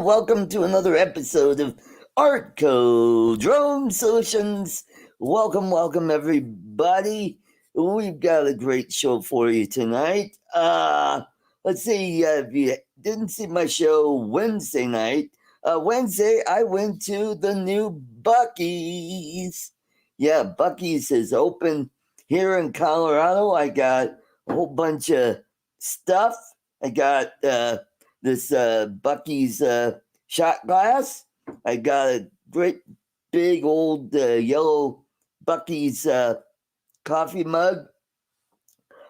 welcome to another episode of ArtCo Drone Solutions. Welcome, everybody. We've got a great show for you tonight. Let's see, if you didn't see my show Wednesday night, Wednesday I went to the new Buc-ee's. Yeah, Buc-ee's is open here in Colorado. I got a whole bunch of stuff. I got this Buc-ee's shot glass. I got a great big old yellow Buc-ee's coffee mug.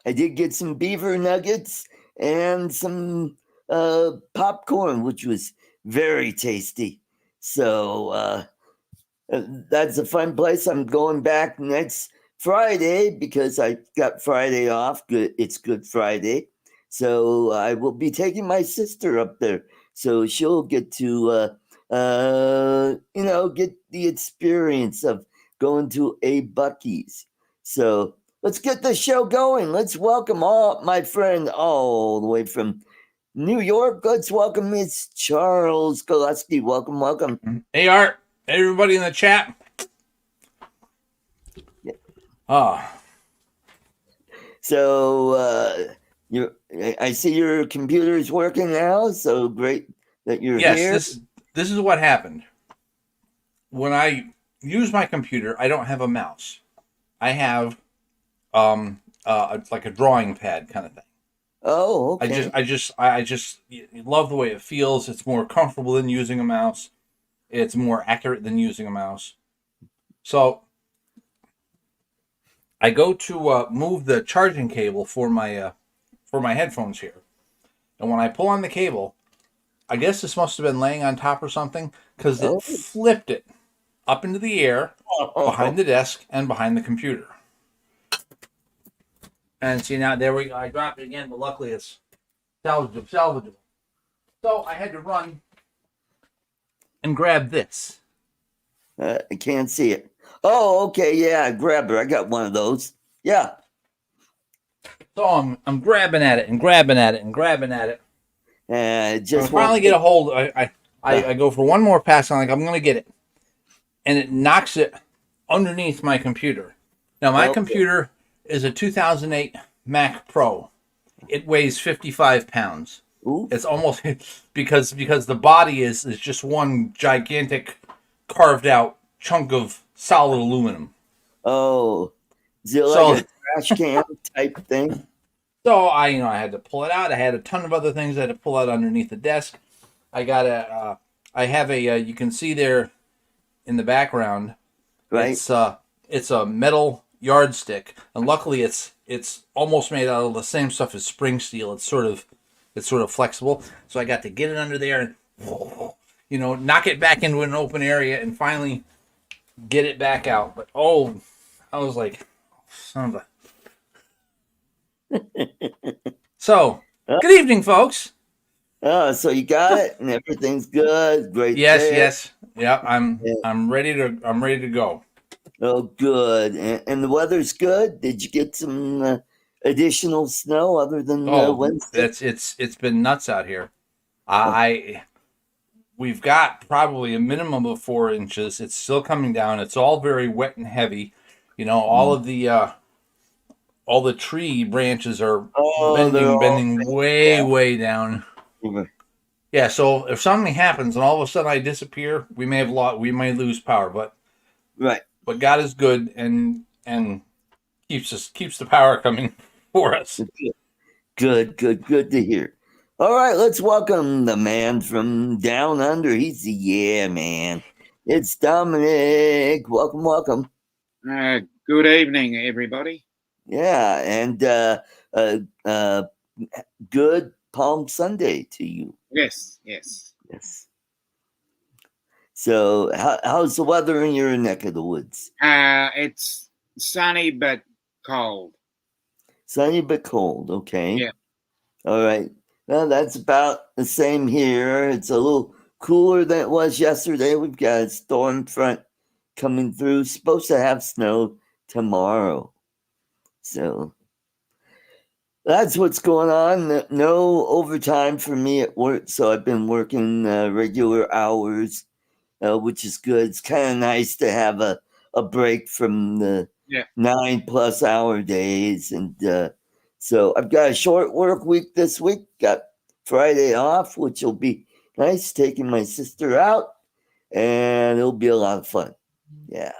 I did get some beaver nuggets and some popcorn, which was very tasty. So that's a fun place. I'm going back next Friday because I got Friday off. It's Good Friday. So I will be taking my sister up there. So she'll get to, get the experience of going to a Buc-ee's. So let's get the show going. Let's welcome my friend all the way from New York. Let's welcome Miss Charles Gillespie. Welcome. Hey, Art. Hey, everybody in the chat. Yeah. So I see your computer is working now. So great that you're here. Yes, this is what happened. When I use my computer, I don't have a mouse. I have like a drawing pad kind of thing. Oh, okay. I just love the way it feels. It's more comfortable than using a mouse. It's more accurate than using a mouse. So I go to move the charging cable for my headphones here, and when I pull on the cable, I guess this must have been laying on top or something because it flipped it up into the air behind the desk and behind the computer. And see, now there we go. I dropped it again, but luckily it's salvageable. So I had to run and grab this. I can't see it. Oh, okay. Yeah, grab her. I got one of those. Yeah. So I'm grabbing at it and grabbing at it and grabbing at it. Just I finally get a hold. I go for one more pass. I'm like, I'm going to get it. And it knocks it underneath my computer. Now, my computer is a 2008 Mac Pro. It weighs 55 pounds. Ooh. It's almost because the body is just one gigantic carved out chunk of solid aluminum. Oh, is it like a trash can type thing? So I had to pull it out. I had a ton of other things I had to pull out underneath the desk. I have a you can see there in the background. Right. It's a metal yardstick, and luckily it's almost made out of the same stuff as spring steel. It's sort of flexible. So I got to get it under there and knock it back into an open area and finally get it back out. But I was like, son of a. So, good evening, folks. Oh, so you got it and everything's good. Great. Yes. Yeah, I'm ready to go. Oh, good. And the weather's good. Did you get some additional snow other than Wednesday? It's been nuts out here. We've got probably a minimum of 4 inches. It's still coming down. It's all very wet and heavy. All of the tree branches are bending way down. Mm-hmm. Yeah, so if something happens and all of a sudden I disappear, we may lose power, but right. But God is good and keeps the power coming for us. Good to hear. All right, let's welcome the man from down under. He's the man. It's Dominic. Welcome. Good evening, everybody. Yeah, and good Palm Sunday to you. Yes. So, how's the weather in your neck of the woods? It's sunny but cold. Sunny but cold. Okay. Yeah. All right. Well, that's about the same here. It's a little cooler than it was yesterday. We've got a storm front coming through. Supposed to have snow tomorrow. So that's what's going on. No overtime for me at work, so I've been working regular hours, which is good. It's kind of nice to have a break from the Yeah. 9+ hour days. And so I've got a short work week this week. Got Friday off, which will be nice, taking my sister out, and it'll be a lot of fun. Yeah.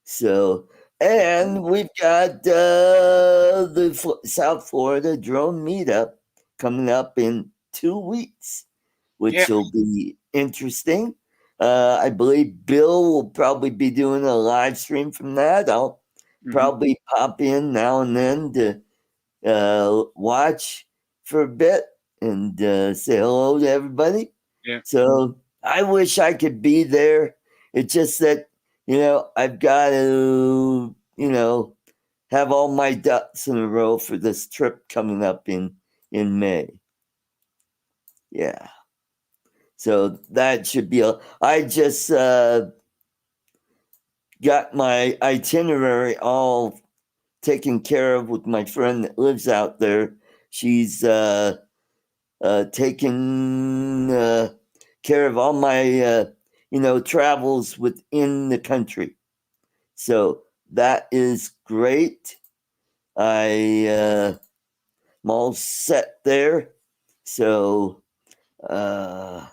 So, and we've got the South Florida Drone Meetup coming up in 2 weeks, which Yeah. will be interesting. I believe Bill will probably be doing a live stream from that. I'll probably pop in now and then to watch for a bit and say hello to everybody. Yeah. So I wish I could be there. It's just that, I've got to, have all my ducks in a row for this trip coming up in May. Yeah. So that should be I just got my itinerary all taken care of with my friend that lives out there. She's taken care of all my travels within the country. So that is great. I'm all set there. So I'm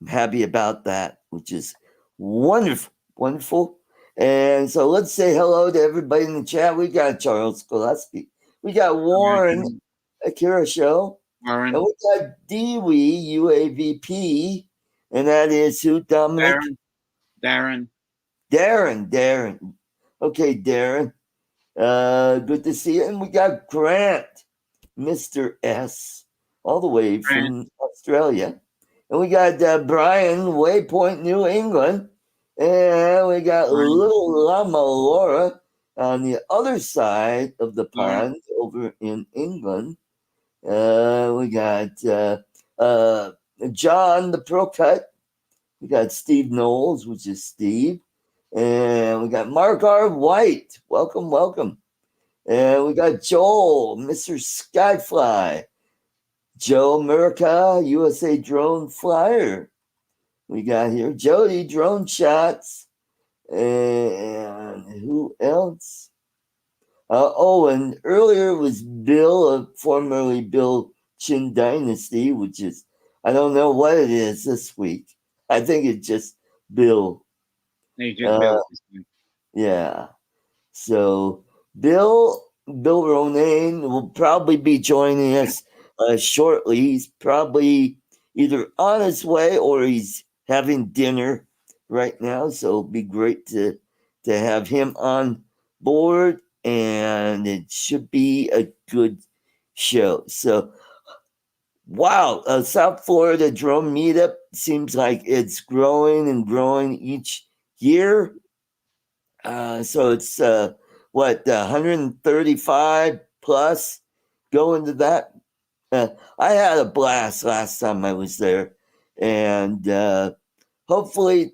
happy about that, which is wonderful, wonderful. And so let's say hello to everybody in the chat. We got Charles Gillespie. We got Warren Akira Show. Warren. And we got Dewey UAVP. And that is who, Dominic? Darren. Darren. Okay, Darren. Good to see you. And we got Grant, Mr. S, all the way from Australia. And we got Brian, Waypoint, New England. And we got little Lama Laura on the other side of the pond over in England. We got John, the Pro Cut. We got Steve Knowles, which is Steve. And we got Mark R. White. Welcome. And we got Joel, Mr. Skyfly. Joe America, USA Drone Flyer. We got here Jody, Drone Shots. And who else? And earlier was Bill, formerly Bill Chin Dynasty, which is, I don't know what it is this week. I think it's just Bill. Yeah. So Bill Ronayne will probably be joining us shortly. He's probably either on his way or he's having dinner right now. So it'll be great to have him on board, and it should be a good show. So, wow, South Florida Drone Meetup seems like it's growing and growing each year. So it's 135 plus going to that. I had a blast last time I was there, and hopefully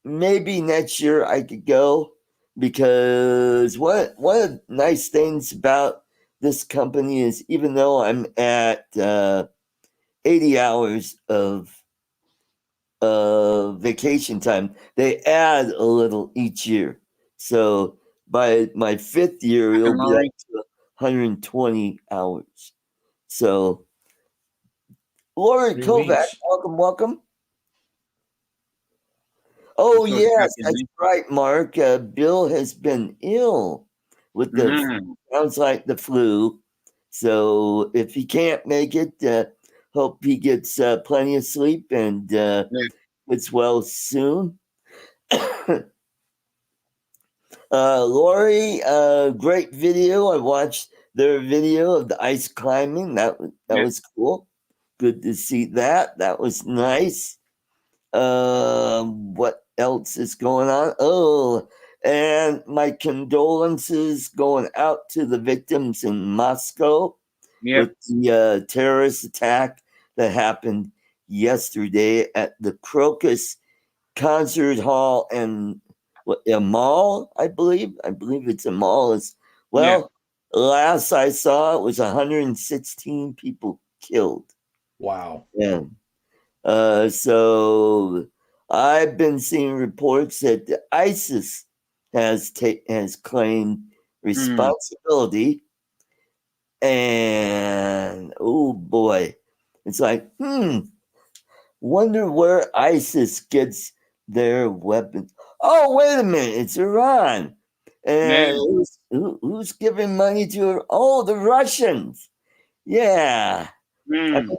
maybe next year I could go, because one of the nice things about this company is, even though I'm at 80 hours of vacation time, they add a little each year. So by my 5th year, it'll be up to 120 hours. So, Lori Kovac, welcome. Oh, yes, that's right, Mark. Bill has been ill with sounds like the flu. So if he can't make it, hope he gets plenty of sleep and gets well soon. Lori, great video. I watched their video of the ice climbing. That was cool. Good to see that. That was nice. What else is going on? Oh, and my condolences going out to the victims in Moscow with the terrorist attack that happened yesterday at the Crocus Concert Hall and a mall, I believe. I believe it's a mall as well. last I saw, it was 116 people killed. Wow. Yeah. So I've been seeing reports that ISIS has claimed responsibility, and oh boy, it's like, wonder where ISIS gets their weapons. Oh, wait a minute, it's Iran. And who's giving money to? Oh, the Russians. Yeah. I mean,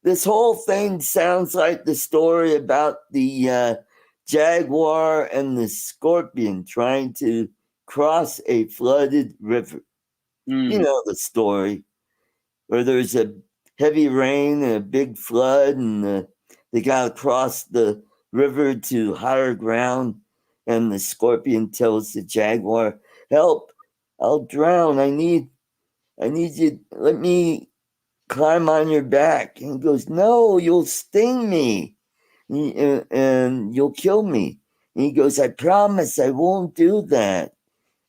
this whole thing sounds like the story about the jaguar and the scorpion trying to cross a flooded river. You know the story where there's a heavy rain and a big flood, and they got to cross the river to higher ground. And the scorpion tells the jaguar, "Help! I'll drown. I need you. Let me climb on your back." And he goes, "No, you'll sting me, and you'll kill me." And he goes, "I promise I won't do that.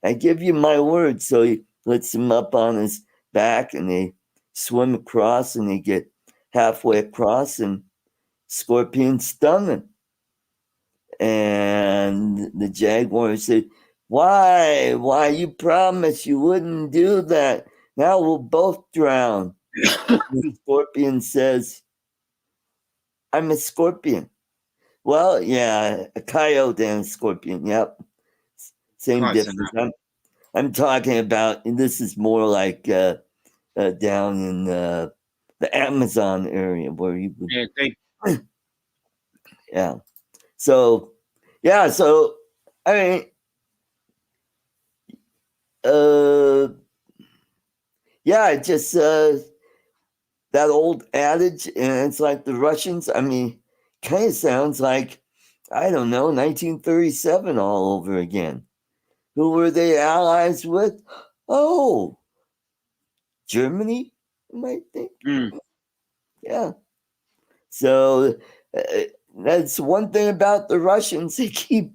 I give you my word." So he lets him up on his back, and they swim across, and they get halfway across, and scorpion stung him. And the jaguar said, "Why? Why? You promised you wouldn't do that. Now we'll both drown." The scorpion says, "I'm a scorpion." Well, yeah, a coyote and a scorpion. Yep. Same Close difference. I'm talking about, and this is more like down in the Amazon area where you would, yeah. So, yeah, so, I mean, yeah, it just, that old adage, and it's like the Russians, I mean, kind of sounds like, I don't know, 1937 all over again. Who were they allies with? Oh, Germany, you might think. Yeah. So that's one thing about the Russians. They keep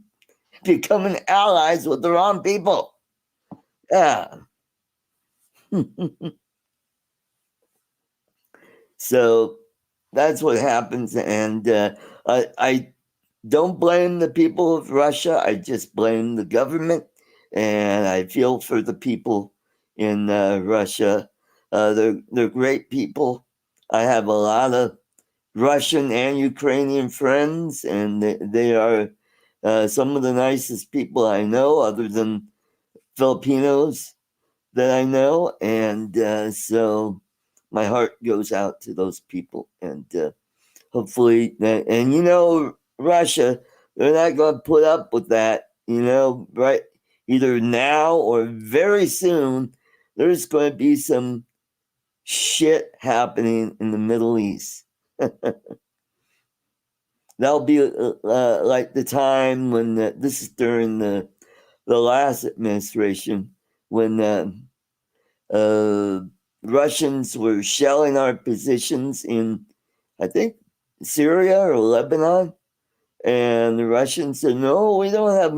becoming allies with the wrong people. Yeah. So that's what happens. And I don't blame the people of Russia. I just blame the government. And I feel for the people in Russia. They're great people. I have a lot of Russian and Ukrainian friends, and they are some of the nicest people I know, other than Filipinos that I know. And so my heart goes out to those people. And hopefully, and Russia, they're not going to put up with that, right? Either now or very soon, there's going to be some shit happening in the Middle East. That'll be like the time when this is during the last administration, when Russians were shelling our positions in, I think, Syria or Lebanon, and the Russians said, "No, we don't have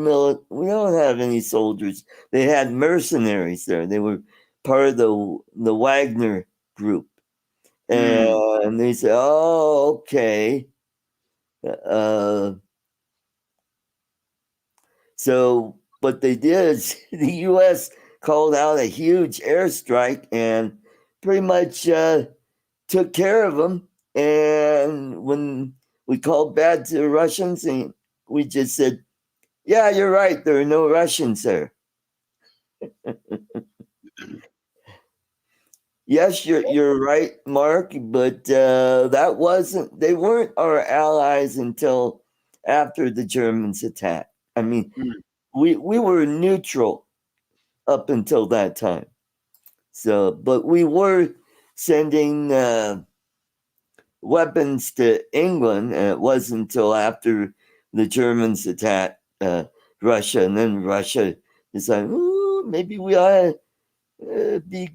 we don't have any soldiers." They had mercenaries there. They were part of the Wagner group, and they said, "Oh, okay." So what they did is the U.S. called out a huge airstrike and pretty much took care of them. And when we called back to the Russians, and we just said, "Yeah, you're right. There are no Russians there." Yes, you're right, Mark. But that wasn't. They weren't our allies until after the Germans attacked. I mean, we were neutral up until that time. So, but we were sending weapons to England, and it wasn't until after the Germans attacked Russia, and then Russia decided, "Ooh, maybe we ought to be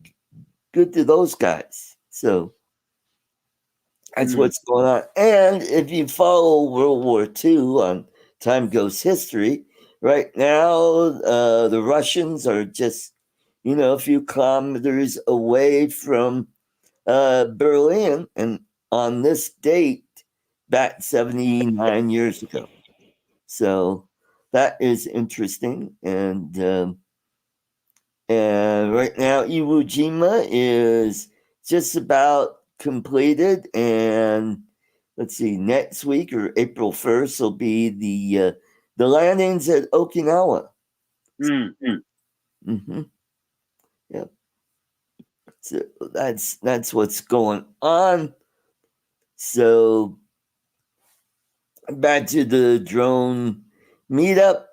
good to those guys." So that's what's going on. And if you follow World War II on Time Goes History, right now the Russians are just a few kilometers away from Berlin, and on this date, back 79 years ago. So that is interesting. And right now, Iwo Jima is just about completed. And let's see, next week or April 1st will be the landings at Okinawa. Mm-hmm. Yep. So that's what's going on. So back to the drone meetup.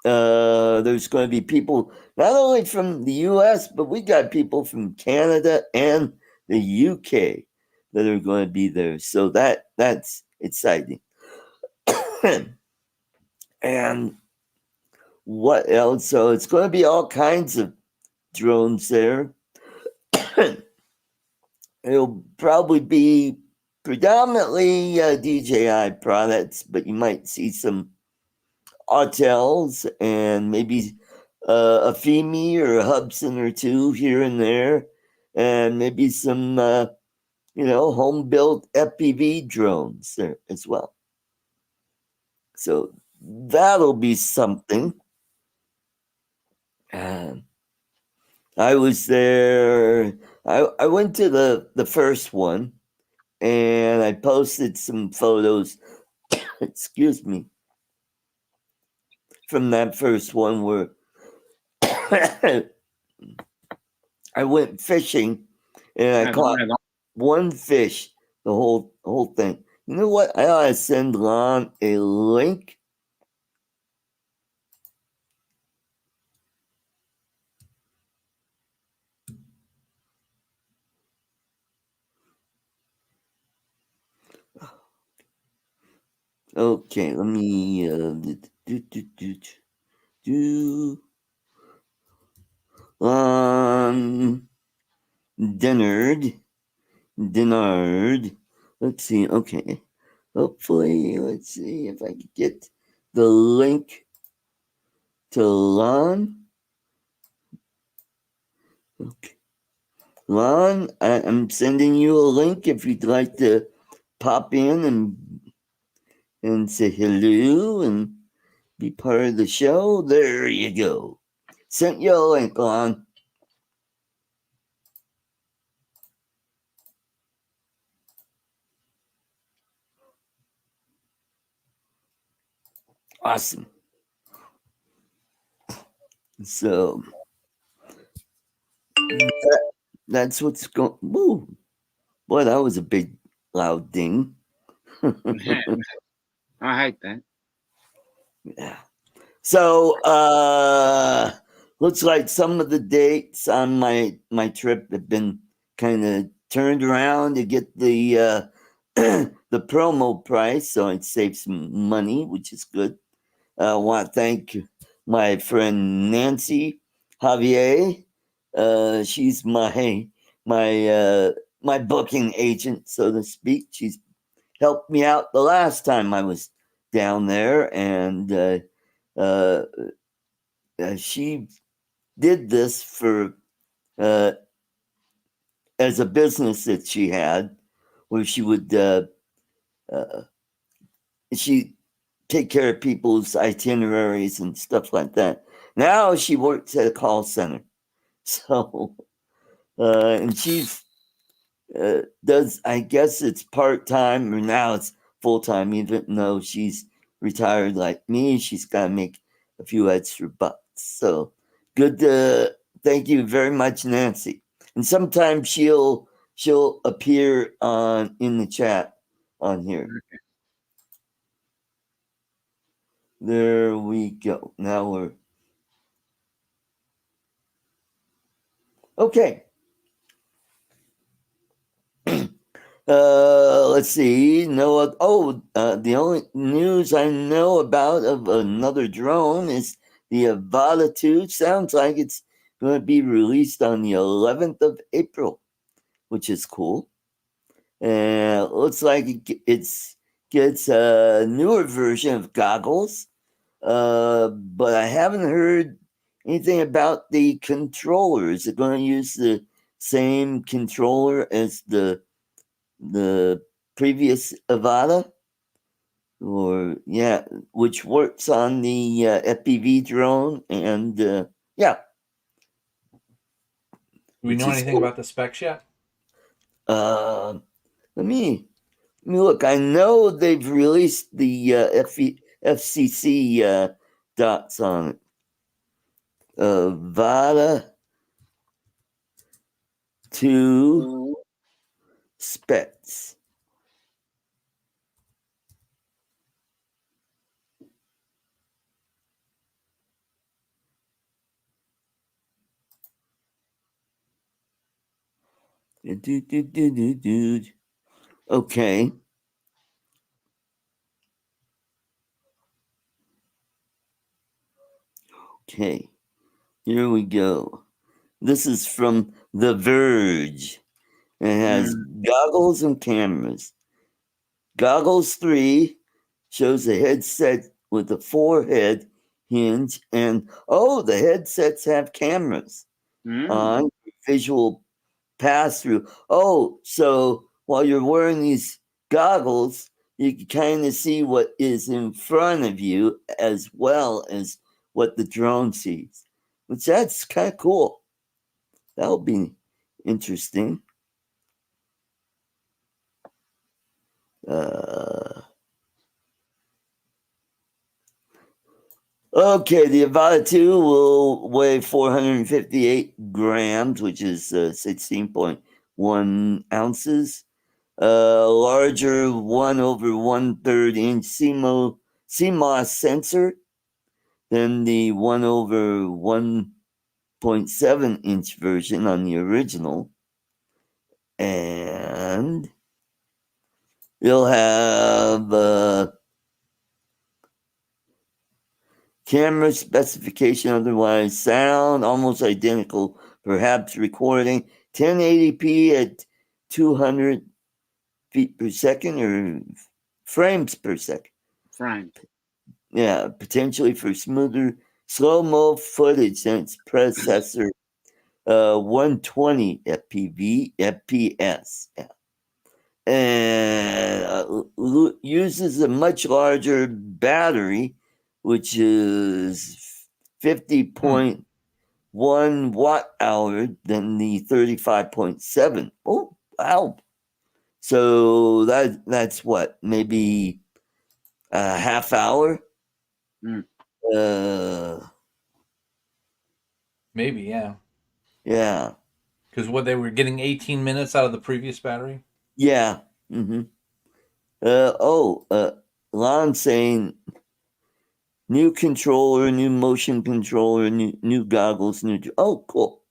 There's going to be people not only from the U.S., but we got people from Canada and the U.K. that are going to be there. So that's exciting. And what else? So it's going to be all kinds of drones there. It'll probably be predominantly DJI products, but you might see some Autels and maybe a Femi or a Hubson or two here and there, and maybe some home built FPV drones there as well. So that'll be something. I was there. I went to the first one, and I posted some photos. Excuse me. From that first one where I went fishing and I caught one fish the whole thing. You know what? I ought to send Lon a link. Okay, let me Dinard. Let's see. Okay. Hopefully, let's see if I can get the link to Lon. Okay. Lon, I'm sending you a link if you'd like to pop in and say hello and be part of the show. There you go. Sent you a link, Lon. Awesome. So that's what's going. Woo! Boy, that was a big, loud ding. I hate that. Yeah. So looks like some of the dates on my trip have been kind of turned around to get the the promo price, so it saves some money, which is good. I want to thank my friend Nancy Javier. She's my booking agent, so to speak. She's helped me out the last time I was down there, and she did this for as a business that she had, where she would she take care of people's itineraries and stuff like that. Now she works at a call center, so and she's does, I guess it's part time, or now it's full time. Even though she's retired like me, she's got to make a few extra bucks. So good. Thank you very much, Nancy. And sometimes she'll appear in the chat on here. Okay. There we go. Now we're okay. Let's see. No. The only news I know about of another drone is the Avata 2. Sounds like it's going to be released on the 11th of April, which is cool. And looks like it gets a newer version of goggles. But I haven't heard anything about the controller? Is it going to use the same controller as the previous Avata? Or which works on the FPV drone, and yeah. Do we know anything about the specs yet? Let me look. I know they've released the FCC dots on it. Vada 2 specs. Okay. Okay. Here we go. This is from The Verge. It has goggles and cameras. Goggles 3 shows a headset with a forehead hinge, and the headsets have cameras on visual pass through. So while you're wearing these goggles, you can kind of see what is in front of you as well as what the drone sees, which that's kind of cool. That'll be interesting. Okay, the Avata 2 will weigh 458 grams, which is 16.1 ounces. Larger 1/1/3 inch CMOS sensor than the 1/1.7 inch version on the original. And you'll have camera specification, otherwise sound almost identical, perhaps recording 1080p at 200 feet per second or frames per second. Frames. Yeah, potentially for smoother slow-mo footage than its predecessor, 120 FPS. Yeah. And uses a much larger battery, which is 50.1 watt hour than the 35.7. Oh, wow. So that's what, maybe a half hour? Maybe, yeah. Yeah. Because what, they were getting 18 minutes out of the previous battery? Yeah. Mm-hmm. Lon saying new controller, new motion controller, new goggles, cool.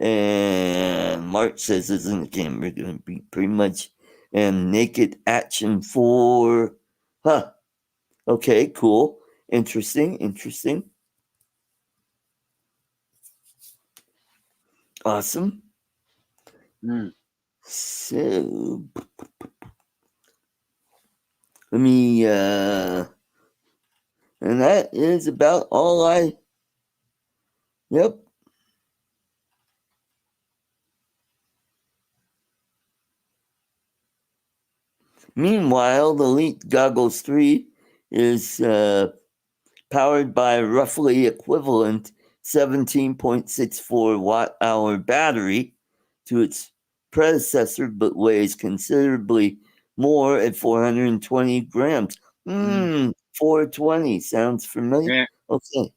And Mark says, isn't the camera going to be pretty much naked action for? Huh. Okay, cool. Interesting. Awesome. So, let me, and that is about all yep. Meanwhile, the Elite Goggles 3 is powered by a roughly equivalent 17.64 watt hour battery to its predecessor, but weighs considerably more at 420 grams. 420 sounds familiar. Yeah. Okay.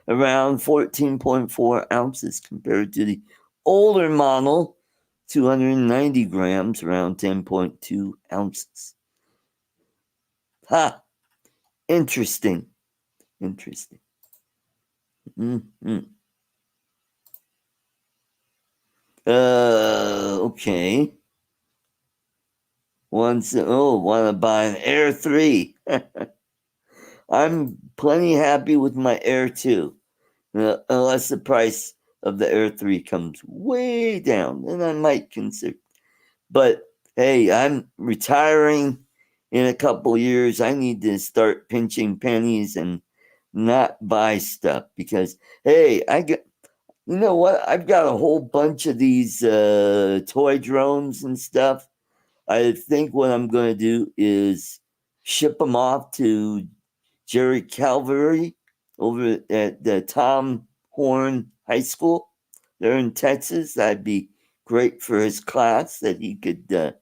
Around 14.4 ounces compared to the older model, 290 grams, around 10.2 ounces. Ha! Interesting. Mm-hmm. Okay. Want to buy an Air 3. I'm plenty happy with my Air 2. Unless the price of the Air 3 comes way down, then I might consider. But hey, I'm retiring in a couple years, I need to start pinching pennies and not buy stuff because, hey, you know what? I've got a whole bunch of these toy drones and stuff. I think what I'm going to do is ship them off to Jerry Calvary over at the Tom Horn High School. They're in Texas. That'd be great for his class that he could,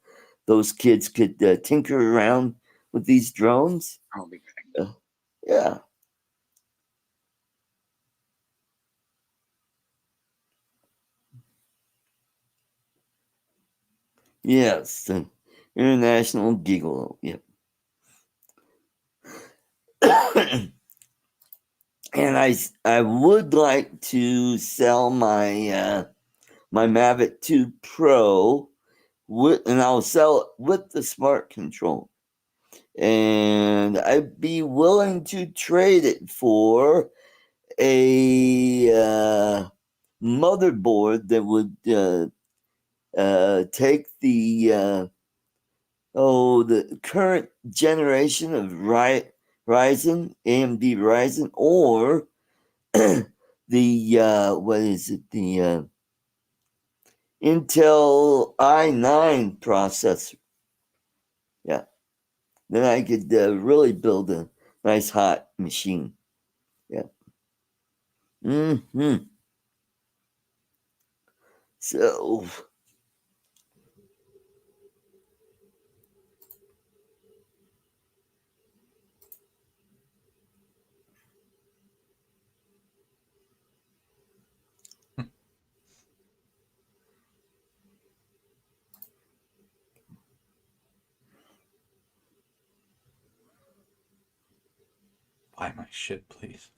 those kids could tinker around with these drones. I'll be good. Yeah. Yes. The International Gigolo. Yep. And I would like to sell my my Mavic 2 Pro and I'll sell it with the smart control. And I'd be willing to trade it for a motherboard that would take the current generation of Ryzen, AMD Ryzen, or the what is it? The Intel i9 processor. Yeah, then I could really build a nice hot machine. Yeah. Hmm. So. Buy my shit, please.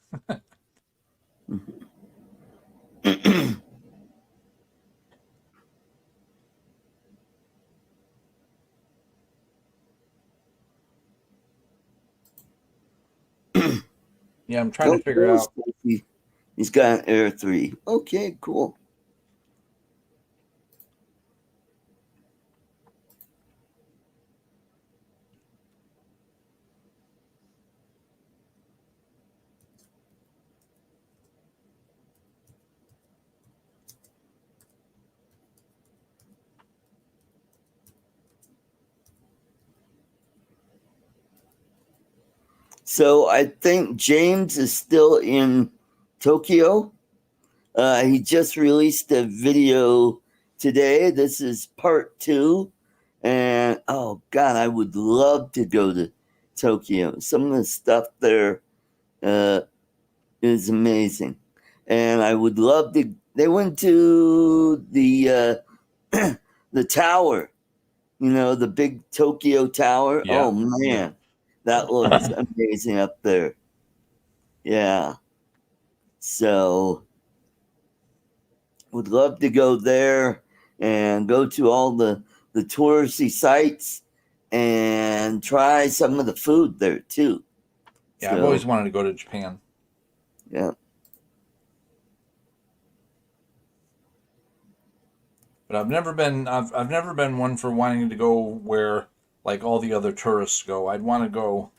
Yeah, I'm trying to figure out. He's got an Air 3. Okay, cool. So I think James is still in Tokyo. He just released a video today. This is part 2. And oh God, I would love to go to Tokyo. Some of the stuff there is amazing. And I would love to. They went to the the tower, you know, the big Tokyo Tower. Yeah. Oh man, that looks amazing up there. Yeah. So would love to go there and go to all the touristy sites and try some of the food there too. Yeah, I've always wanted to go to Japan. Yeah. But I've never been one for wanting to go where like all the other tourists go. I'd want to go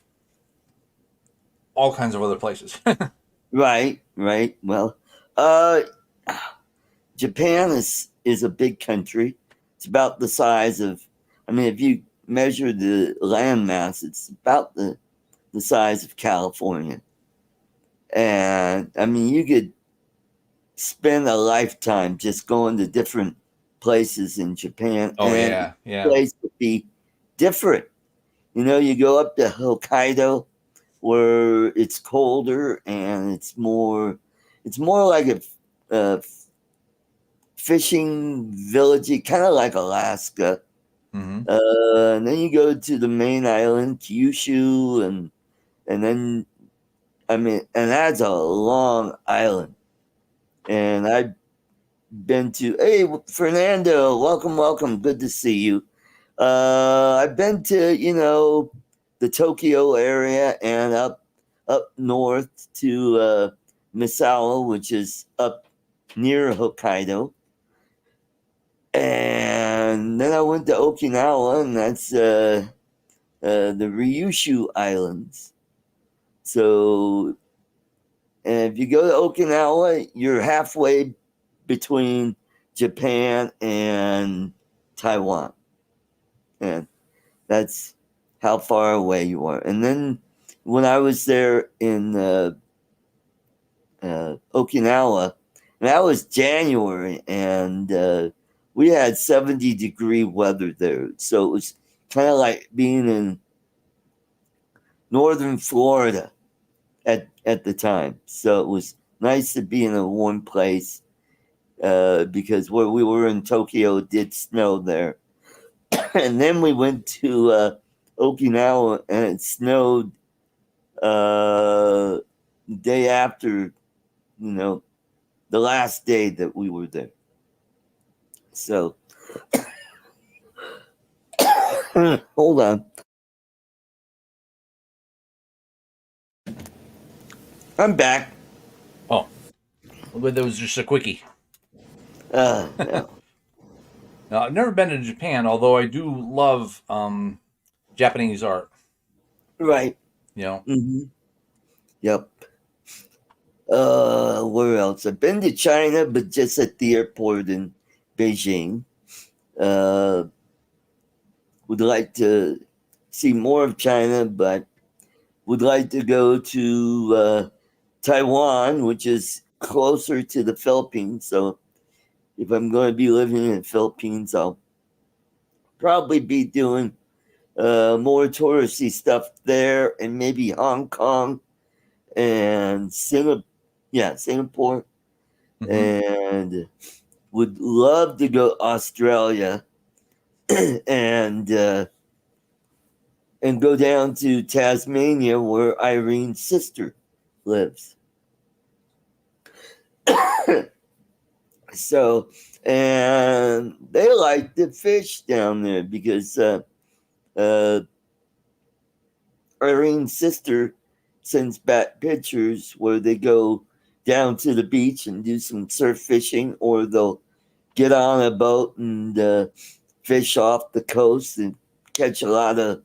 all kinds of other places. Right. Well, Japan is a big country. It's about the size of, I mean, if you measure the land mass, it's about the size of California. And I mean, you could spend a lifetime just going to different places in Japan. Oh, and yeah. the place would be different. You know, you go up to Hokkaido where it's colder and it's more like a fishing villagey, kind of like Alaska. Mm-hmm. And then you go to the main island, Kyushu, and then I mean, and that's a long island. And I've been to, hey, Fernando, welcome, good to see you. I've been to, you know, the Tokyo area and up north to Misawa, which is up near Hokkaido. And then I went to Okinawa, and that's the Ryushu Islands. So, and if you go to Okinawa, you're halfway between Japan and Taiwan. And that's how far away you are. And then when I was there in Okinawa, and that was January, and we had 70-degree weather there. So it was kind of like being in northern Florida at the time. So it was nice to be in a warm place because where we were in Tokyo, it did snow there. And then we went to Okinawa, and it snowed the day after, the last day that we were there. So, hold on. I'm back. Oh, well, that was just a quickie. No. Now, I've never been to Japan, although I do love Japanese art. Right. Mm-hmm. Yep. Where else? I've been to China, but just at the airport in Beijing. Would like to see more of China, but would like to go to Taiwan, which is closer to the Philippines. So if I'm going to be living in the Philippines, I'll probably be doing more touristy stuff there, and maybe Hong Kong and Singapore. Mm-hmm. And would love to go Australia and go down to Tasmania where Irene's sister lives. So, and they like to fish down there because Irene's sister sends back pictures where they go down to the beach and do some surf fishing, or they'll get on a boat and fish off the coast and catch a lot of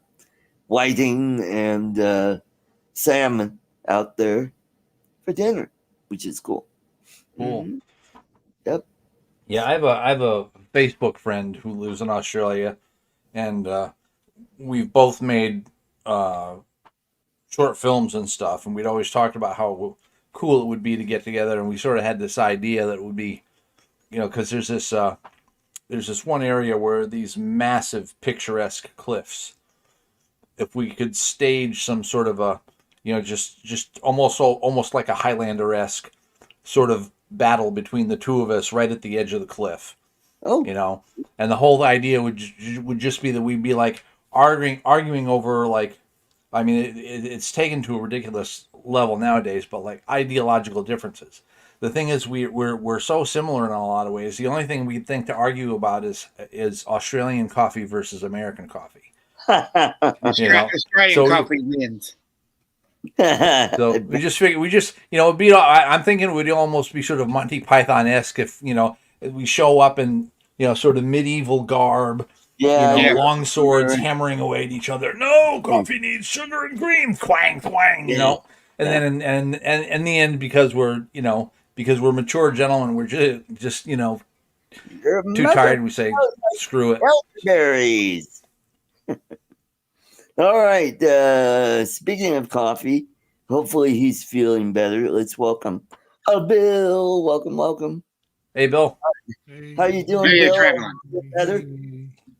whiting and salmon out there for dinner, which is cool. Cool. Mm-hmm. Yep. Yeah, I have a Facebook friend who lives in Australia, and we've both made short films and stuff, and we'd always talked about how cool it would be to get together, and we sort of had this idea that it would be, because there's this one area where these massive picturesque cliffs. If we could stage some sort of a, just almost like a Highlander-esque sort of battle between the two of us right at the edge of the cliff. Oh. And the whole idea would just be that we'd be like arguing over, like, I mean, it's taken to a ridiculous level nowadays, but like ideological differences. The thing is, we're so similar in a lot of ways. The only thing we think to argue about is Australian coffee versus American coffee. Australian coffee wins. So we just figure it'd be. I'm thinking it would almost be sort of Monty Python-esque if we show up in sort of medieval garb. Long swords hammering away at each other. No, coffee needs sugar and cream. Twang, twang. And then and in the end, because we're mature gentlemen, we're just too tired. We say screw it. Elderberries. All right. Speaking of coffee, hopefully he's feeling better. Let's welcome Bill. Welcome. Hey, Bill. Hey. How you doing, Bill? Better?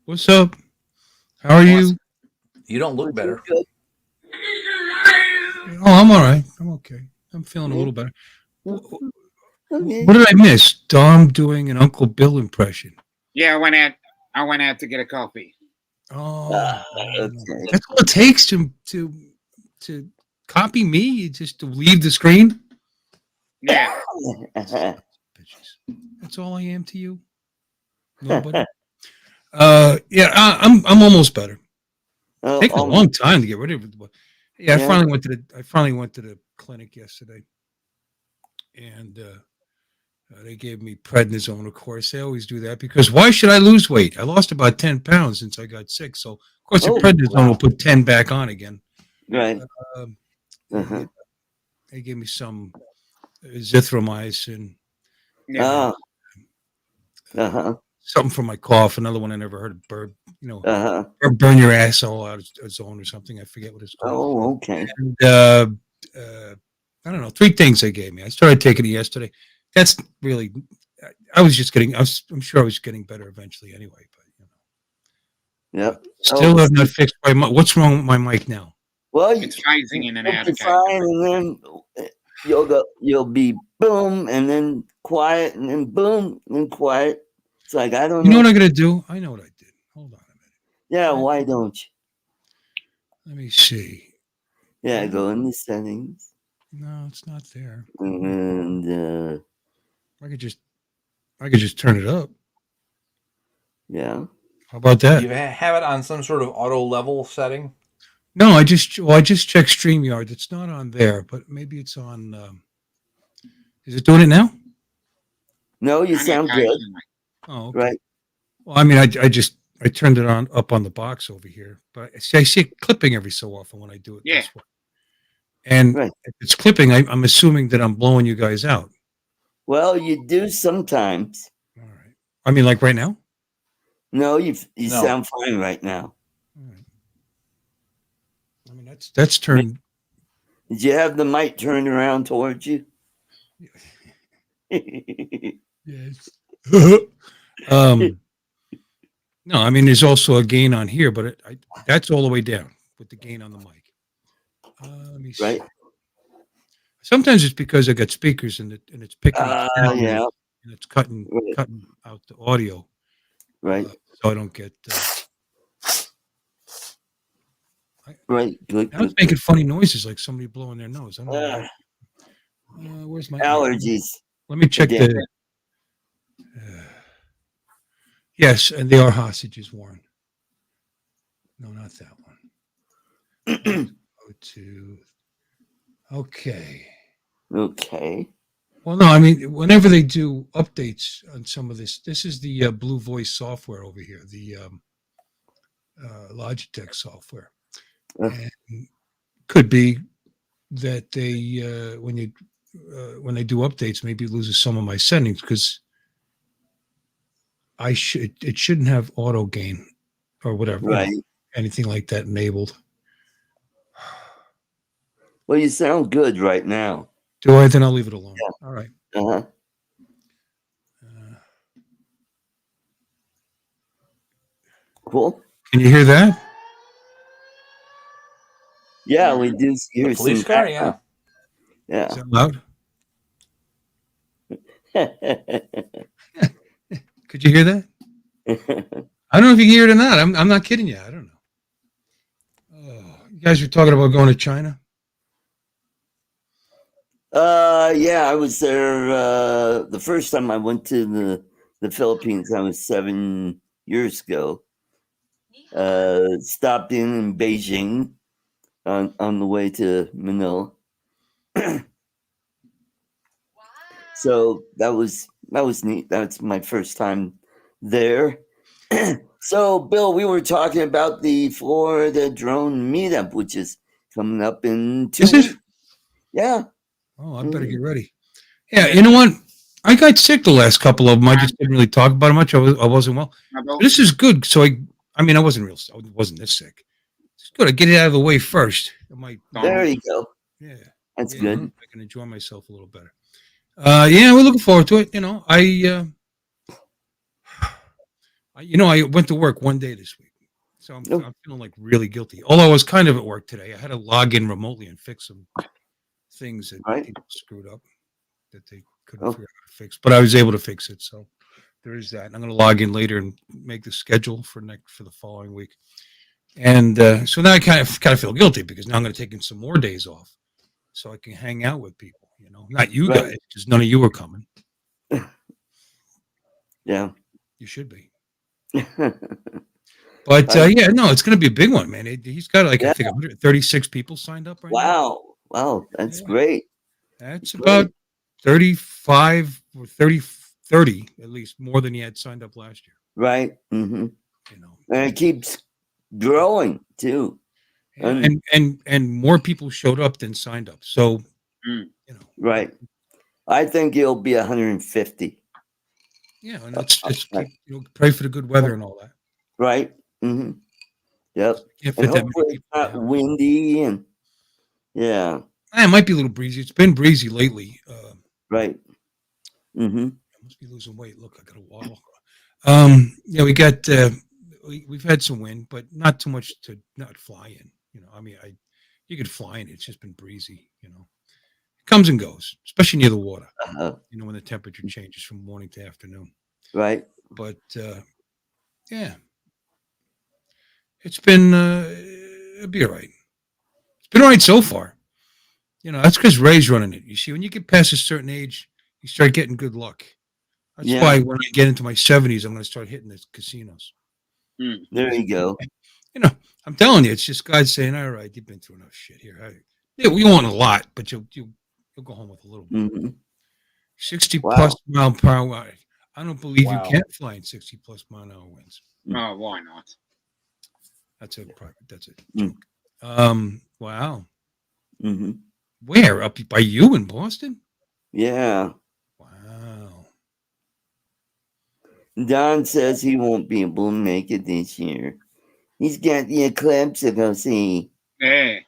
What's up? How are you? You don't look better. Oh, I'm all right. I'm okay. I'm feeling a little better. Okay. What did I miss? Dom doing an Uncle Bill impression. Yeah, I went out to get a coffee. Oh, okay. That's all it takes to copy me. You just to leave the screen. Yeah. That's all I am to you. Nobody. I'm almost better. Take a long time to get rid of it. Yeah, I finally went to the clinic yesterday, and They gave me prednisone, of course. They always do that because why should I lose weight? I lost about 10 pounds since I got sick. So, of course, the Oh, prednisone wow. will put 10 back on again. Right. Um, Uh-huh. they gave me some azithromycin, Yeah. Uh-huh. something for my cough. Another one I never heard of, Uh-huh. or burn your asshole out of zone or something. I forget what it's called. Oh, okay. And I don't know, 3 things they gave me. I started taking it yesterday. That's really, I'm sure I was getting better eventually anyway, but Yep. still have not fixed my mic. What's wrong with my mic now? Well, It's phasing in and out. you'll be fine, and then you'll be boom, and then quiet, and then boom, and then quiet. It's like I don't You know know. what I'm going to do? I know what I did. Hold on a minute. Yeah, why don't you? Let me see. Yeah, go in the settings, No, it's not there. and I could just turn it up. yeah. How about that? You have it on some sort of auto level setting. No, I just checked StreamYard. It's not on there, but maybe it's on. Is it doing it now? No, you sound good. Oh, okay. Right. Well, I mean, I turned it on up on the box over here, but I see it clipping every so often when I do it this way. And Right. if it's clipping, I'm assuming that I'm blowing you guys out. Well, you do sometimes. All right. I mean, like right now. No, you No. sound fine right now. All right. I mean, that's turned. Did you have the mic turned around towards you? Yes. No, I mean, there's also a gain on here, but that's all the way down with the gain on the mic. Let me see. Right. Sometimes it's because I got speakers and it's picking up sound Yeah. and it's cutting out the audio. Right. So I don't get. Right. Good. Now it's making funny noises like somebody blowing their nose. I don't know. Where's my allergies? Let me check the. Yes, and they are hostages, Warren. No, not that one. Go to. Okay. Okay. Well, no, I mean, whenever they do updates on some of this is the Blue Voice software over here, the Logitech software. And could be that they when they do updates, maybe it loses some of my settings because it shouldn't have auto gain or whatever, Right. anything like that enabled. Well, you sound good right now. Do I? Then I'll leave it alone. Yeah. All right. Uh-huh. Cool. Can you hear that? Yeah, we do hear The police some car, yeah. Yeah. Is that loud? Could you hear that? I don't know if you can hear it or not. I'm not kidding you. I don't know. Oh, you guys were talking about going to China? Yeah, I was there the first time I went to the Philippines. I was 7 years ago. Stopped in Beijing on the way to Manila. So that was neat. That's my first time there. So, Bill, we were talking about the Florida Drone Meetup, which is coming up in 2 weeks. Yeah. Oh, I better get ready. Yeah, you know what? I got sick the last couple of them. I just didn't really talk about it much. I wasn't well. But this is good. So I mean, I wasn't this sick. It's good. I get it out of the way first. There you go. Yeah, that's good. I can enjoy myself a little better. Yeah, we're looking forward to it. You know, I went to work one day this week, so I'm feeling like really guilty. Although I was kind of at work today, I had to log in remotely and fix some things that people screwed up that they couldn't figure out how to fix. But I was able to fix it, so there is that. And I'm going to log in later and make the schedule for the following week. And so now I kind of feel guilty because now I'm going to take in some more days off so I can hang out with people. You know, not you guys, because none of you are coming. Yeah, you should be. But yeah, no, it's going to be a big one, man. He's got I think 136 people signed up right now. Wow, that's great. That's about 35 or 30 at least more than he had signed up last year. Right. Mm-hmm. You know, And it keeps growing too. and more people showed up than signed up. So, you know, right. I think it'll be 150. Yeah, and let's just keep, pray for the good weather and all that. Right. Mm-hmm. Yep. Can't And fit that many hopefully it's people not down. windy and yeah. It might be a little breezy. It's been breezy lately. Right. Mm-hmm. I must be losing weight. Look, I got a waddle. Yeah, we got we've had some wind, but not too much to not fly in. You know, I mean, you could fly in. It's just been breezy. You know, it comes and goes, especially near the water. You know, when the temperature changes from morning to afternoon. Right. But yeah, it's been it'll be all right. It's been all right so far. You know, that's because Ray's running it. You see, when you get past a certain age, you start getting good luck. That's why when I get into my 70s, I'm going to start hitting the casinos. There you go. You know, I'm telling you, it's just God saying, "All right, you've been through enough shit here. Yeah, we want a lot, but you'll go home with a little bit." Mm-hmm. 60 plus mile per hour. I don't believe you Wow. can't fly in 60 plus mile an hour winds. Oh, why not? That's a joke. Wow. Mm-hmm. Where? Up by you in Boston? Yeah. Wow. Don says he won't be able to make it this year. He's got the eclipse to go see. Yeah.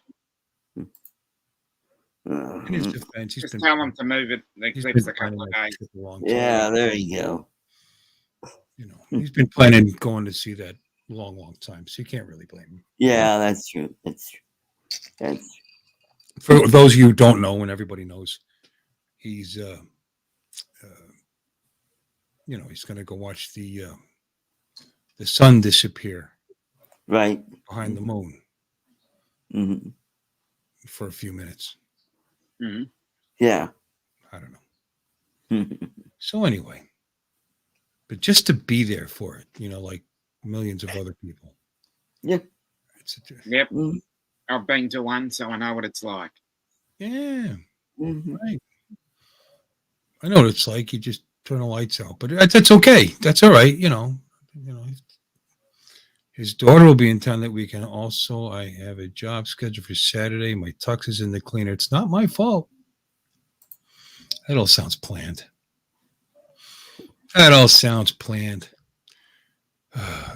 In his defense, he's Just been tell him to move it. The he's eclipse been a couple of planning days. that trip a long time. Yeah, there you go. You know, he's been planning going to see that long time, so you can't really blame him. Yeah, that's true. That's true. That's true. For those of you who don't know, and everybody knows, he's you know, he's going to go watch the sun disappear Right. behind the moon Mm-hmm. for a few minutes. Mm-hmm. Yeah. I don't know. So anyway, but just to be there for it, you know, like millions of other people. Yeah. Yep. Mm-hmm. I've been to one, so I know what it's like. Yeah. Mm-hmm. Right. I know what it's like. You just turn the lights out, but that's okay. That's all right. You know, his daughter will be in town that weekend. Also, I have a job scheduled for Saturday. My tux is in the cleaner. It's not my fault. That all sounds planned.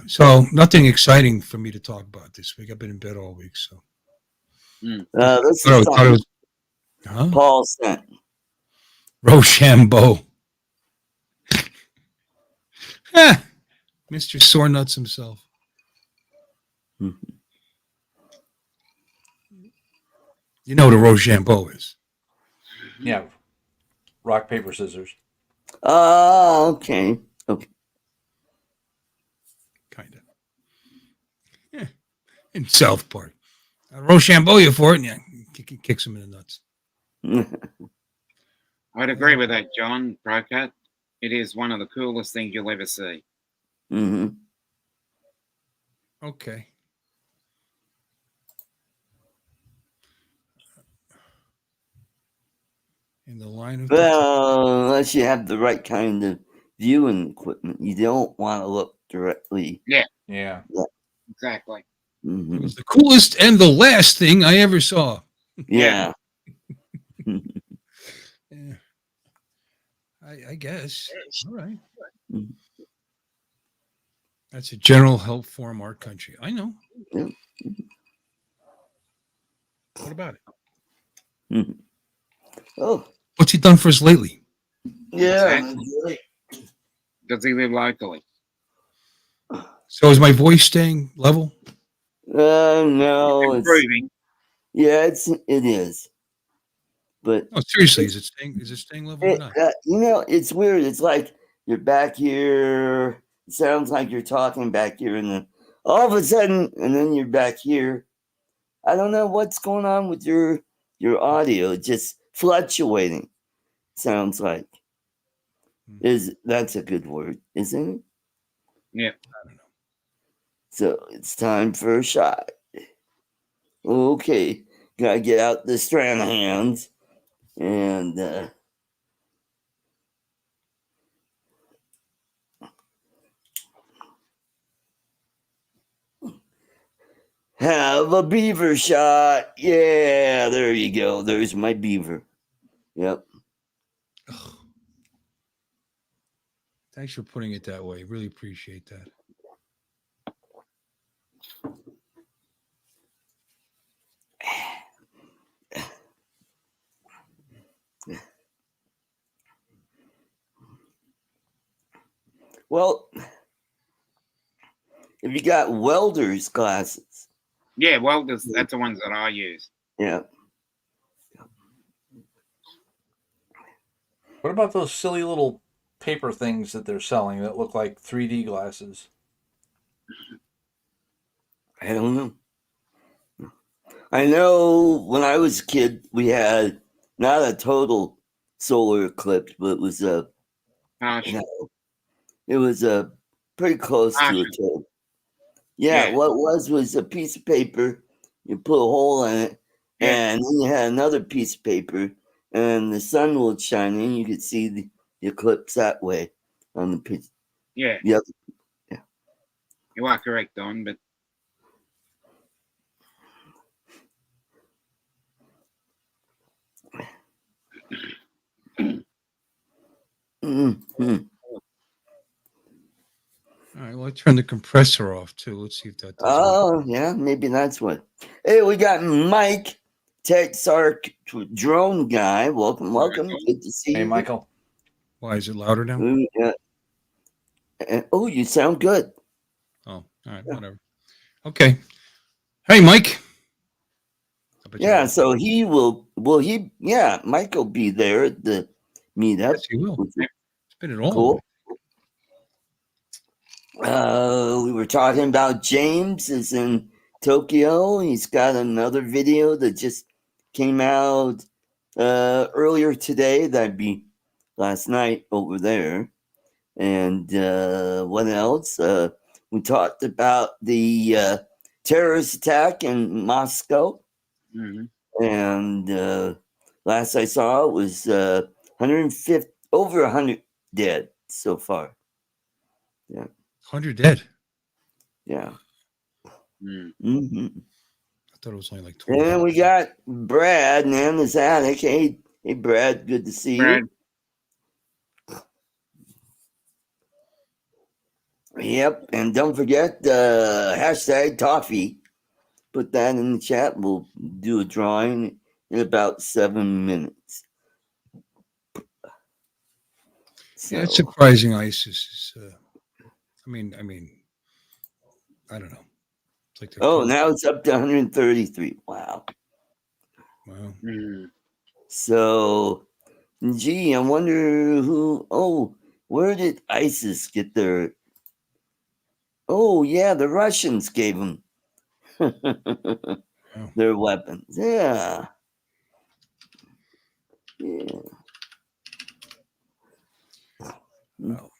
So nothing exciting for me to talk about this week. I've been in bed all week, so. This is something Paul sent. Rochambeau. Mr. Sore Nuts himself. Mm-hmm. You know what a Rochambeau is. Yeah. Rock, paper, scissors. Oh, okay. Okay. Kind of. Yeah. In South Park. Rochambeau you for it, and yeah, kicks him in the nuts. I'd agree with that, John Brocat. It is one of the coolest things you'll ever see. Mm-hmm. Okay. In the line of unless you have the right kind of viewing equipment, you don't want to look directly. Yeah. Exactly. Mm-hmm. It was the coolest and the last thing I ever saw. Yeah. Yeah. I guess. All right. Mm-hmm. That's a general help form our country. I know. Yeah. What about it? Mm-hmm. Oh. What's he done for us lately? Yeah. Exactly. Does he live locally? So is my voice staying level? No. Improving. It is. But seriously, is it staying level or not? It's weird. It's like you're back here. It sounds like you're talking back here, and then all of a sudden, and then you're back here. I don't know what's going on with your audio. Just fluctuating. Sounds like. That's a good word, isn't it? Yeah. I don't know. So it's time for a shot. Okay, gotta get out the strand hands and have a beaver shot. Yeah, there you go. There's my beaver. Yep. Ugh. Thanks for putting it that way. Really appreciate that. Well, if you got welder's glasses. Yeah, well, that's the ones that I use. Yeah. What about those silly little paper things that they're selling that look like 3D glasses? I don't know. I know when I was a kid, we had not a total solar eclipse, but it was a pretty close to a total. Yeah, what it was a piece of paper. You put a hole in it, and then you had another piece of paper, and the sun would shine in. You could see the eclipse that way on the piece. Yeah. Yep. Yeah. You are correct, Don, but Mm-hmm. All right, well, I turned the compressor off too. Let's see if that does. Oh, yeah, maybe that's what. Hey, we got Mike, TechSark drone guy. Welcome. Good to see you. Hey, Michael. Why is it louder now? Oh, you sound good. Oh, all right, whatever. Okay. Hey, Mike. Yeah, so he will. Yeah, Mike will be there at the meetup. Yes, he will. Spin it all. Cool. We were talking about James is in Tokyo. He's got another video that just came out earlier today. That'd be last night over there. And what else? We talked about the terrorist attack in Moscow. Mm-hmm. And last I saw it was 150, over 100 dead so far. Yeah. 100 dead. Yeah. Mm-hmm. I thought it was only like 20. And we got Brad in his attic. Hey, Brad, good to see you. Yep, and don't forget hashtag toffee. Put that in the chat. We'll do a drawing in about 7 minutes. So. Yeah, it's surprising ISIS is. I mean, I don't know. It's like now it's up to 133. Wow. Mm-hmm. So, gee, I wonder who. Oh, where did ISIS get their? Oh, yeah, the Russians gave them their weapons. Yeah. Yeah. Well,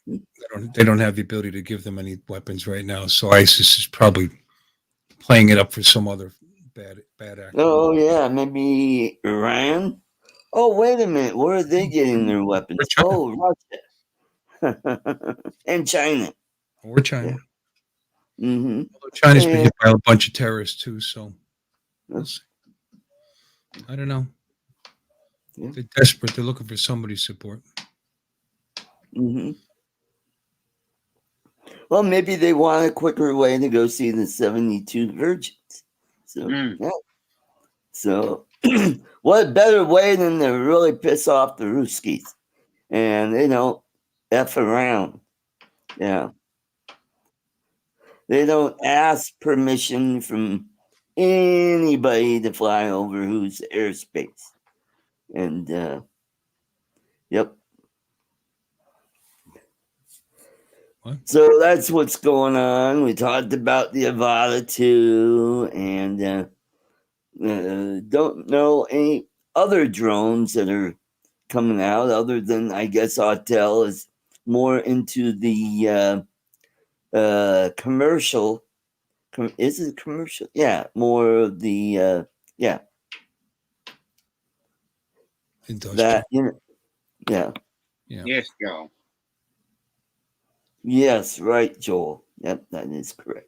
they don't have the ability to give them any weapons right now, so ISIS is probably playing it up for some other bad actor. Oh yeah, maybe Iran. Oh wait a minute, where are they getting their weapons? Oh, Russia and China. Or China. Yeah. Mm-hmm. China's been hit by a bunch of terrorists too, so we'll see. I don't know. Yeah. They're desperate. They're looking for somebody's support. Mm-hmm. Well, maybe they want a quicker way to go see the 72 virgins. So, yeah. So, what better way than to really piss off the Ruskies? And they don't F around. Yeah. They don't ask permission from anybody to fly over whose airspace. And, yep. What? So that's what's going on. We talked about the Avata 2 and don't know any other drones that are coming out other than, I guess, Autel is more into the commercial. Is it commercial? Yeah, more of the, yeah. Industrial. That, yeah. Yes, Joel. Yes, right, Joel. Yep, that is correct.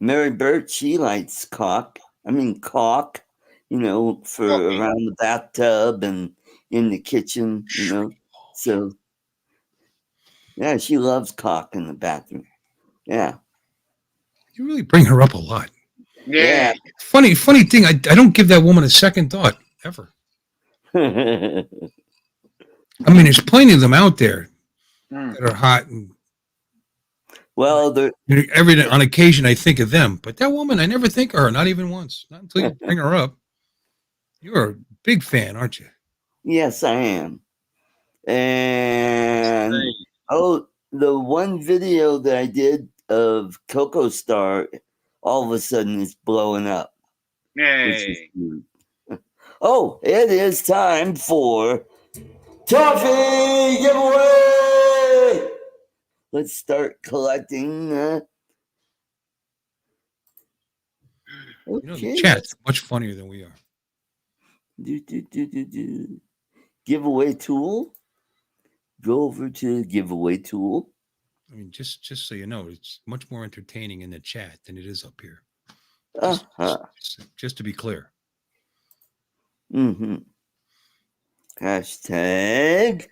Mary Burt, she likes caulk, for Okay. around the bathtub and in the kitchen, So, yeah, she loves caulk in the bathroom. Yeah. You really bring her up a lot. Yeah. Funny thing, I don't give that woman a second thought, ever. I mean, there's plenty of them out there that are hot. And Well, on occasion, I think of them. But that woman, I never think of her, not even once. Not until you bring her up. You're a big fan, aren't you? yes, I am. And the one video that I did of Coco Star all of a sudden is blowing up. Yay. Oh, it is time for Toffee giveaway. Let's start collecting. The chat's much funnier than we are. Giveaway tool. Go over to the giveaway tool. I mean, just so you know, it's much more entertaining in the chat than it is up here. Just to be clear. Mm-hmm. Hashtag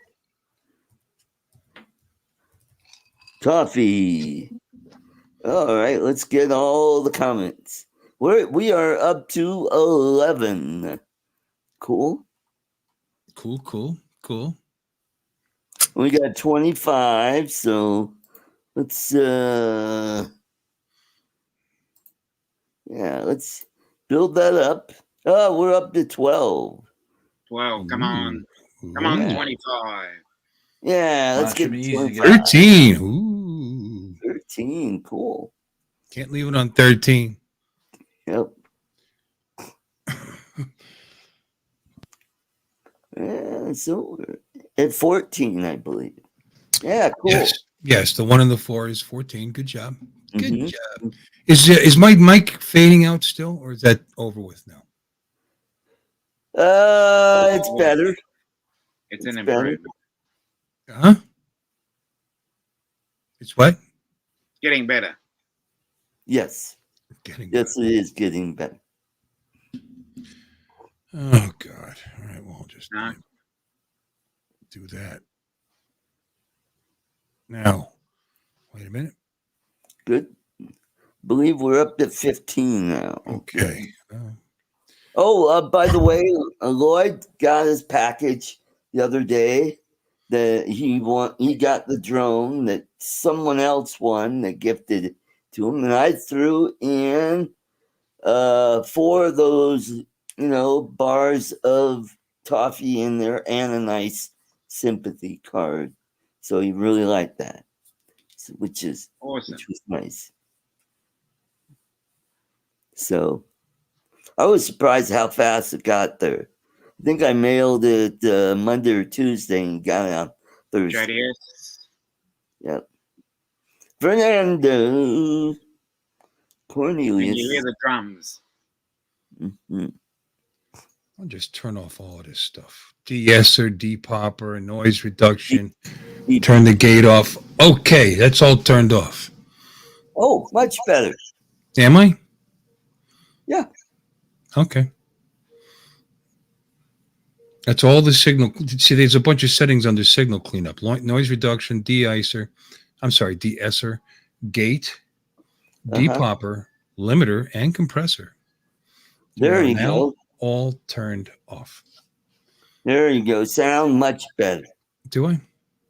coffee. All right, let's get all the comments. We are up to 11. Cool. We got 25, so let's let's build that up. Oh, we're up to 12. 12. Come on. Come on, 25. Yeah, let's get 13. Ooh. 13. Cool. Can't leave it on 13. Yep. Yeah, so at 14, I believe. Yeah, cool. Yes, the one in the 4 is 14. Good job. Good job. Is my mic fading out still, or is that over with now? It's better. It's an improvement. Huh? It's what? Getting better. Yes. Yes, it is getting better. Oh, God. All right, well, I'll just do that. Now, wait a minute. Good. Believe we're up to 15 now. Okay. By the way, Lloyd got his package the other day. That he got the drone that someone else won that gifted it to him, and I threw in 4 of those, bars of toffee in there and a nice sympathy card. So he really liked that, which was nice. So I was surprised how fast it got there. I think I mailed it Monday or Tuesday and got it on Thursday. JDS. Yep. Fernando. Cornelius. Can you hear the drums? Mm-hmm. I'll just turn off all of this stuff. De-esser, depopper, noise reduction. Turn the gate off. Okay, that's all turned off. Oh, much better. Am I? Yeah. Okay. That's all the signal. See, there's a bunch of settings under signal cleanup. Noise reduction, de-esser, gate, depopper, limiter, and compressor. There you go. All turned off. There you go. Sound much better. Do I?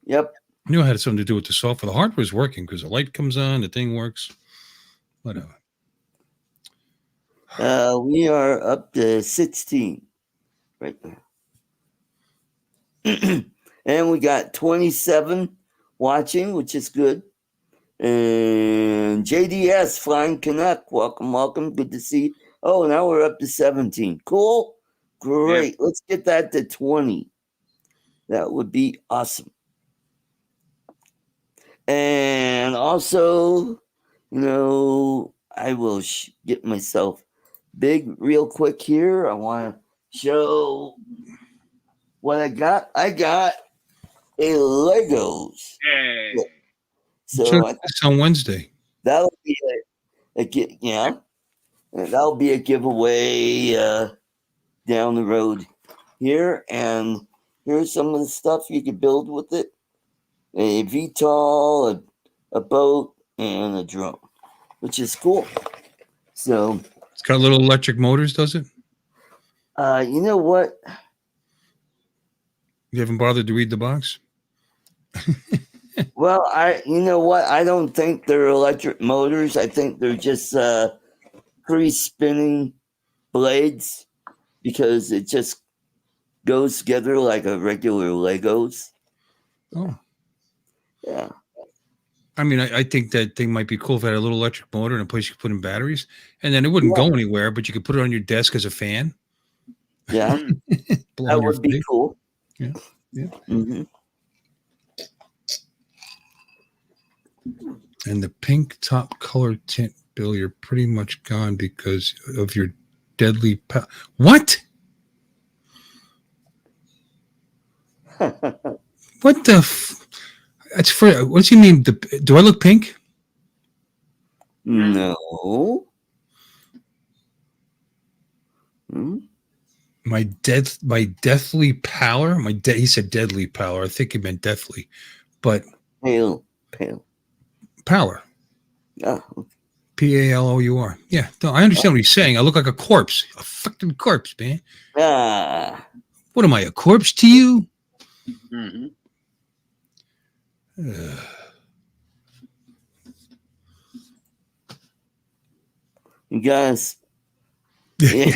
Yep. I knew it had something to do with the software. The hardware's working because the light comes on, the thing works. Whatever. We are up to 16 right now. And we got 27 watching, which is good. And JDS Flying Canuck, welcome. Good to see you. Oh, now we're up to 17. Cool. Great. Yep. Let's get that to 20. That would be awesome. And also, I will get myself big real quick here. I want to show what I got. I got a Legos. Yay. So it's on Wednesday. That'll be it. Yeah, that'll be a giveaway down the road here. And here's some of the stuff you can build with it: a VTOL, a boat, and a drone, which is cool. So It's got little electric motors, does it? you know what? You haven't bothered to read the box? Well, you know what? I don't think they're electric motors. I think they're just free spinning blades, because it just goes together like a regular Legos. Oh, Yeah. I mean, I think that thing might be cool if it had a little electric motor and a place you could put in batteries, and then it wouldn't go anywhere, but you could put it on your desk as a fan. Yeah. That would be cool. Yeah. Yeah. Mm-hmm. And the pink top color tint, Bill, you're pretty much gone because of your deadly what? What the that's for what do you mean? Do I look pink? No. Hmm? My deathly pallor. He said deadly pallor. I think he meant deathly, but Pale. pallor. Oh. Palour. Yeah, no, I understand what he's saying. I look like a corpse, a fucking corpse, man. What am I, a corpse to you? Mm-hmm. You guys. Yeah.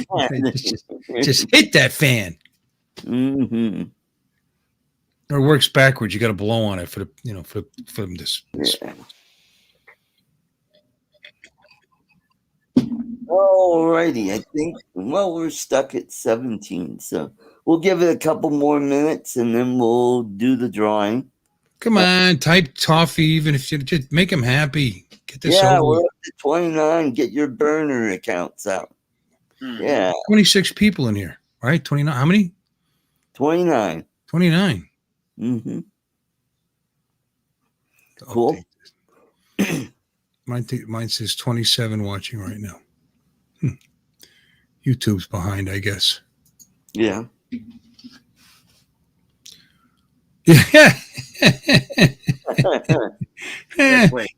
just hit that fan. Mm-hmm. Or it works backwards. You got to blow on it for the for them to. Yeah. Alrighty, I think. Well, we're stuck at 17, so we'll give it a couple more minutes, and then we'll do the drawing. Come on, type toffee. Even if you just make them happy. Get this Yeah, over. we're up to 29. Get your burner accounts out. Mm-hmm. Yeah, 26 people in here, right? 29. How many? 29. 29. Mm-hmm. Cool. Mine says 27 watching right now. YouTube's behind, I guess. Yeah.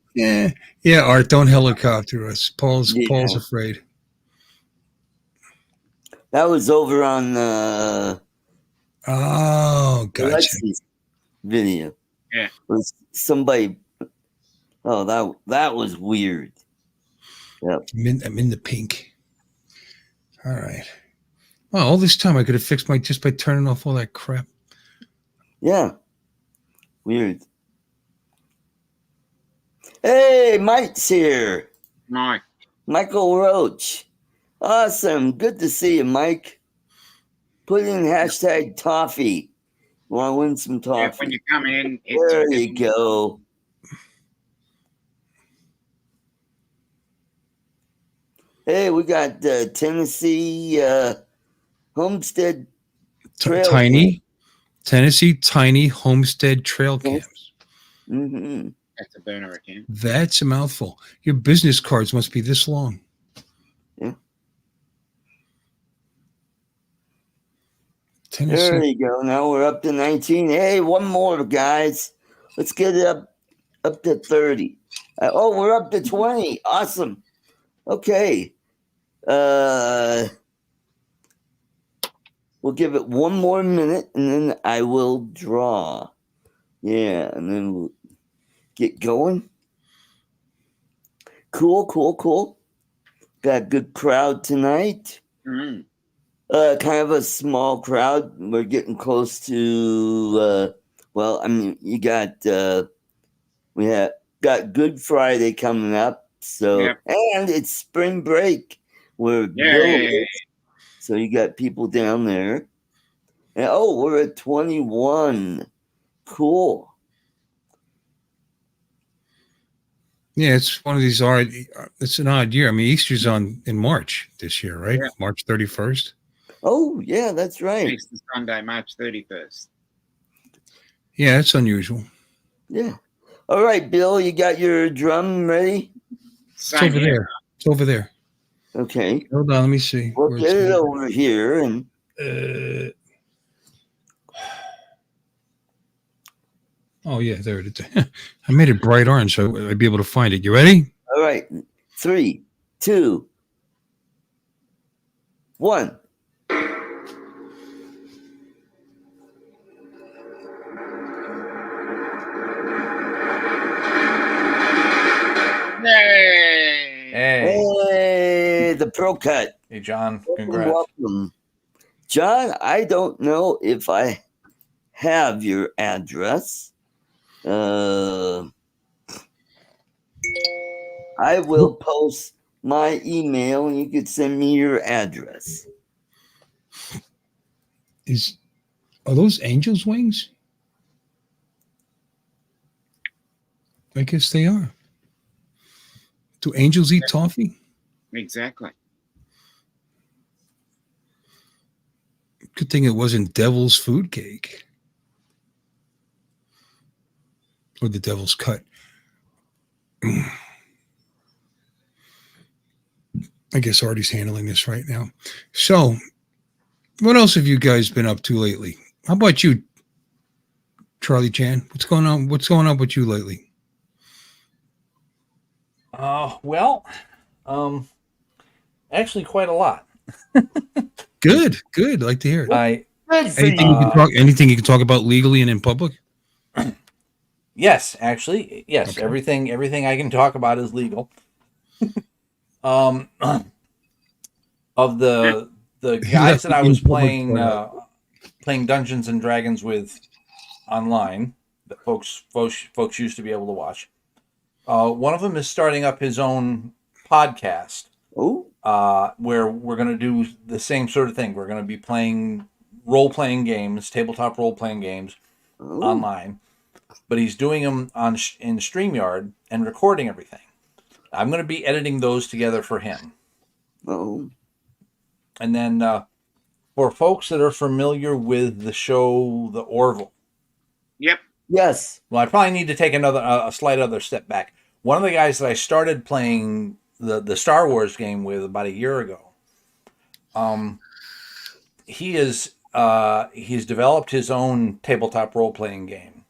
Yeah. Yeah. Art, don't helicopter us. Paul's afraid. That was over on oh, gotcha. Lexi's video. Yeah. It was somebody. Oh, that was weird. Yep. I'm in the pink. All right. Well, all this time I could have fixed just by turning off all that crap. Yeah. Weird. Hey, Mike's here. Mike. Michael Roach. Awesome. Good to see you, Mike. Put in hashtag toffee. Want to win some toffee? Yeah, when you come in, there you go. Hey, we got Tennessee Homestead Trail Tiny Tennessee Tiny Homestead Trail Camps. Mm-hmm. That's a burner account. That's a mouthful. Your business cards must be this long. Yeah. Tennessee. There you go. Now we're up to 19. Hey, one more, guys. Let's get it up to 30. We're up to 20. Awesome. Okay. We'll give it one more minute, and then I will draw. Yeah, and then we'll get going. Cool. Got a good crowd tonight. Mm-hmm. Kind of a small crowd. We're getting close to you got we have got Good Friday coming up, so and it's spring break. So you got people down there. And we're at 21. Cool. Yeah, it's one of these it's an odd year. I mean, Easter's in March this year, right? Yeah. March 31st. Oh, yeah, that's right. Easter Sunday, March 31st. Yeah, it's unusual. Yeah. All right, Bill, you got your drum ready? It's over there. It's over there. Okay. Hold on, let me see. We'll where get it's it at. over here and Oh yeah, there it is. I made it bright orange so I'd be able to find it. You ready? all right. 3, 2, 1. Yay! Hey, Hey, the Pro Cut. hey, John. Welcome, Congrats. welcome. John, I don't know if I have your address. I will post my email and you could send me your address. Are those angels' wings? I guess they are. Do angels eat toffee? Exactly. Good thing it wasn't devil's food cake. Or the devil's cut. I guess Artie's handling this right now. So, what else have you guys been up to lately? How about you, Charlie Chan? What's going on? What's going on with you lately? Well, actually, quite a lot. Good. Like to hear it. Good for Anything you. anything you can talk about legally and in public? Yes, actually, yes. Okay. Everything I can talk about is legal. Of the guys that I was playing Dungeons and Dragons with online, that folks used to be able to watch. One of them is starting up his own podcast, Oh, where we're going to do the same sort of thing. We're going to be playing role-playing games, tabletop role-playing games online, but he's doing them in StreamYard and recording everything. I'm going to be editing those together for him. oh. And then for folks that are familiar with the show The Orville, Yep. Yes. well, I probably need to take a slight other step back. One of the guys that I started playing the Star Wars game with about a year ago, he's developed his own tabletop role playing game,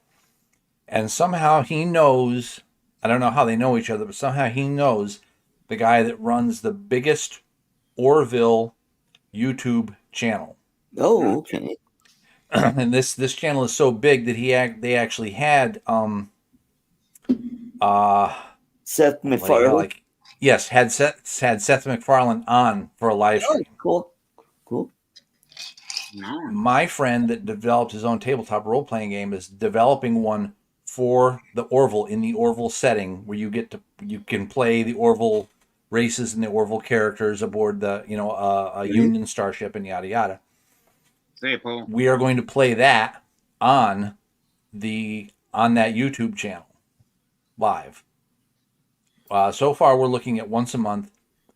and somehow he knows. I don't know how they know each other, but somehow he knows the guy that runs the biggest Orville YouTube channel. Oh, okay. And this channel is so big that they actually had Seth MacFarlane. had Seth MacFarlane on for a live stream. Cool. No. My friend that developed his own tabletop role playing game is developing one for the Orville in the Orville setting, where you can play the Orville races and the Orville characters aboard the a Union starship and yada yada. Say it, Paul. We are going to play that on that YouTube channel live. So far, we're looking at once a month,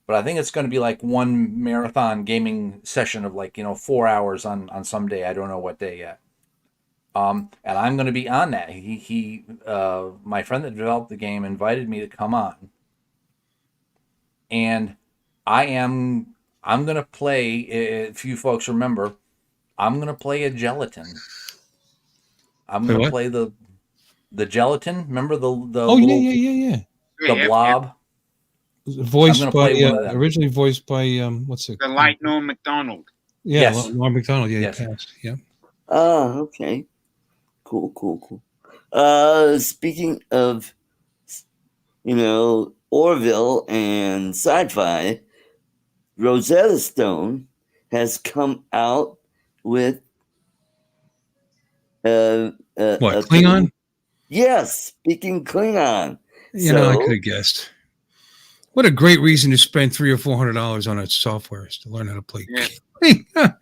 but I think it's going to be like one marathon gaming session of 4 hours on some day. I don't know what day yet. And I'm going to be on that. My friend that developed the game invited me to come on, and I'm going to play. If you folks remember, I'm going to play a gelatin. I'm going to play the gelatin. Remember the Oh, little, yeah. The blob. Voiced by originally voiced by what's it? The Light Norm McDonald. Yeah, Yes. Norm McDonald. Yeah, Yes. he passed. Yeah. Oh, okay. Cool. Speaking of, Orville and sci-fi, Rosetta Stone has come out with What, Klingon? Yes, speaking Klingon. I could have guessed. What a great reason to spend $300 or $400 on its software is to learn how to play. Yeah.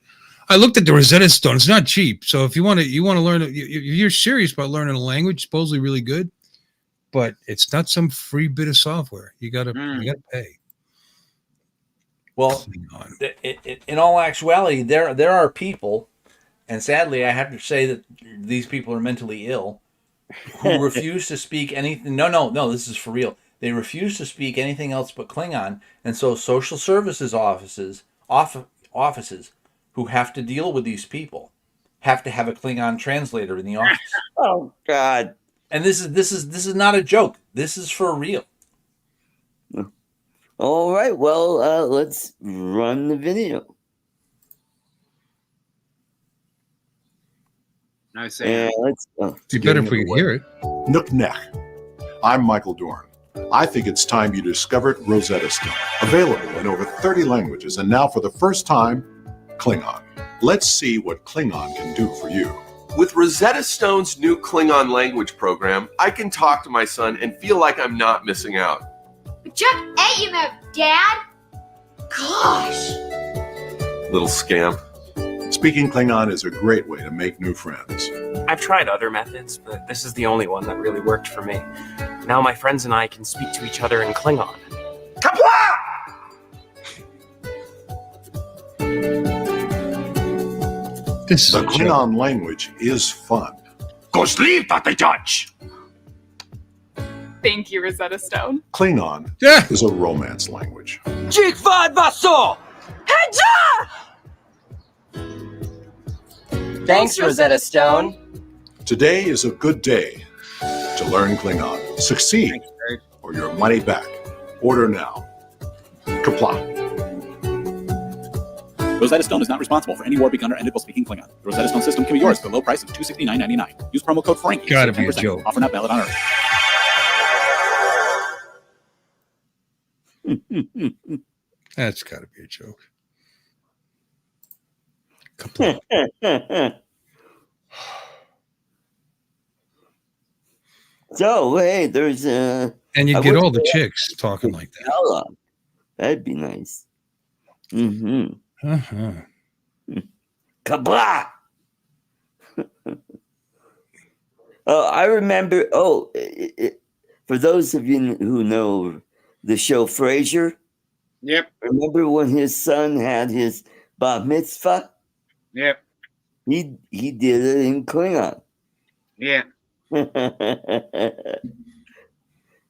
I looked at the Rosetta Stone. It's not cheap. So if you want to learn, if you're serious about learning a language, supposedly really good, but it's not some free bit of software. You gotta pay. Well, in all actuality, there are people, and sadly, I have to say that these people are mentally ill, who refuse to speak anything. No, this is for real. They refuse to speak anything else but Klingon, and so social services offices who have to deal with these people have to have a Klingon translator in the office. Oh God! And this is not a joke. This is for real. All right. Well, let's run the video. No sound. Let's. It'd be better if we could hear it. Nook. I'm Michael Dorn. I think it's time you discovered Rosetta Stone. Available in over 30 languages, and now for the first time, Klingon. Let's see what Klingon can do for you. With Rosetta Stone's new Klingon language program, I can talk to my son and feel like I'm not missing out. But Chuck ate you, Dad. Gosh. Little scamp. Speaking Klingon is a great way to make new friends. I've tried other methods, but this is the only one that really worked for me. Now my friends and I can speak to each other in Klingon. Kapla! The Klingon language is fun. Go sleep, Dr. Judge! Thank you, Rosetta Stone. Klingon is a romance language. Thanks, Rosetta Stone. Today is a good day to learn Klingon. Succeed, or your money back. Order now. Kapla. Rosetta Stone is not responsible for any war begun or ended while speaking Klingon. The Rosetta Stone system can be yours for the low price of $269.99. Use promo code Frankie. Gotta be a joke. Offer not valid on Earth. That's gotta be a joke. So hey, there's And you get all the chicks talking like that. Hello. That'd be nice. Kabla! I remember. For those of you who know the show Frasier, Yep. remember when his son had his bar mitzvah? Yep. He did it in Klingon. Yeah.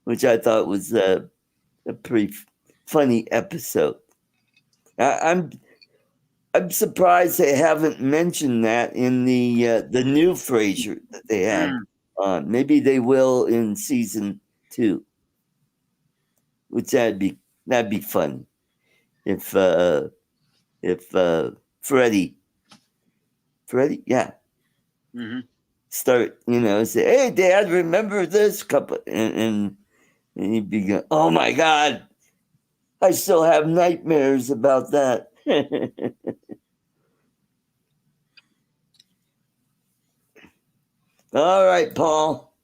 Which I thought was a pretty funny episode. I'm surprised they haven't mentioned that in the new Frasier that they had on. Maybe they will in season 2, which that'd be funny if Freddie, yeah. Mm-hmm. Start, say, hey, Dad, remember this couple? And he'd be going, oh, my God, I still have nightmares about that. All right, Paul.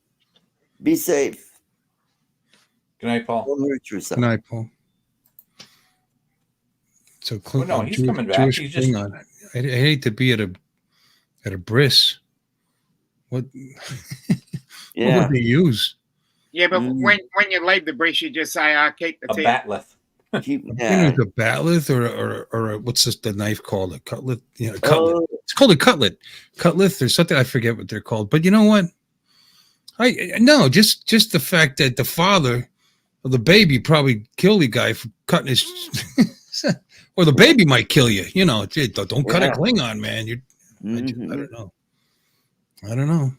Be safe. Good night, Paul. Don't hurt yourself. Good night, Paul. So Klingon, no, he's coming back. Jewish He's just- Klingon. I hate to be at a bris. What? Yeah. What would they use? Yeah, but when you leave the bridge, you just say, "I keep the A tea." batleth. A batleth or what's the knife called? A cutlet? Cutlet. It's called a cutlet. Cutlet or something. I forget what they're called. But you know what? Just the fact that the father of the baby probably killed the guy for cutting his, or the baby might kill you. Don't cut a Klingon, man. I don't know.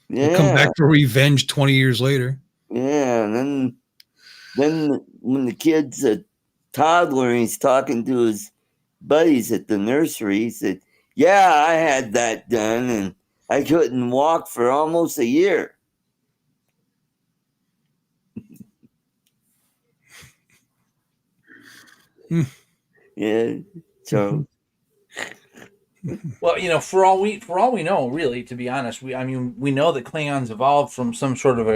Yeah. He'll come back for revenge 20 years later. Yeah, and then when the kid's a toddler and he's talking to his buddies at the nursery, he said, yeah, I had that done and I couldn't walk for almost a year. Yeah, Charles. Well, for all we know, really, to be honest, we know that Klingons evolved from some sort of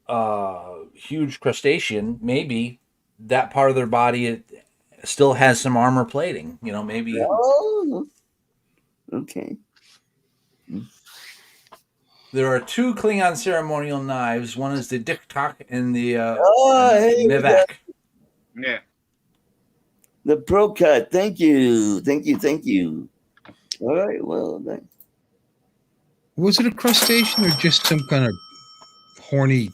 a huge crustacean. Maybe that part of their body still has some armor plating. Maybe. Oh, okay. There are 2 Klingon ceremonial knives. One is the Dik-Tak and the Mivak. Yeah. The Pro Cut. Thank you. All right. Well, Was it a crustacean or just some kind of horny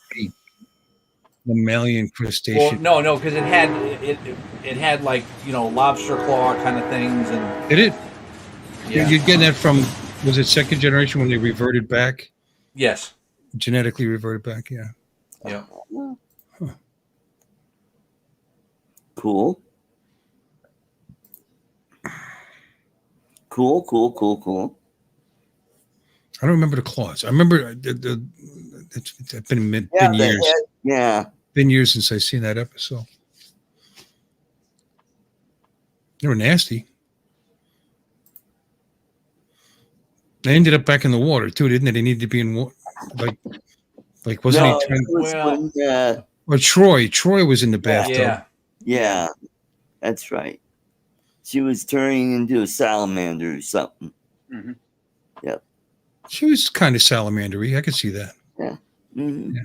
mammalian crustacean. Well, no, because it had like lobster claw kind of things, and Did it? yeah, You're getting that from, was it second generation when they reverted back? yes, Genetically reverted back, yeah. yeah. Cool. Cool. I don't remember the claws. I remember it's been years. Yeah. Been years since I've seen that episode. They were nasty. They ended up back in the water too, didn't they? They needed to be in water. Like wasn't No, he trying? it was when, Or Troy was in the bathtub. yeah, that's right. She was turning into a salamander or something. Mm-hmm. Yep. She was kind of salamandery. I could see that. Yeah. Mm-hmm.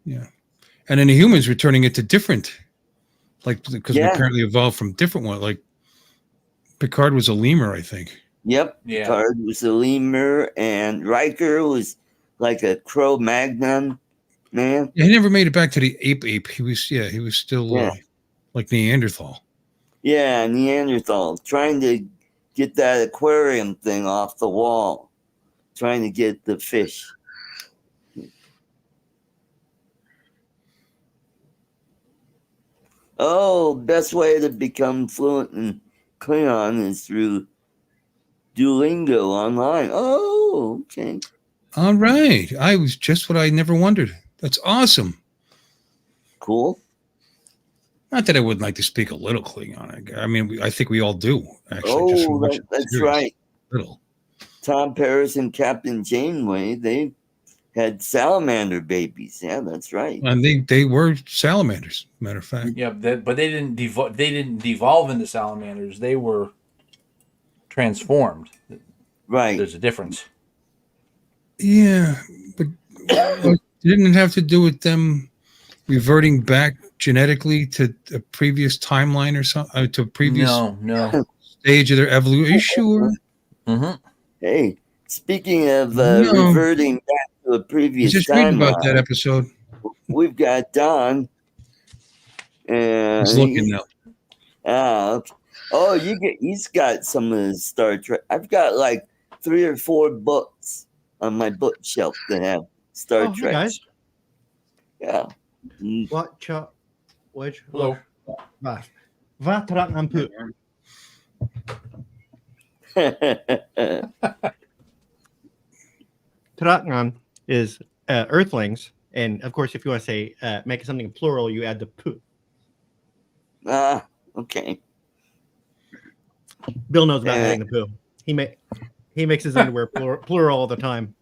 Yeah. And then the humans were turning into different, like because we apparently evolved from different ones. Like Picard was a lemur, I think. Yep. Yeah. Picard was a lemur, and Riker was like a Cro-Magnon man. Yeah, he never made it back to the ape. He was still like Neanderthal. Yeah, Neanderthal, trying to get that aquarium thing off the wall, trying to get the fish. Oh, best way to become fluent in Klingon is through Duolingo online. Oh, okay. All right. I was just what I never wondered. That's awesome. Cool. Not that I wouldn't like to speak a little Klingon. I mean, I think we all do, actually. Oh, that's right. Little. Tom Paris and Captain Janeway, they had salamander babies. Yeah, that's right. And they were salamanders, matter of fact. Yeah, but they didn't devolve into salamanders. They were transformed. Right. There's a difference. Yeah, but didn't it have to do with them reverting back genetically to a previous timeline or something? To a previous no stage of their evolution? Are you sure? Mm-hmm. Hey, speaking of reverting back to a previous just reading about that episode. We've got Don. And he's looking now. Okay. Oh, he's got some of the Star Trek. I've got like 3 or 4 books on my bookshelf that have Star Trek. Hey guys. Yeah. Hello. Vad track han på? Tratnan is Earthlings, and of course, if you want to say make something plural, you add the poo. Okay. Bill knows about adding the poo. He makes his underwear plural all the time.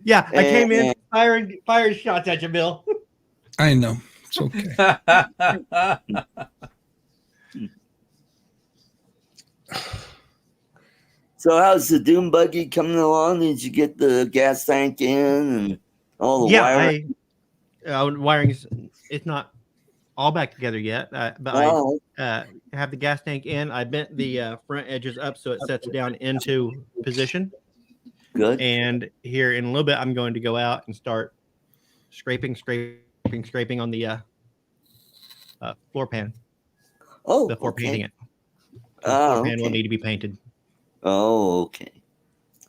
Yeah, I came in firing shots at you, Bill. I know. It's okay. So how's the Doom buggy coming along? Did you get the gas tank in and all the wiring? Wiring it's not all back together yet, but I have the gas tank in. I bent the front edges up so it sets down into position. Good. And here in a little bit, I'm going to go out and start scraping on the floor pan. Oh, before painting it. The floor pan will need to be painted. Oh, okay.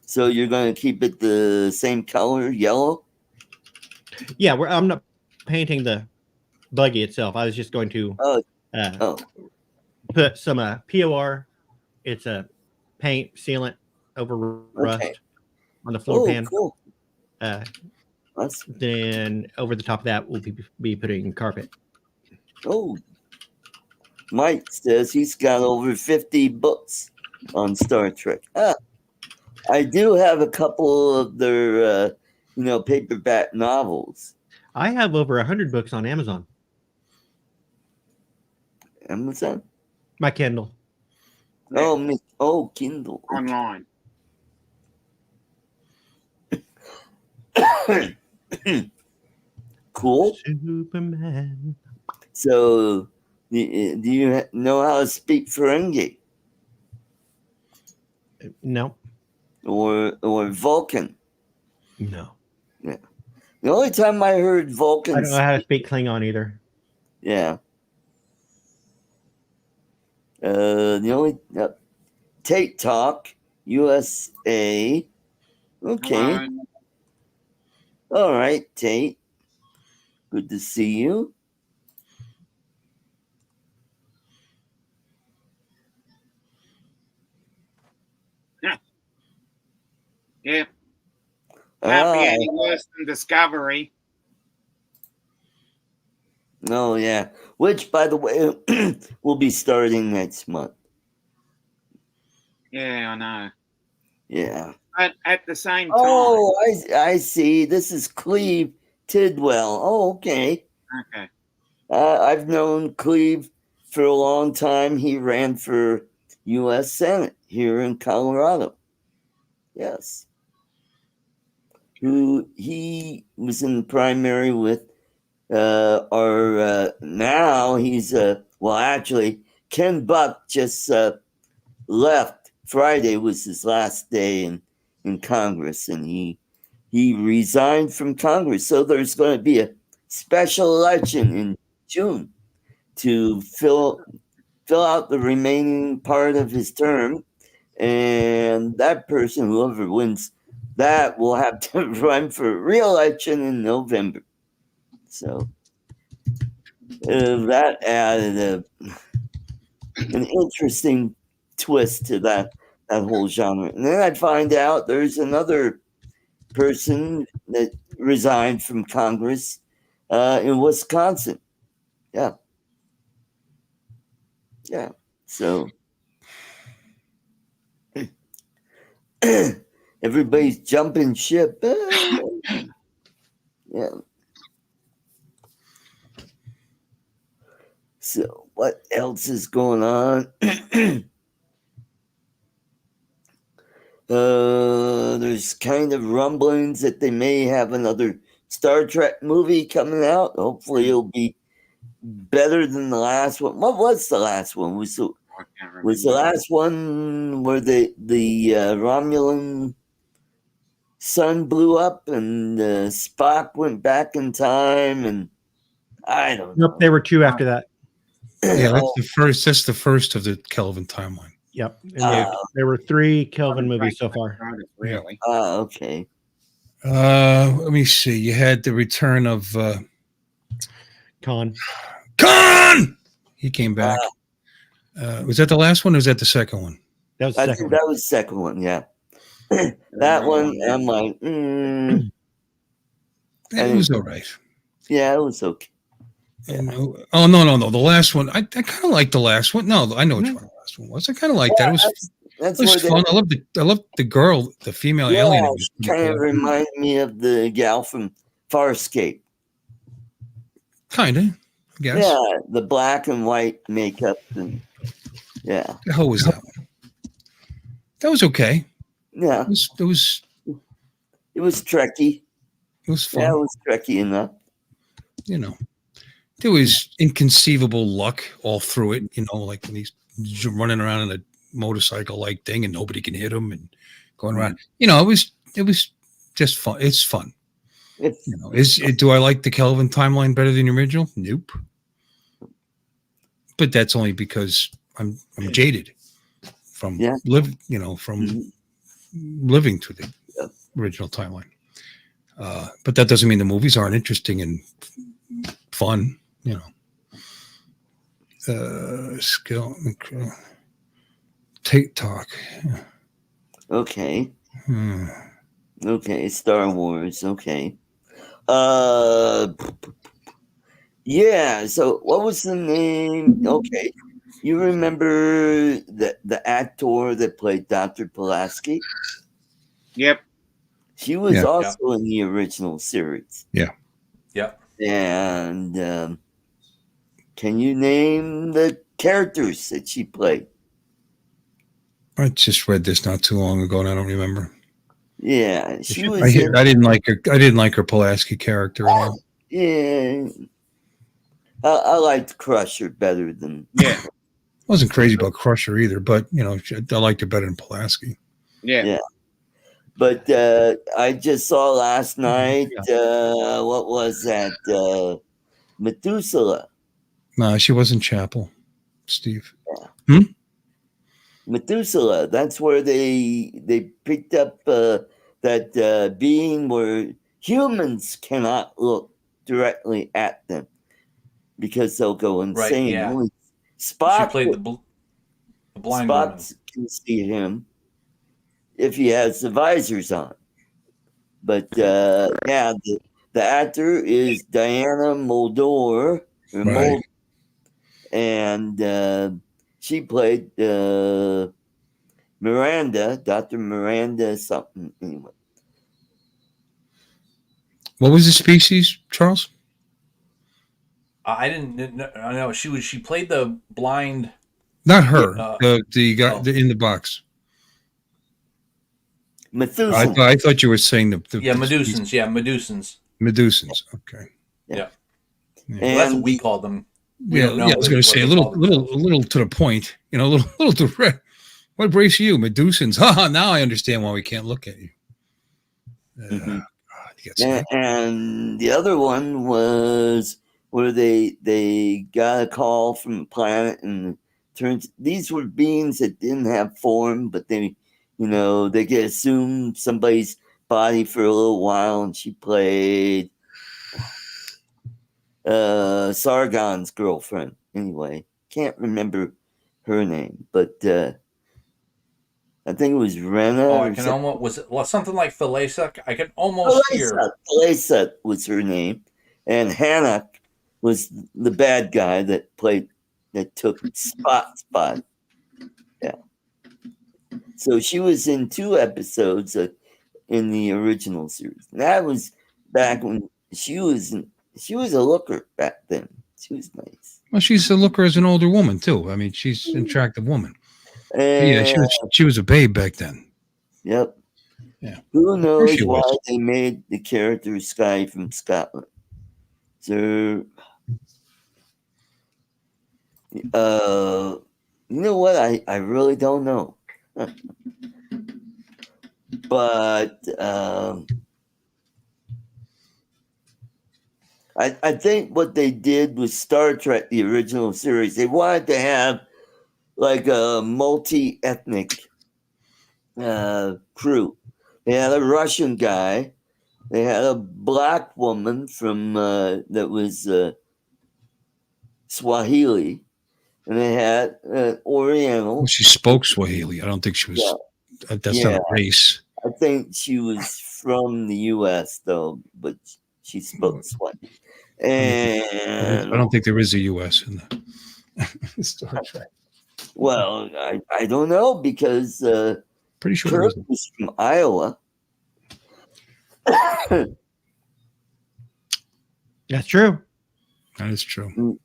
So you're going to keep it the same color, yellow? Yeah, I'm not painting the buggy itself. I was just going to put some POR. It's a paint sealant over rust on the floor pan. Cool. Then over the top of that, we'll be putting carpet. Oh, Mike says he's got over 50 books on Star Trek. I do have a couple of their, paperback novels. I have over 100 books on Amazon. Amazon? My Kindle. Oh, Kindle. Online. Cool. Superman. So, do you know how to speak Ferengi? No. or Vulcan? No. Yeah. The only time I heard Vulcan, I don't know how to speak Klingon either. Yeah. The only Tate Talk USA. Okay. Hello. All right, Tate. Good to see you. Yeah. Can't be any worse than Discovery. Oh, yeah. Which, by the way, will be starting next month. Yeah, I know. Yeah. But at the same time. Oh, I see. This is Cleve Tidwell. Oh, okay. Okay. I've known Cleve for a long time. He ran for U.S. Senate here in Colorado. Yes. He was in the primary with now he's well, actually Ken Buck just left. Friday was his last day in Congress, and he resigned from Congress. So there's going to be a special election in June to fill out the remaining part of his term, and that person, whoever wins that, will have to run for re-election in November. So that added an interesting twist to that whole genre. And then I'd find out there's another person that resigned from Congress in Wisconsin. Yeah. Yeah. So everybody's jumping ship. Yeah. So what else is going on? There's kind of rumblings that they may have another Star Trek movie coming out. Hopefully it'll be better than the last one. What was the last one? Was the last one where the Romulan sun blew up and Spock went back in time, and I don't know. Nope, there were two after that. Yeah, that's the first. That's the first of the Kelvin timeline. Yep. And there were 3 Kelvin movies so far. Really? Okay. Let me see. You had the return of Khan. He came back. Was that the last one or was that the second one? That was the second one. That was the second one, yeah. That one, I'm like, It was all right. Yeah, it was okay. And, oh no! The last one, I kind of liked the last one. No, I know which one the last one was. I kind of liked that. It was fun. I loved the girl, the female alien. It kind of reminded me of the gal from Farscape. Kind of, I guess. Yeah, the black and white makeup, and yeah. The hell was that one? That was okay. Yeah, it was Trekkie. It was fun. Yeah, it was Trekkie enough. You know, there was inconceivable luck all through it. You know, like when he's running around in a motorcycle-like thing and nobody can hit him and going around. You know, it was just fun. It's fun. You know, do I like the Kelvin timeline better than the original? Nope. But that's only because I'm jaded from living through the original timeline. But that doesn't mean the movies aren't interesting and fun, you know. Skill, Tate Talk. Okay. Okay, Star Wars. Okay. Yeah. So, what was the name? Okay, you remember the actor that played Dr. Pulaski? Yep. She was also in the original series. Yeah. Yep. And can you name the characters that she played? I just read this not too long ago, and I don't remember. Yeah, she was. I didn't like her. I didn't like her Pulaski character at all. Yeah, I liked Crusher better than. Yeah. I wasn't crazy about Crusher either, but you know, I liked her better than Pulaski. Yeah. But I just saw last night. What was that? Methuselah. No, she wasn't Chapel, Steve. Methuselah. That's where they picked up that being where humans cannot look directly at them because they'll go insane. yeah. Only She Spock, played the blind woman. Spock can see him if he has the visors on. But yeah, the actor is Diana Muldaur, Right. and she played Miranda, Dr. Miranda something. Anyway, What was the species, Charles? I didn't know she played the blind. Not her. The guy in the box. Methuselah. I thought you were saying the Medusans. Yeah, Medusans. Medusans. Okay. Yeah. And Well, that's what we call them. We Yeah, don't know I was going to what say they a call them. little to the point. You know, a little direct. What breaks you, Medusans? Ha! Now I understand why we can't look at you. And the other one was where they got a call from the planet, and turns these were beings that didn't have form, but they could assume somebody's body for a little while, and she played Sargon's girlfriend. Anyway, can't remember her name, but I think it was Rena. Oh, I can almost was something like Thalassa. I can almost hear. Thalassa was her name, and Hannock was the bad guy that took Spot. Yeah. So she was in 2 episodes in the original series. And that was back when she was a looker back then. She was nice. Well, she's a looker as an older woman too. I mean, she's an attractive woman. Yeah, she was a babe back then. Yep. Yeah. Who knows she why was. they made the character Sky from Scotland? So, you know what? I really don't know. But I think what they did with Star Trek, the original series, they wanted to have like a multi-ethnic crew. They had a Russian guy. They had a black woman from that was Swahili, and they had Oriental. Well, she spoke Swahili. I don't think she was. Yeah. That's not a race. I think she was from the U.S. though, but she spoke Swahili. And I don't think there is a U.S. in the Star Trek. Well, I don't know because pretty sure Kirk was from Iowa. That's true. That is true.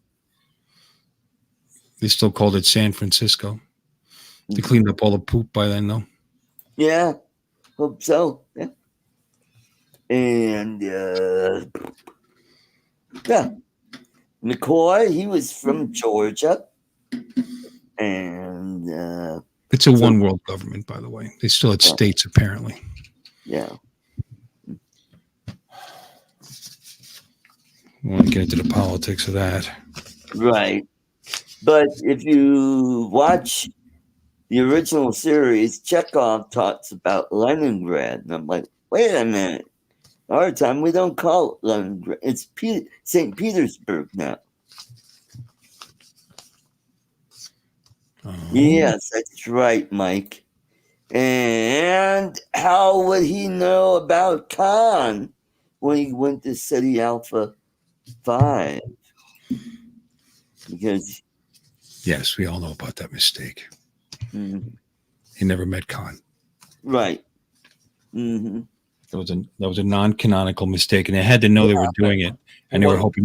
They still called it San Francisco. They cleaned up all the poop by then, though. Yeah, hope so. Yeah. And yeah, McCoy, he was from Georgia. And it's a one world government, by the way. They still had states, apparently. Yeah. We want to get into the politics of that. Right. But if you watch the original series, Chekhov talks about Leningrad. And I'm like, wait a minute. Our time, we don't call it Leningrad. It's St. Petersburg now. Yes, that's right, Mike. And how would he know about Khan when he went to City Alpha 5? Because yes, we all know about that mistake. He never met Khan. Right. Mm-hmm. That was a non-canonical mistake, and they had to know they were doing it, and they were hoping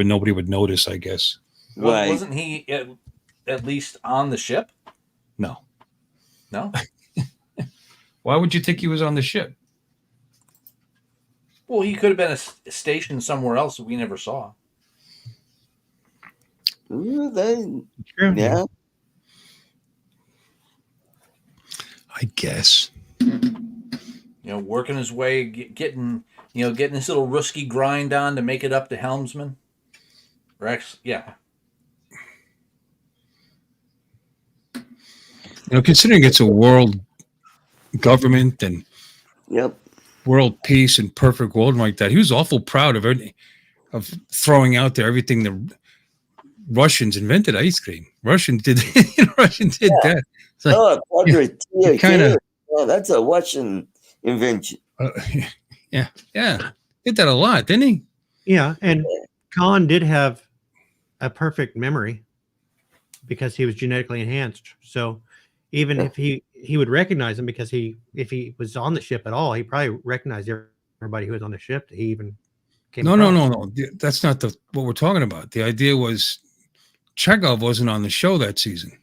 nobody would notice, I guess. Right. Wasn't he at least on the ship? No. No? Why would you think he was on the ship? Well, he could have been stationed somewhere else that we never saw. Yeah. I guess. working his way, getting his little Ruski grind on to make it up to helmsman. Rex, yeah. Considering it's a world government and world peace and perfect world like that, he was awful proud of throwing out there everything the Russians invented. Ice cream. Russians did that. Like, kinda, that's a Russian invention. Yeah, did that a lot, didn't he? Yeah, and Khan did have a perfect memory because he was genetically enhanced. So even if he would recognize him, because if he was on the ship at all, he probably recognized everybody who was on the ship. He even came. No. That's not what we're talking about. The idea was Chekhov wasn't on the show that season,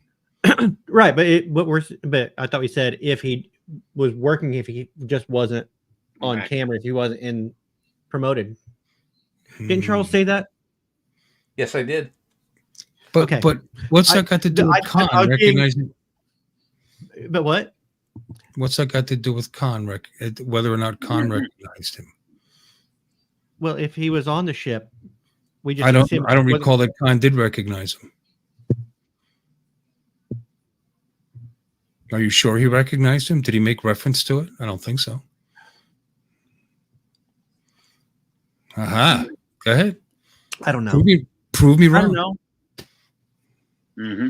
right? But I thought we said if he was working, if he just wasn't on camera, if he wasn't promoted. Didn't Charles say that? Yes, I did. But what's that got to do with Khan recognizing? But what? What's that got to do with Khan? Whether or not Khan recognized him? Well, if he was on the ship, we just I don't recall that Khan did recognize him. Are you sure he recognized him? Did he make reference to it? I don't think so. Aha. Go ahead. I don't know. Prove me wrong. I don't know. Mm-hmm.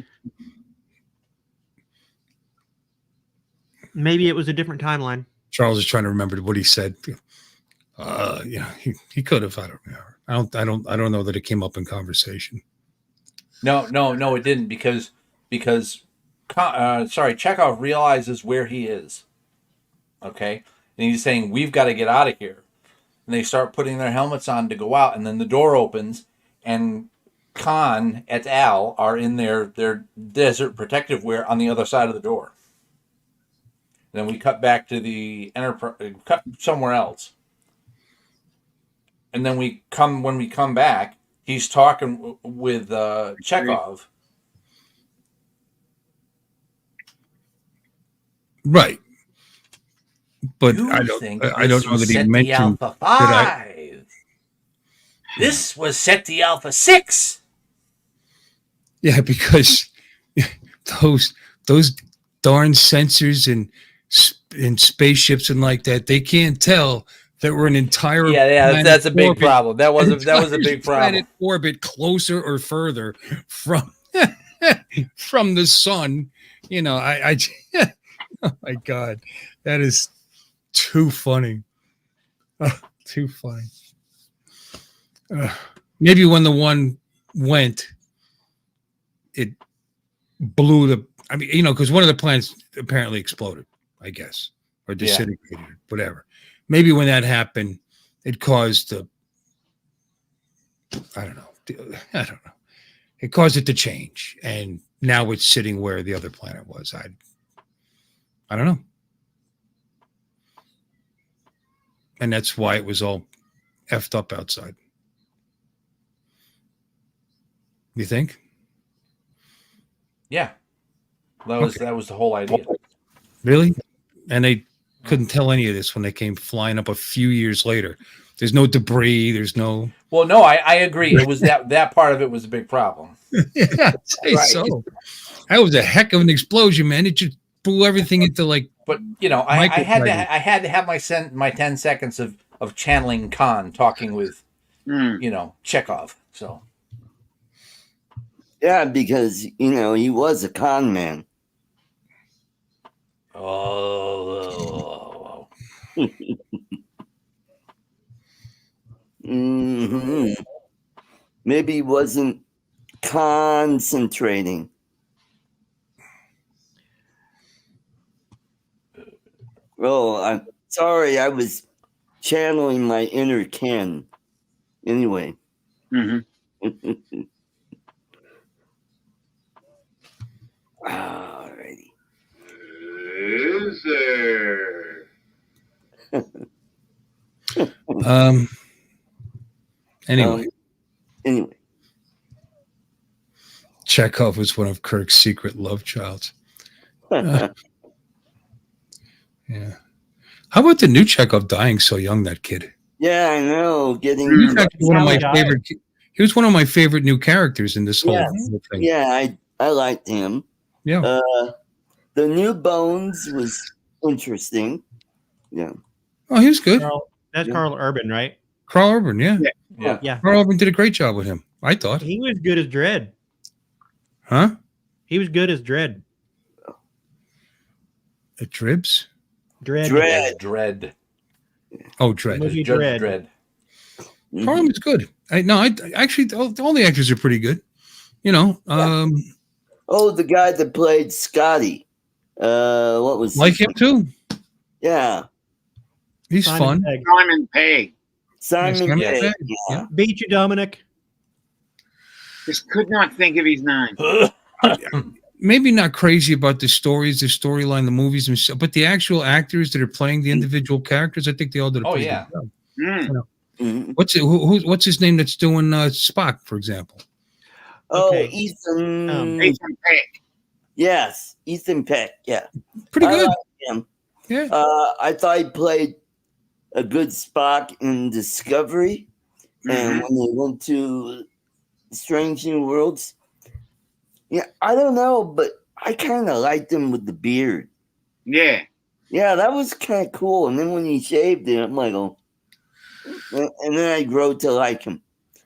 Maybe it was a different timeline. Charles is trying to remember what he said. He could have. I don't know that it came up in conversation. No, it didn't because Chekhov realizes where he is. Okay, and he's saying we've got to get out of here. And they start putting their helmets on to go out, and then the door opens, and Khan et al. Are in their desert protective wear on the other side of the door. And then we cut back to the Enterprise, cut somewhere else. And then when we come back, he's talking with Chekhov. Right. But I don't know that he mentioned the Alpha 5. This was set the Alpha 6. Yeah, because those darn sensors and spaceships and like that, they can't tell that we're an entire that's a big problem. That was a big problem. Orbit closer or further from the sun. Oh my God, that is too funny. Too funny. Maybe when the one went, it blew because one of the planets apparently exploded, I guess, or disintegrated, whatever. Maybe when that happened, it caused I don't know. It caused it to change, and now it's sitting where the other planet was. I don't know. And that's why it was all effed up outside. You think? Yeah. That was the whole idea. Really? And they couldn't tell any of this when they came flying up a few years later. There's no debris. There's no. Well, no, I agree. It was that part of it was a big problem. Yeah, I'd say so. That was a heck of an explosion, man. It just blew everything into like. But I had to have my 10 seconds of channeling Khan talking with Chekhov. So. Yeah, because he was a con man. Oh. Mm-hmm. Maybe he wasn't concentrating. Oh, I'm sorry. I was channeling my inner Ken. Anyway. Mm-hmm. Alrighty. Anyway. Chekhov was one of Kirk's secret love childs. Yeah. How about the new Chekhov dying so young? That kid. Yeah, I know. Getting He's actually one of my Yeah. favorite. He was one of my favorite new characters in this whole thing. Yeah, I liked him. Yeah. The new Bones was interesting. Yeah. Oh, he was good. That's Carl Urban, right? Carl Urban, yeah. Yeah. Carl Urban did a great job with him, I thought. He was good as Dredd. Huh? He was good as Dredd. The Dribs? Dredd. Dredd. Oh, Dredd. Movie Judge Dredd. Dredd. Carl Urban's good. I actually all the actors are pretty good. You know, Oh, the guy that played Scotty. What was like him too. Yeah. He's Simon fun. Pegg. Simon Pegg. Simon Yes. Pegg. Yeah. Beat you, Dominic. Just could not think of his name. Maybe not crazy about the stories, the storyline, the movies, and stuff, but the actual actors that are playing the individual characters, I think they all did a pretty good job. Mm. Mhm. What's his name that's doing Spock, for example? Oh, Okay. Ethan. Ethan Peck. Yes, Ethan Peck. Yeah. Pretty I good. like him. Yeah. I thought he played a good Spock in Discovery, and when they went to Strange New Worlds, yeah, I don't know, but I kind of liked him with the beard. Yeah. Yeah, that was kind of cool. And then when he shaved it, I'm like, oh, and then I grow to like him.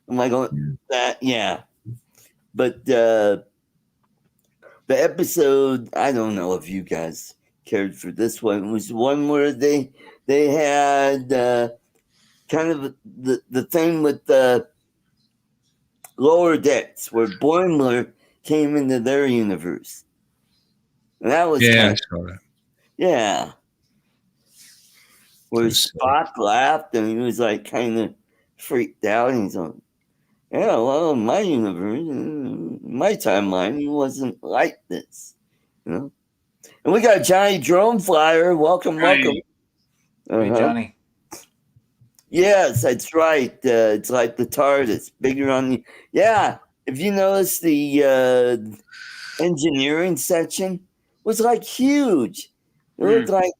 I'm like, oh, that, yeah. But the episode, I don't know if you guys cared for this one. It was one where they had kind of the thing with the Lower Decks where Boimler came into their universe. And that was I kind of, saw that. yeah. Where was Spock laughed and he was like kind of freaked out. And he's like, yeah, well, in my universe, my timeline, he wasn't like this. You know? And we got Johnny Drone Flyer. Welcome, welcome. Hey, Johnny. Yes, that's right. It's like the TARDIS, bigger on the. Yeah, if you notice, the engineering section was like huge. It looked like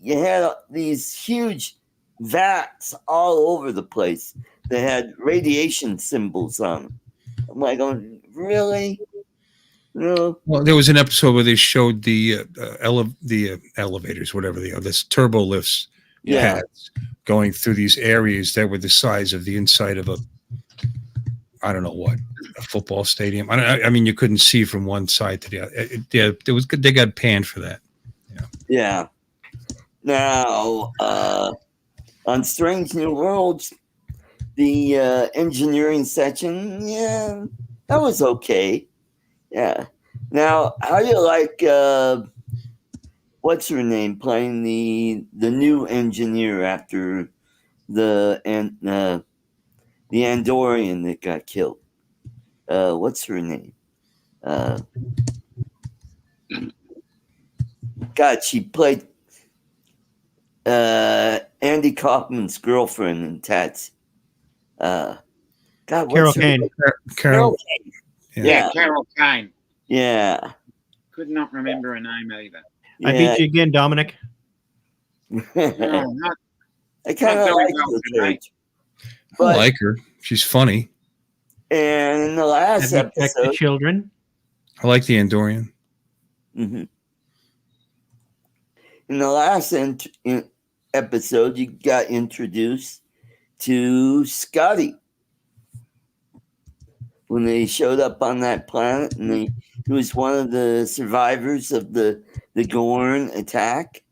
you had these huge vats all over the place. They had radiation symbols on them. I'm like, oh, really? No. Well, there was an episode where they showed the elevators, whatever they are, this turbo lifts pads going through these areas that were the size of the inside of I don't know what, a football stadium. I mean, you couldn't see from one side to the other. They got panned for that. Yeah. Now, on Strange New Worlds, the engineering section, yeah, that was okay. Yeah. Now, how do you like what's her name playing the new engineer after the Andorian that got killed? What's her name? God, she played Andy Kaufman's girlfriend in Tats. God, Carol what's her Kane. name? Carol. Yeah, Carol Kane. Yeah. Could not remember her name either. I beat you again, Dominic. No, not, I kind of not very like well the today. church. I But like her. She's funny. and in the last Have you checked the episode, children? I like the Andorian. in the last episode, you got introduced to Scotty when they showed up on that planet, and he was one of the survivors of the Gorn attack.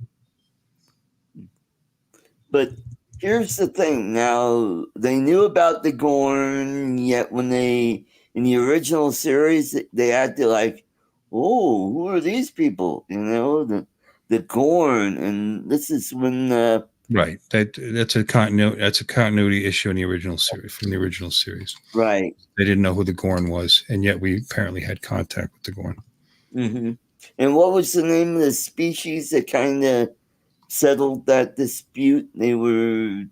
But here's the thing. Now, they knew about the Gorn, yet when in the original series, they had to like, oh, who are these people? You know, the Gorn. And this is when... Right. That's a continuity issue in the original series, from the original series. Right. They didn't know who the Gorn was, and yet we apparently had contact with the Gorn. Mm-hmm. And what was the name of the species that kind of settled that dispute? They were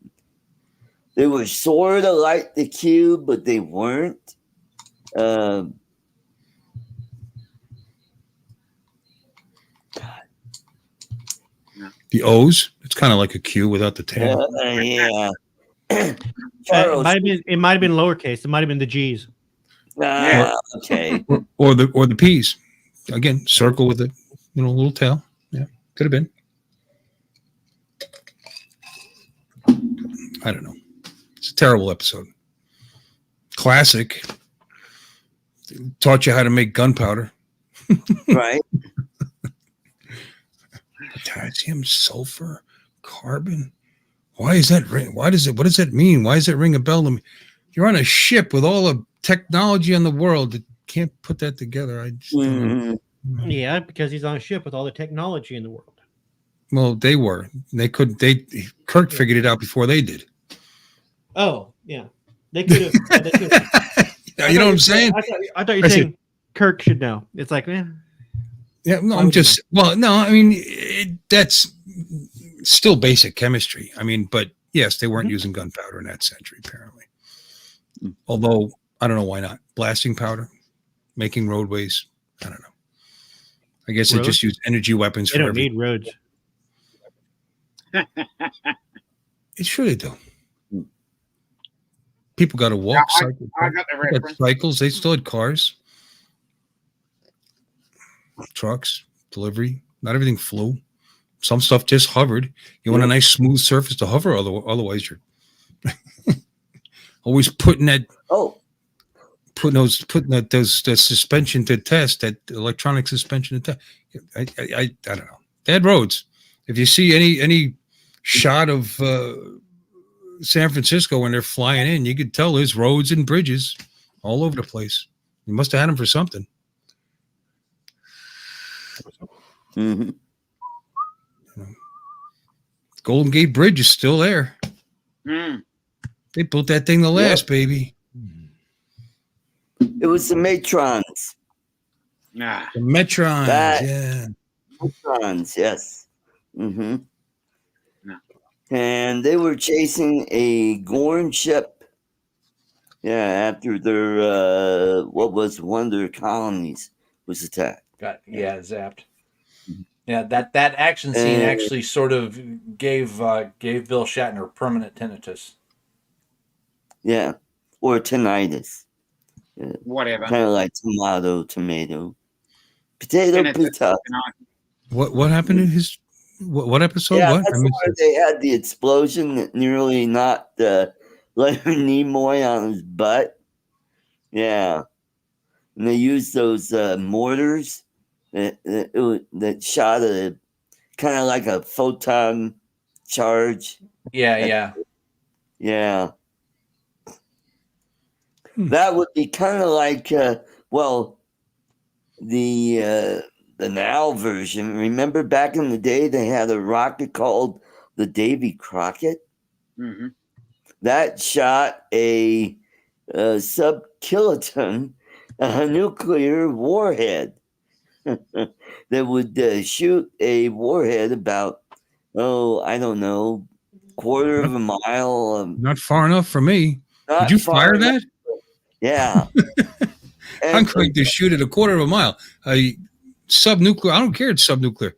sort of like the cube, but they weren't. The O's, it's kind of like a Q without the tail. Yeah. It Charles. might have been lowercase. It might have been the G's. Okay. Or the P's. Again, circle with a little tail. Yeah, could have been. I don't know. It's a terrible episode. Classic. Taught you how to make gunpowder. Right. Potassium, sulfur, carbon. Why is that ring? What does that mean? Why does it ring a bell to me? You're on a ship with all the technology in the world that can't put that together. I just don't know. Yeah, because he's on a ship with all the technology in the world. Well, they were. Kirk figured it out before they did. Oh, yeah. They could have. You know what I'm saying? I thought you were saying Kirk should know. It's like, yeah, no, I'm just, no, I mean, that's still basic chemistry. I mean, but yes, they weren't using gunpowder in that century, apparently. Although, I don't know why not. Blasting powder, making roadways, I don't know. I guess they just use energy weapons. They don't need roads. It's sure they do. People got to walk, cycle. I got the reference. Cycles, they still had cars, trucks, delivery. Not everything flew. Some stuff just hovered. You want a nice smooth surface to hover, otherwise you're always putting that suspension to test, that electronic suspension to test. I don't know. They had roads. If you see any shot of San Francisco when they're flying in, you could tell there's roads and bridges all over the place. You must have had them for something. Mm-hmm. Golden Gate Bridge is still there. They built that thing to last, baby. It was the Matrons. Nah. The Metrons, yeah. Matrons, yes. Mm-hmm. No. And they were chasing a Gorn ship. Yeah, after their one of their colonies was attacked. Zapped. Yeah, that action scene actually sort of gave Bill Shatner permanent tinnitus. Yeah, or tinnitus. Whatever. Kind of like tomato, potato. What happened in his what episode? Yeah, what? that's why they had the explosion that nearly knocked Leonard Nimoy on his butt. Yeah, and they used those mortars that shot a kind of like a photon charge. Yeah. That would be kind of like the now version. Remember back in the day they had a rocket called the Davy Crockett? Mm-hmm. That shot a sub-kiloton nuclear warhead that would shoot a warhead about, I don't know, quarter of a mile. Not far enough for me. Did you fire that? Yeah. I'm going to shoot at a quarter of a mile. Subnuclear. I don't care. It's subnuclear.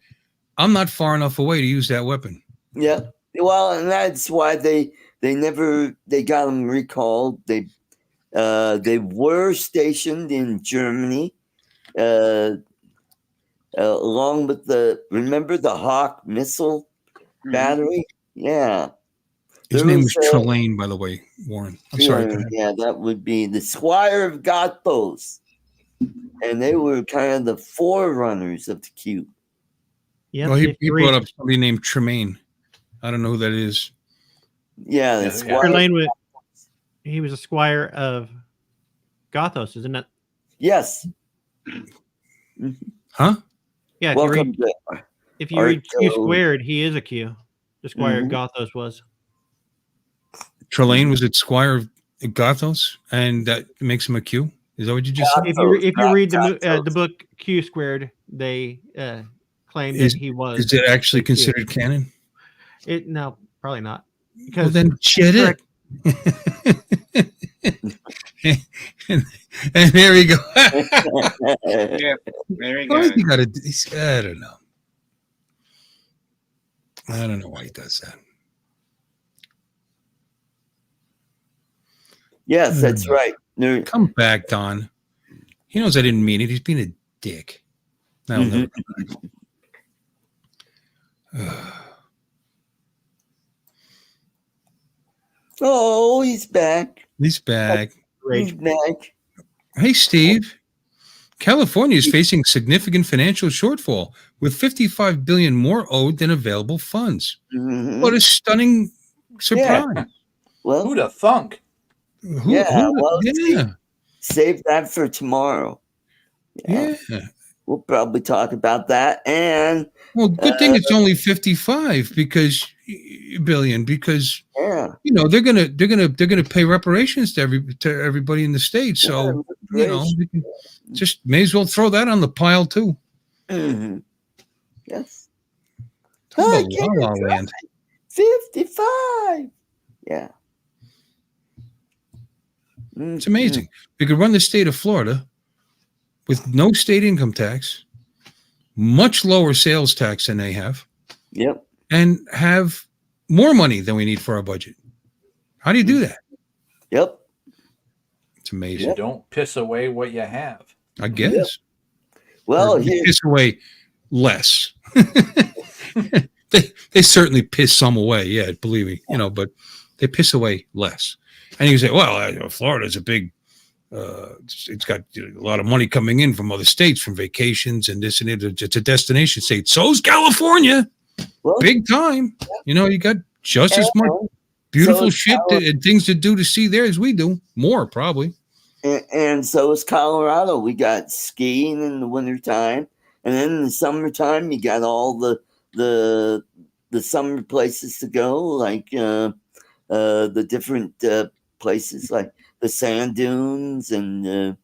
I'm not far enough away to use that weapon. Yeah. Well, and that's why they got them recalled. They were stationed in Germany, along with remember the Hawk missile battery? Yeah. His name was Trelane, by the way, Warren. I'm sorry. Yeah, that would be the Squire of Gothos. And they were kind of the forerunners of the Q. Yeah, well, he brought up somebody named Tremaine. I don't know who that is. Yeah, the Squire. Trelane he was a squire of Gothos, isn't it? Yes. Huh? Yeah. If you read Q squared, he is a Q. The Squire of Gothos was. Trelane was at Squire of Gothos, and that makes him a Q. Is that what you just said? If you read the book Q squared, they claim that he was. Is it actually considered canon? No, probably not. Because then shit it. and there we go. Yeah, there we go. I don't know. I don't know why he does that. Yes, that's right. Come back, Don. He knows I didn't mean it. He's being a dick. I'll never come back. Oh, he's back. He's back. He's back. Hey, Steve. California is facing significant financial shortfall with $55 billion more owed than available funds. Mm-hmm. What a stunning surprise! Yeah. Well, who'd have thunk? Save that for tomorrow. Yeah. We'll probably talk about that. And well, good thing it's only 55 billion because you know they're gonna pay reparations to everybody in the state. So you know, we can just may as well throw that on the pile too. Mm-hmm. Yes. Talk about La La Land. 55. Yeah. It's amazing. We could run the state of Florida with no state income tax, much lower sales tax than they have. Yep. And have more money than we need for our budget. How do you do that? Yep. It's amazing. You don't piss away what you have. I guess. Yep. Well, you piss away less. they certainly piss some away. Yeah, believe me. You know, but they piss away less. And you can say, well, Florida's a big, it's got a lot of money coming in from other states, from vacations and this and it. It's a destination state. So's California. Well, big time. You know, you got just as much beautiful shit and things to do to see there as we do. More, probably. And so is Colorado. We got skiing in the wintertime. And then in the summertime, you got all the summer places to go, like the different places like the sand dunes and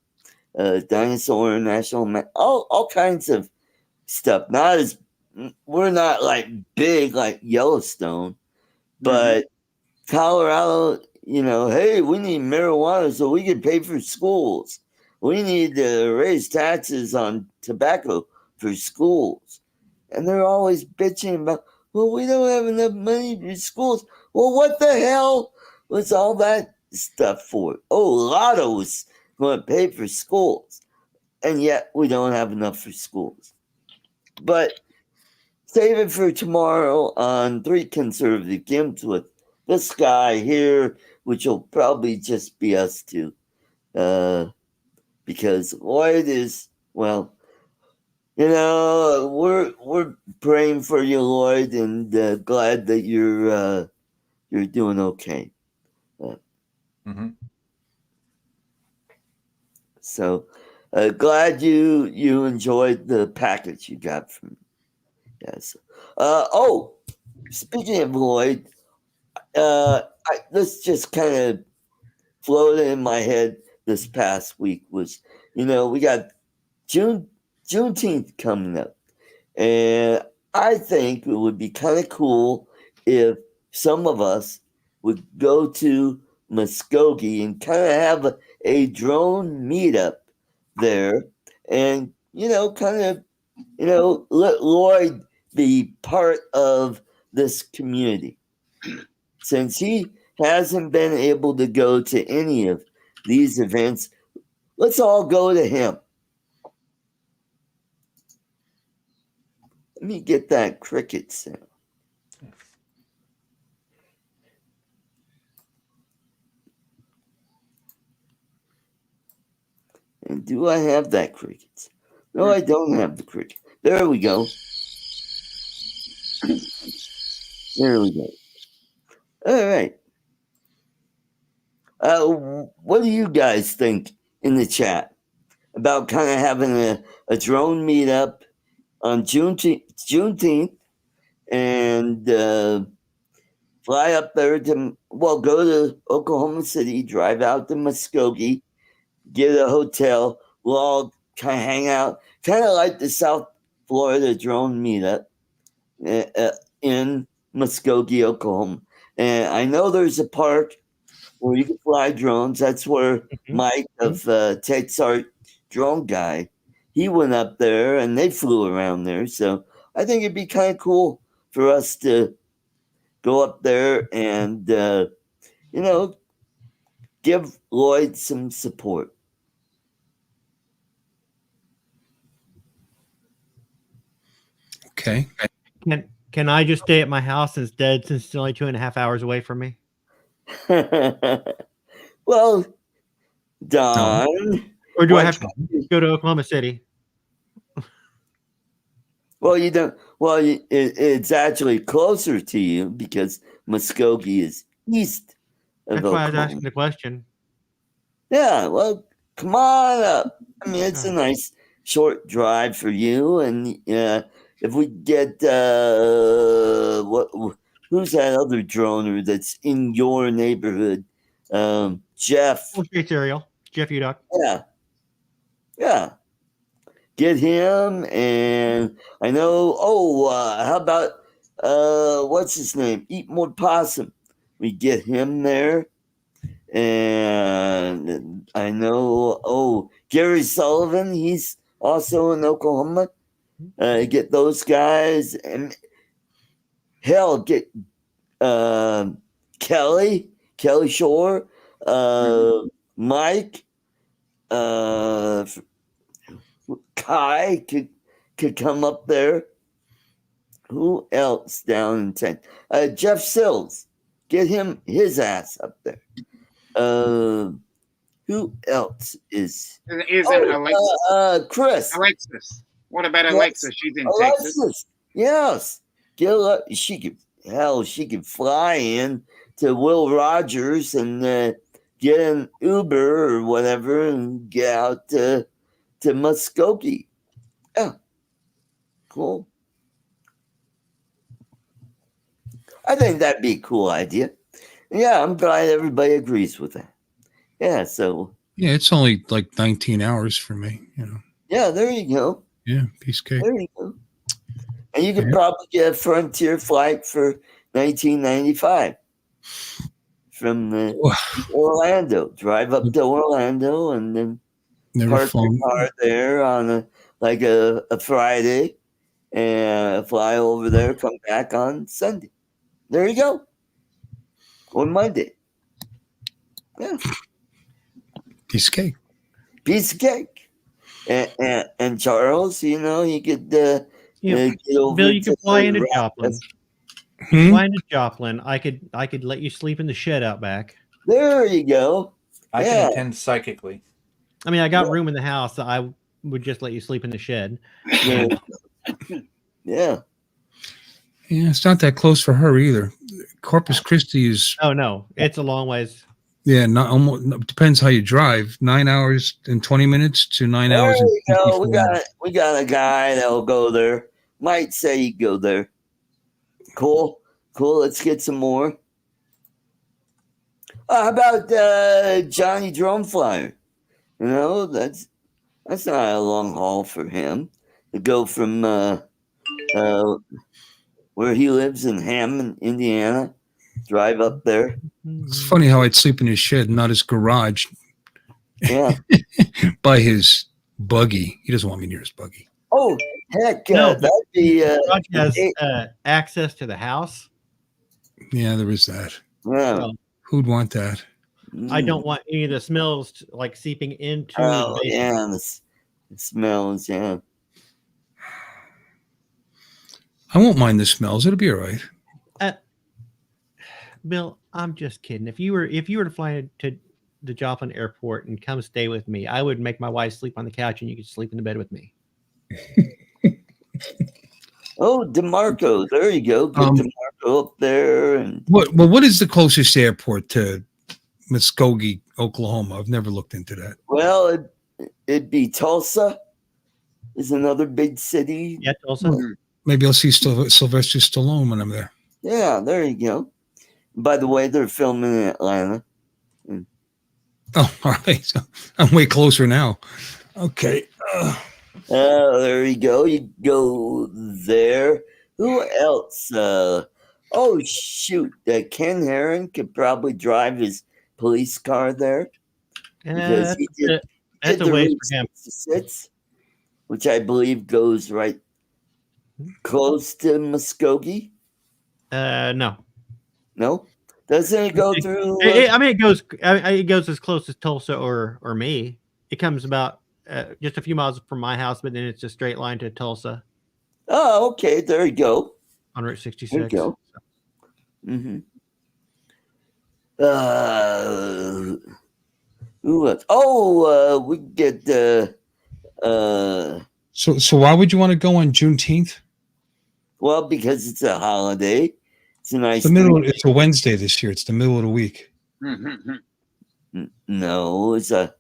Dinosaur National, all kinds of stuff. We're not like big like Yellowstone, but Colorado, you know, hey, we need marijuana so we can pay for schools. We need to raise taxes on tobacco for schools. And they're always bitching about, well, we don't have enough money for schools. Well, what the hell was all that stuff for? Oh, Lotto was going to pay for schools. And yet we don't have enough for schools. But save it for tomorrow on 3 Conservative Games with this guy here, which will probably just be us two. Because Lloyd is, well, you know, we're praying for you, Lloyd, and glad that you're doing okay. So glad you enjoyed the package you got from me. Yes. Oh, speaking of Lloyd, this just kind of floated in my head this past week was, you know, we got Juneteenth coming up. And I think it would be kind of cool if some of us would go to Muskogee and kind of have a drone meetup there and, you know, kind of, you know, let Lloyd be part of this community. Since he hasn't been able to go to any of these events, let's all go to him. Let me get that cricket sound. And do I have that cricket? No, I don't have the cricket. There we go. There we go. All right. What do you guys think in the chat about kind of having a drone meetup on Juneteenth and fly up there to, well, go to Oklahoma City, drive out to Muskogee, get a hotel, we'll all kind of hang out, kind of like the South Florida drone meetup in Muskogee, Oklahoma. And I know there's a park where you can fly drones. That's where Mike of Ted's Art Drone Guy, he went up there and they flew around there. So I think it'd be kind of cool for us to go up there and, give Lloyd some support. Okay. Can I just stay at my house instead, since it's only 2.5 hours away from me? Well, Don. Or do I have to go to Oklahoma City? Well, you don't. Well, it's actually closer to you because Muskogee is east of That's why I was Oklahoma. asking the question. Yeah, well, come on up. I mean, it's a nice short drive for you, and if we get who's that other droner that's in your neighborhood? Jeff. Cereal. Jeff Udock. Yeah. Get him, and I know. How about what's his name? Eat More Possum. We get him there, and I know. Gary Sullivan. He's also in Oklahoma. Get those guys, and hell, get Kelly Shore, Mike, Kai could come up there. Who else down in 10? Jeff Sills. Get him his ass up there. Who else is? Alexis? Chris. Alexis. What about Alexis? She's in Texas. Yes. She could fly in to Will Rogers and get an Uber or whatever and get out to Muskogee. Yeah. Cool. I think that'd be a cool idea. Yeah, I'm glad everybody agrees with that. Yeah, so. Yeah, it's only like 19 hours for me, Yeah, there you go. Yeah, piece of cake. There you go. And you could probably get a Frontier flight for $19.95 from Orlando. Drive up to Orlando and then park the car there on a Friday and fly over there, come back on Sunday. There you go. Or Monday. Yeah. Piece of cake. Piece of cake. And Charles, he could get over. Bill, you can fly into Joplin. Fly into Joplin. I could let you sleep in the shed out back. There you go. I can attend psychically. I mean, I got room in the house. So I would just let you sleep in the shed. Yeah. Yeah, it's not that close for her either. Corpus Christi is. Oh no, it's a long ways. Yeah, depends how you drive. 9 hours and 20 minutes to 9 hours. There you go. We got a guy that'll go there. Might say he'd go there. Cool. Let's get some more. How about Johnny Drone Flyer? That's not a long haul for him to go from where he lives in Hammond, Indiana, drive up there. It's funny how I'd sleep in his shed, not his garage. Yeah. By his buggy. He doesn't want me near his buggy. Oh, heck, No, that'd be. Garage has access to the house. Yeah, there is that. Yeah. So who'd want that? I don't want any of the smells seeping into the basement. Yeah, the smells, yeah. I won't mind the smells. It'll be all right. Bill, I'm just kidding. If you were to fly to the Joplin airport and come stay with me, I would make my wife sleep on the couch and you could sleep in the bed with me. Oh, DeMarco, there you go. Get DeMarco up there. And what is the closest airport to Muskogee, Oklahoma? I've never looked into that. Well, it'd be Tulsa. Is another big city. Yeah, Tulsa. Maybe I'll see Sylvester Stallone when I'm there. Yeah, there you go. By the way, they're filming in Atlanta. Oh, all right. So I'm way closer now. Okay. There you go. You go there. Who else? Oh, shoot. Ken Herron could probably drive his police car there. That's a ways for him. 66, which I believe goes right close to Muskogee. No. No, doesn't it go through? I mean, it goes. It goes as close as Tulsa or me. It comes about just a few miles from my house, but then it's a straight line to Tulsa. Oh, okay. There you go. On Route 66. There you go. Mm-hmm. Who else? Oh, we get So why would you want to go on Juneteenth? well, because it's a holiday. It's a nice. It's a Wednesday this year. It's the middle of the week. No, it's a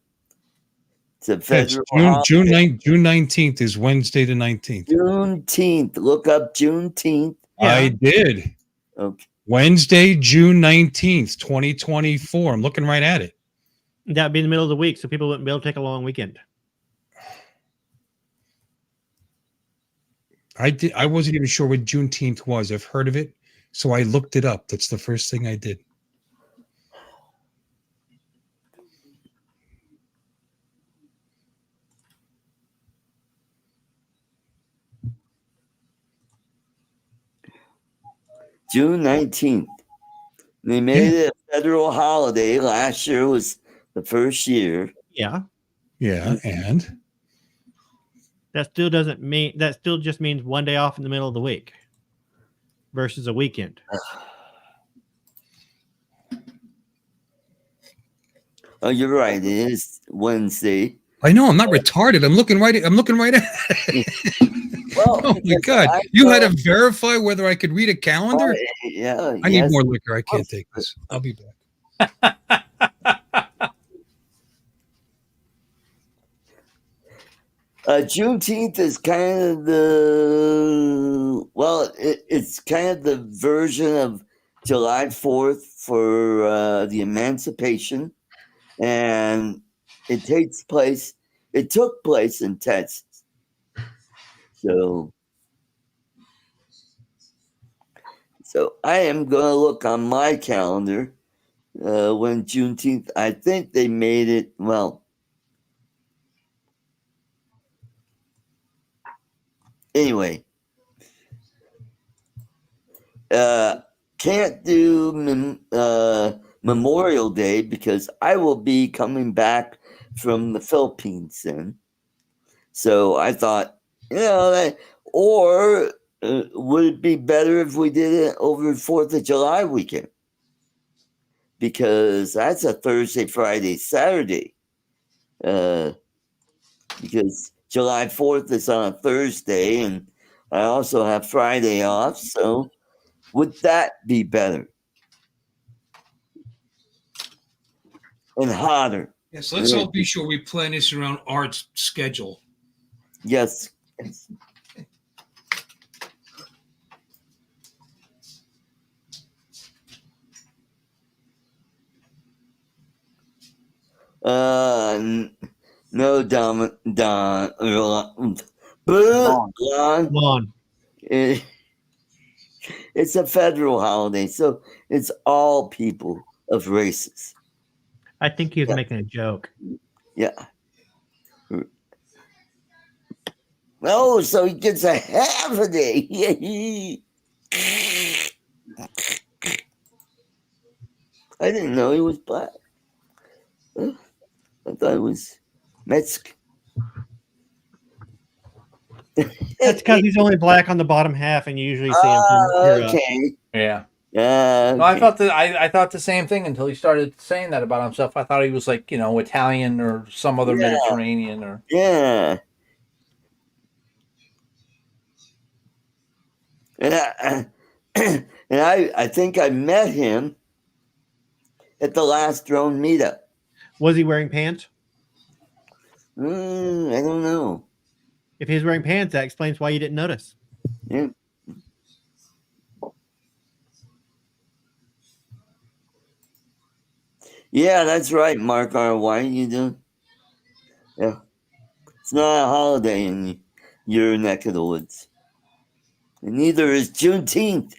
federal June 19th is Wednesday the 19th. Juneteenth. Look up Juneteenth. Yeah. I did. Okay. Wednesday, June 19th, 2024. I'm looking right at it. That'd be in the middle of the week, so people wouldn't be able to take a long weekend. I wasn't even sure what Juneteenth was. I've heard of it, so I looked it up. That's the first thing I did. June 19th. They made it a federal holiday. Last year was the first year. Yeah. Yeah, and that still doesn't mean that still just means one day off in the middle of the week versus a weekend. Oh, you're right. It is Wednesday. I know. I'm not retarded. I'm looking right at it. Well, oh my God! You had to verify whether I could read a calendar. Yeah. I need more liquor. I can't take this. I'll be back. Juneteenth is kind of it's kind of the version of July 4th for the emancipation, and it took place in Texas. So I am going to look on my calendar when Juneteenth. I think they made it. Well, anyway, can't do Memorial Day because I will be coming back from the Philippines then. So I thought, or would it be better if we did it over 4th of July weekend? Because that's a Thursday, Friday, Saturday. Because July 4th is on a Thursday, and I also have Friday off. So would that be better? And hotter. Yes, let's all be sure we plan this around Art's schedule. Yes. No, Don. It's a federal holiday, so it's all people of races. I think he was making a joke. Yeah. Oh, so he gets a half a day. I didn't know he was black. I thought it was Mexican. That's because he's only black on the bottom half, and you usually see him. Okay. Yeah. Okay. No, I thought the same thing until he started saying that about himself. I thought he was like, Italian or some other Mediterranean or. Yeah. And I think I met him at the last drone meetup. Was he wearing pants? I don't know. If he's wearing pants, that explains why you didn't notice. Yeah. Yeah, that's right, Mark R. Why you doing? Yeah. It's not a holiday in your neck of the woods. And neither is Juneteenth.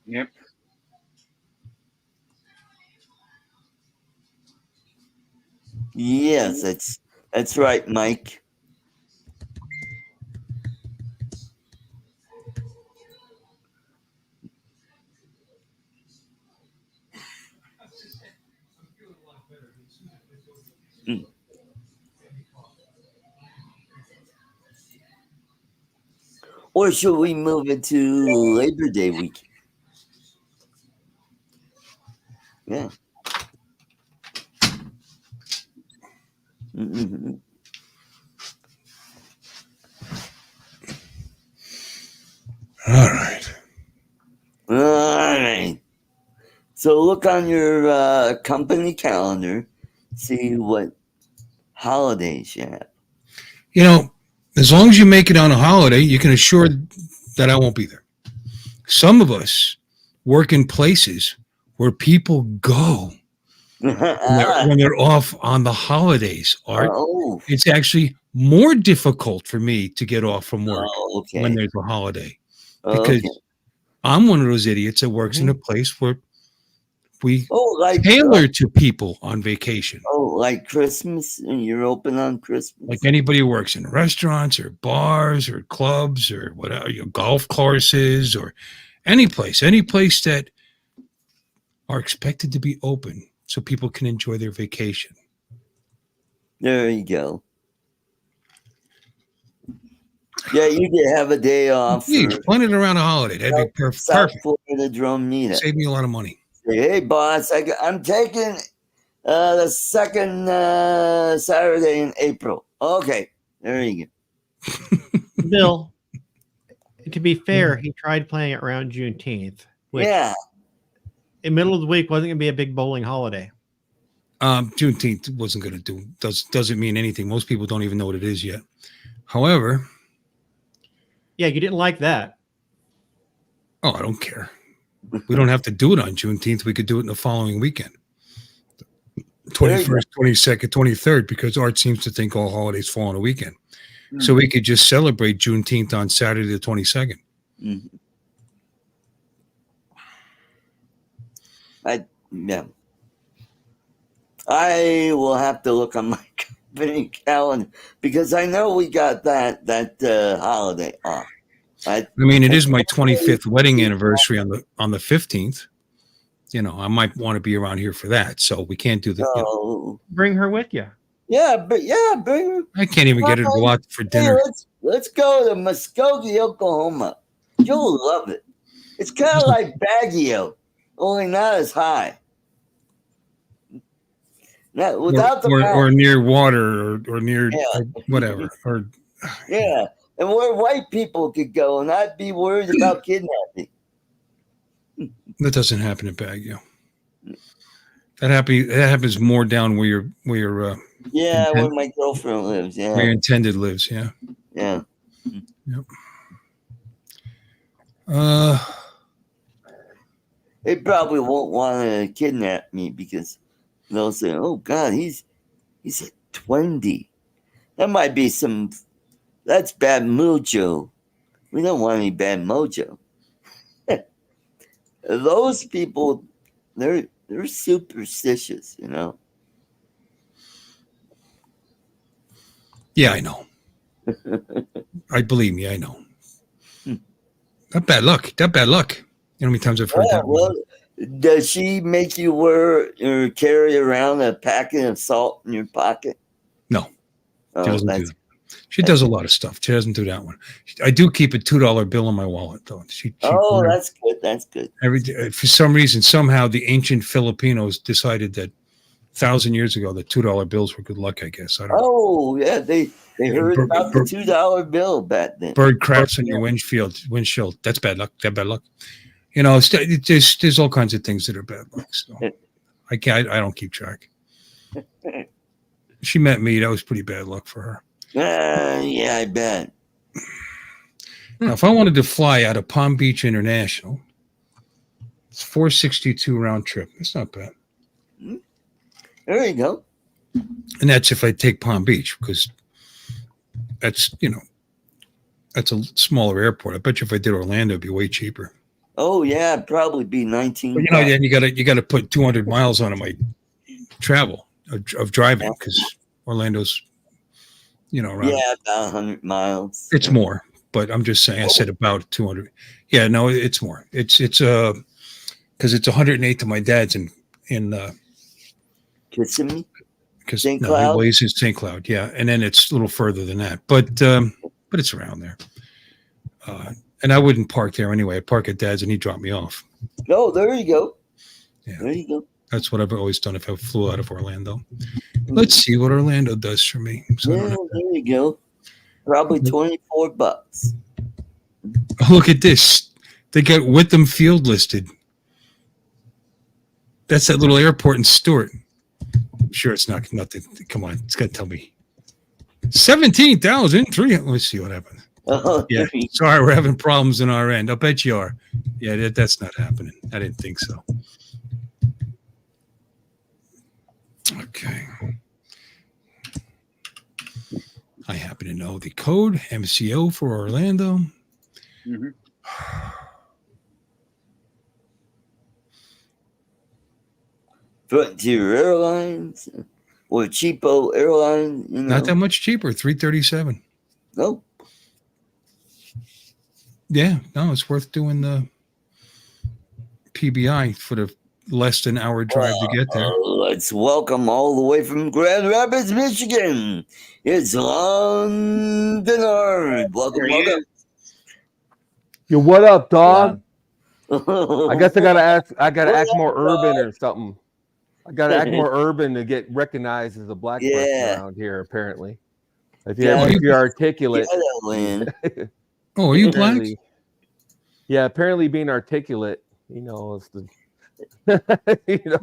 Yep. Yes, that's right, Mike. Or should we move it to Labor Day week? Yeah. Mm-hmm. All right. All right. So look on your company calendar, see what holidays you have. You know, as long as you make it on a holiday, you can assure that I won't be there. Some of us work in places where people go when they're off on the holidays, Art. Oh. It's actually more difficult for me to get off from work okay. when there's a holiday because I'm one of those idiots that works in a place where we tailor to people on vacation. Oh, like Christmas, and you're open on Christmas? Like anybody who works in restaurants or bars or clubs or whatever, golf courses or any place that are expected to be open so people can enjoy their vacation. There you go. Yeah, you could have a day off. Please, plan it around a holiday. That'd be perfect. South Florida Drone Meetup. Save me a lot of money. Hey, boss, I'm taking the second Saturday in April. Okay, there you go. Bill, to be fair, he tried playing it around Juneteenth. Which in middle of the week wasn't going to be a big bowling holiday. Juneteenth wasn't going to doesn't mean anything. Most people don't even know what it is yet. However, yeah, you didn't like that. Oh, I don't care. We don't have to do it on Juneteenth. We could do it in the following weekend. 21st, 22nd, 23rd, because Art seems to think all holidays fall on a weekend. Mm-hmm. So we could just celebrate Juneteenth on Saturday the 22nd. Mm-hmm. I will have to look on my company calendar because I know we got that holiday off. I mean, it is my 25th wedding anniversary on the 15th. You know, I might want to be around here for that, so we can't do that. Bring her with you. Yeah, but bring her. I can't even get her to go out for dinner. Hey, let's go to Muskogee, Oklahoma. You'll love it. It's kind of like Baguio, only not as high. Not, without or near water or near whatever. Or and where white people could go and not be worried about kidnapping. That doesn't happen in Baguio. That happens more down where your where my girlfriend lives. Yeah, where your intended lives. Yeah. Yeah. Yep. They probably won't want to kidnap me because they'll say, "Oh God, he's at 20." That might be some. That's bad mojo. We don't want any bad mojo. Those people, they're superstitious, you know. Yeah, I know. Believe me, I know. Not bad luck. You know how many times I've heard that? Well, does she make you wear or carry around a packet of salt in your pocket? No, she doesn't do that. She does a lot of stuff. She doesn't do that one. I do keep a $2 bill in my wallet, though. That's good. That's good. Every for some reason, somehow the ancient Filipinos decided that 1,000 years ago that $2 bills were good luck. I guess. I don't know. Yeah, they heard about the $2 bill back then. Bird craps on your windshield. That's bad luck. You know, there's all kinds of things that are bad luck. So I don't keep track. She met me. That was pretty bad luck for her. Yeah, I bet. Now, if I wanted to fly out of Palm Beach International, it's $462 round trip. That's not bad. There you go. And that's if I take Palm Beach, because that's a smaller airport. I bet you if I did Orlando, it'd be way cheaper. Oh yeah, it'd probably be 19. But, then you got to put 200 miles on my travel of driving, because Orlando's. Around, about 100 miles. It's more, but I'm just saying. I said about 200. Yeah, no, it's more. It's because it's 108 to my dad's in Kissimmee. Because he weighs in St. Cloud. Yeah, and then it's a little further than that, but it's around there. And I wouldn't park there anyway. I'd park at Dad's and he'd drop me off. Oh, there you go. Yeah. There you go. That's what I've always done if I flew out of Orlando. Let's see what Orlando does for me. So Yeah, there you go. Probably $24. Oh, look at this. They got Witham Field listed. That's that little airport in Stewart. I'm sure it's not nothing. Come on, it's got to tell me 17,300. Let's see what happens. Oh, Yeah, sorry, we're having problems in our end. I'll bet you are. Yeah, that's not happening. I didn't think so. Okay. I happen to know the code MCO for Orlando. Mm-hmm. Frontier Airlines or cheapo airline. You know. Not that much cheaper. $337. Nope. Yeah, no, it's worth doing the PBI for the less than hour drive to get there. Let's welcome all the way from Grand Rapids, Michigan. It's Lon Bernard. Welcome. Yo, what up, dog? I guess I gotta act more urban or something. I gotta act more urban to get recognized as a black person around here, apparently. If you're articulate. Oh, are you black? Yeah, apparently being articulate, you know, is the you know.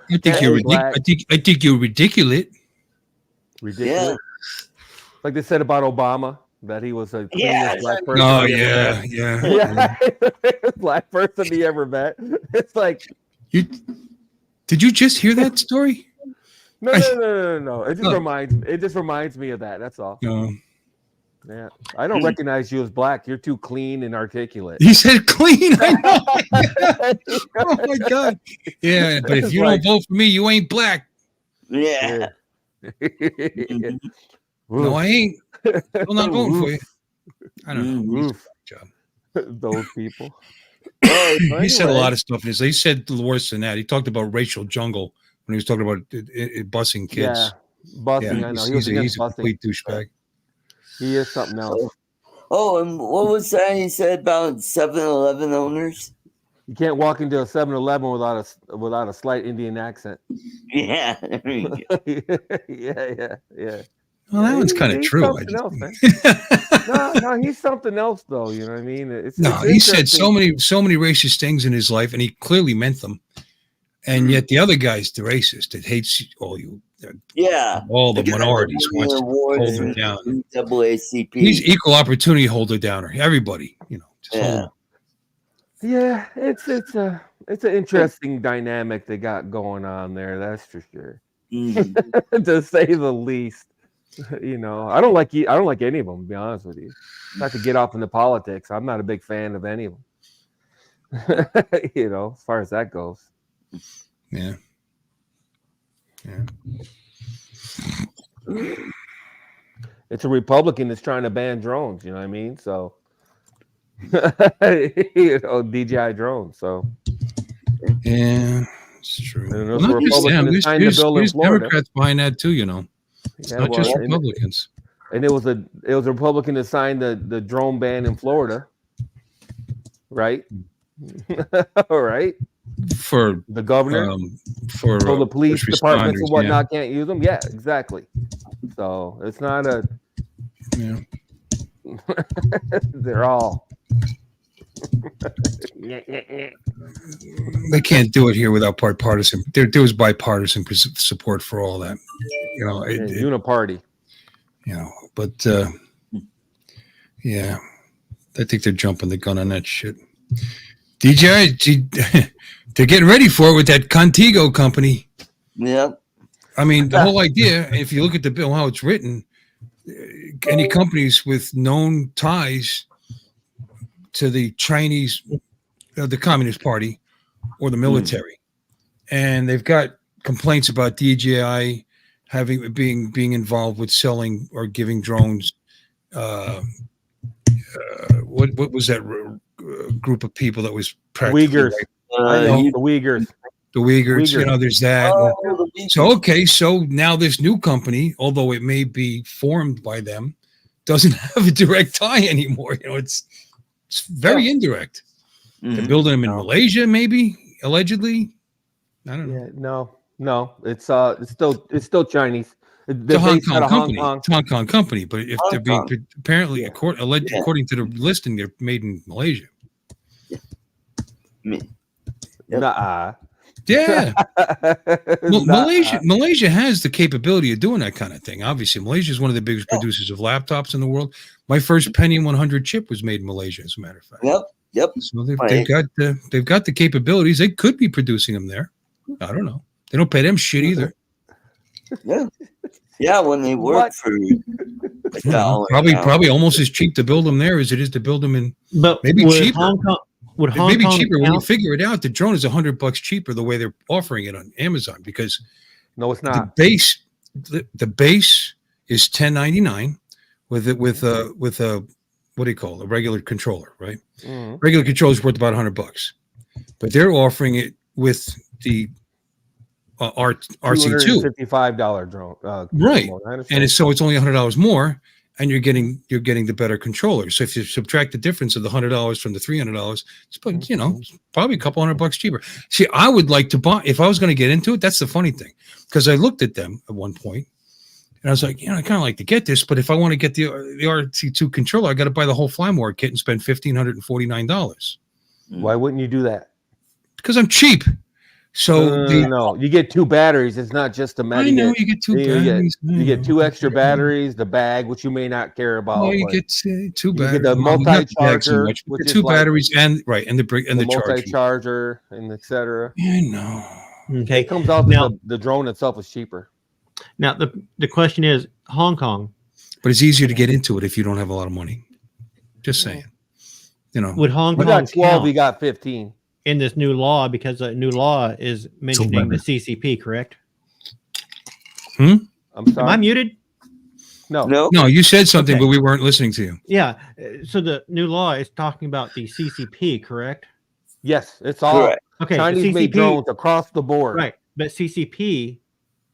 I think you're ridiculous. I think you're ridiculous. Ridiculous. Yeah. Like they said about Obama, that he was a cleanest black person. Oh yeah. Black person he ever met. It's like did you just hear that story? No. It just reminds me of that. That's all. No. Yeah, I don't recognize you as black. You're too clean and articulate. He said clean. I know. Oh my god. Yeah, but if you don't vote for me, you ain't black. Yeah. No, I ain't. I'm not voting for you. I don't know. Job. Those people. He said a lot of stuff. He said worse than that. He talked about racial jungle when he was talking about busing kids. Yeah, busing. I know. He's a complete douchebag. He is something else. Oh, and what was that he said about 7-Eleven owners? You can't walk into a 7-Eleven without a slight Indian accent. Yeah. There you go. Yeah. Well, that one's kind of true. Else, no, he's something else, though. You know what I mean? He said so many racist things in his life, and he clearly meant them. And yet the other guy's the racist that hates all you. All the minorities wants to hold them down. NAACP. He's equal opportunity holder downer. Everybody, you know. Just hold yeah, it's an interesting dynamic they got going on there. That's for sure, to say the least. You know, I don't like any of them. To be honest with you, not to get off into politics. I'm not a big fan of any of them. You know, as far as that goes. Yeah. It's a Republican that's trying to ban drones. You know what I mean? So, you know, DJI drones. So, yeah, it's true. And well, there's Democrats behind that too. You know, it's not just Republicans. And it was a Republican that signed the drone ban in Florida, right? All right. For the governor, for the police departments and whatnot can't use them. Yeah, exactly. So it's not a. Yeah. They're all. They can't do it here without bipartisan. There was bipartisan support for all that. You know, uniparty. You know, but yeah, I think they're jumping the gun on that shit. DJI, they're getting ready for it with that Contigo company. Yeah. I mean, the whole idea, if you look at the bill, how it's written, any companies with known ties to the Chinese, the Communist Party or the military, and they've got complaints about DJI being involved with selling or giving drones. What was that group of people that was Uyghurs? The Uyghurs. The Uyghurs. You know, there's that. So now this new company, although it may be formed by them, doesn't have a direct tie anymore. You know, it's very indirect. They're building them in Malaysia, maybe allegedly. I don't know. Yeah, no, it's still Chinese. It's a Hong Kong company. It's a Hong Kong company, but if they're being apparently according to the listing, they're made in Malaysia. Nuh-uh. Yeah. Well, Malaysia has the capability of doing that kind of thing. Obviously, Malaysia is one of the biggest producers of laptops in the world. My first Pentium 100 chip was made in Malaysia, as a matter of fact. Yep. So they've got the capabilities. They could be producing them there. I don't know. They don't pay them shit either. Yeah, when they work for probably almost as cheap to build them there as it is to build them in. But maybe cheaper. Maybe cheaper when you figure it out. The drone is $100 cheaper the way they're offering it on Amazon, because no, it's not. The base is $10.99 with a what do you call it? A regular controller, right? Regular controller is worth about $100, but they're offering it with the RC2 $55 drone, right? And it's only $100 more, and you're getting the better controller. So if you subtract the difference of the $100 from the $300, it's probably a couple $100 cheaper. See, I would like to buy, if I was going to get into it. That's the funny thing, because I looked at them at one point, and I was like, I kind of like to get this, but if I want to get the RC2 controller, I got to buy the whole Flymore kit and spend $1,549. Why wouldn't you do that? Because I'm cheap. So no, you get 2 batteries. It's not just a battery. I know you get 2 batteries. You get 2 extra batteries, the bag, which you may not care about. Oh, you get 2 batteries. You get the multi-charger, which is 2 batteries and the multi-charger and etc. Yeah, no. Okay, it comes out now, the drone itself is cheaper. Now the question is Hong Kong, but it's easier to get into it if you don't have a lot of money. Just saying. Would Hong Kong got 12? We got 15. In this new law, because a new law is mentioning the CCP, correct? I'm sorry. Am I muted? No. You said something, but we weren't listening to you. Yeah. So the new law is talking about the CCP, correct? Yes, it's all correct. Okay. Chinese-made drones across the board. Right. But CCP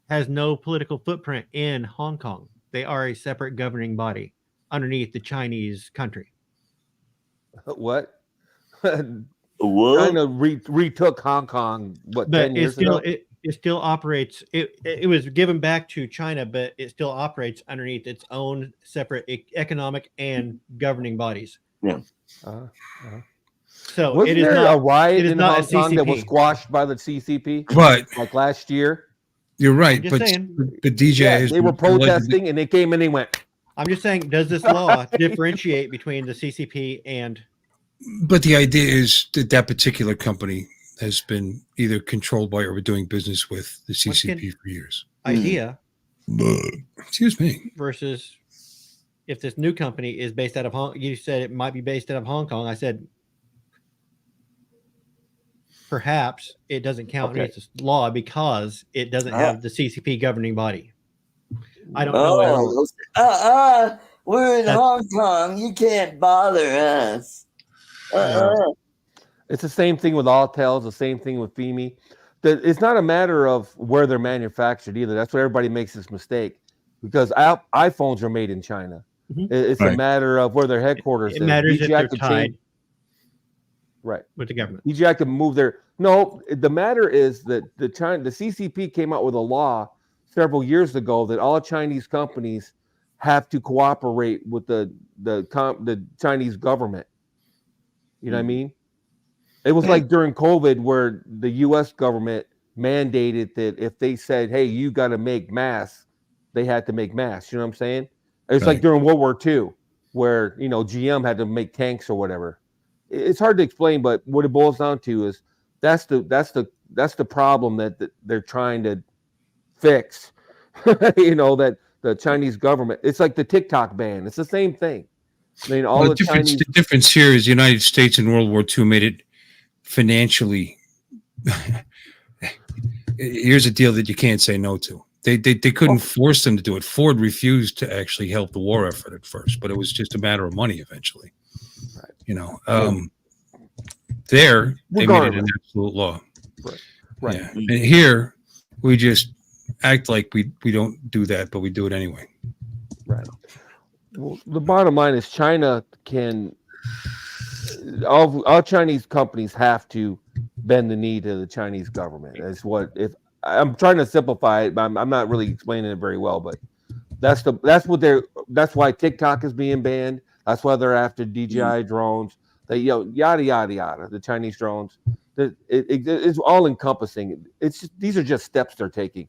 has no political footprint in Hong Kong. They are a separate governing body underneath the Chinese country. What? What? China retook Hong Kong, 10 years ago? It still operates. It was given back to China, but it still operates underneath its own separate economic and governing bodies. Yeah. So wasn't there a riot in Hong Kong that was squashed by the CCP? But like last year. You're right, but DJI they were protesting and they came and they went. I'm just saying, does this law differentiate between the CCP and? But the idea is that particular company has been either controlled by or doing business with the CCP for years. Idea. Excuse me. Versus if this new company is based out of Hong Kong, you said it might be based out of Hong Kong. I said perhaps it doesn't count underneath this law because it doesn't have the CCP governing body. I don't know. We're in Hong Kong. You can't bother us. It's the same thing with Autel, the same thing with FEMI. It's not a matter of where they're manufactured either. That's where everybody makes this mistake, because iPhones are made in China. It's a matter of where their headquarters is. It matters if they're tied with the government. DJI can move their. No, the matter is that the CCP came out with a law several years ago that all Chinese companies have to cooperate with the Chinese government. You know what I mean? It was like during COVID where the U.S. government mandated that if they said, hey, you got to make masks, they had to make masks. You know what I'm saying? It's like during World War II where, GM had to make tanks or whatever. It's hard to explain, but what it boils down to is that's the problem that they're trying to fix. That the Chinese government, it's like the TikTok ban. It's the same thing. I mean, the difference here is the United States in World War II made it financially. Here's a deal that you can't say no to. They couldn't force them to do it. Ford refused to actually help the war effort at first, but it was just a matter of money eventually. Right. There they made it an absolute law. Right. Yeah. And here we just act like we don't do that, but we do it anyway. Right. Well, the bottom line is China can all Chinese companies have to bend the knee to the Chinese government. Is what if I'm trying to simplify it, but I'm not really explaining it very well. But that's why TikTok is being banned. That's why they're after DJI drones. They yada yada yada. The Chinese drones. It's all encompassing. These are just steps they're taking.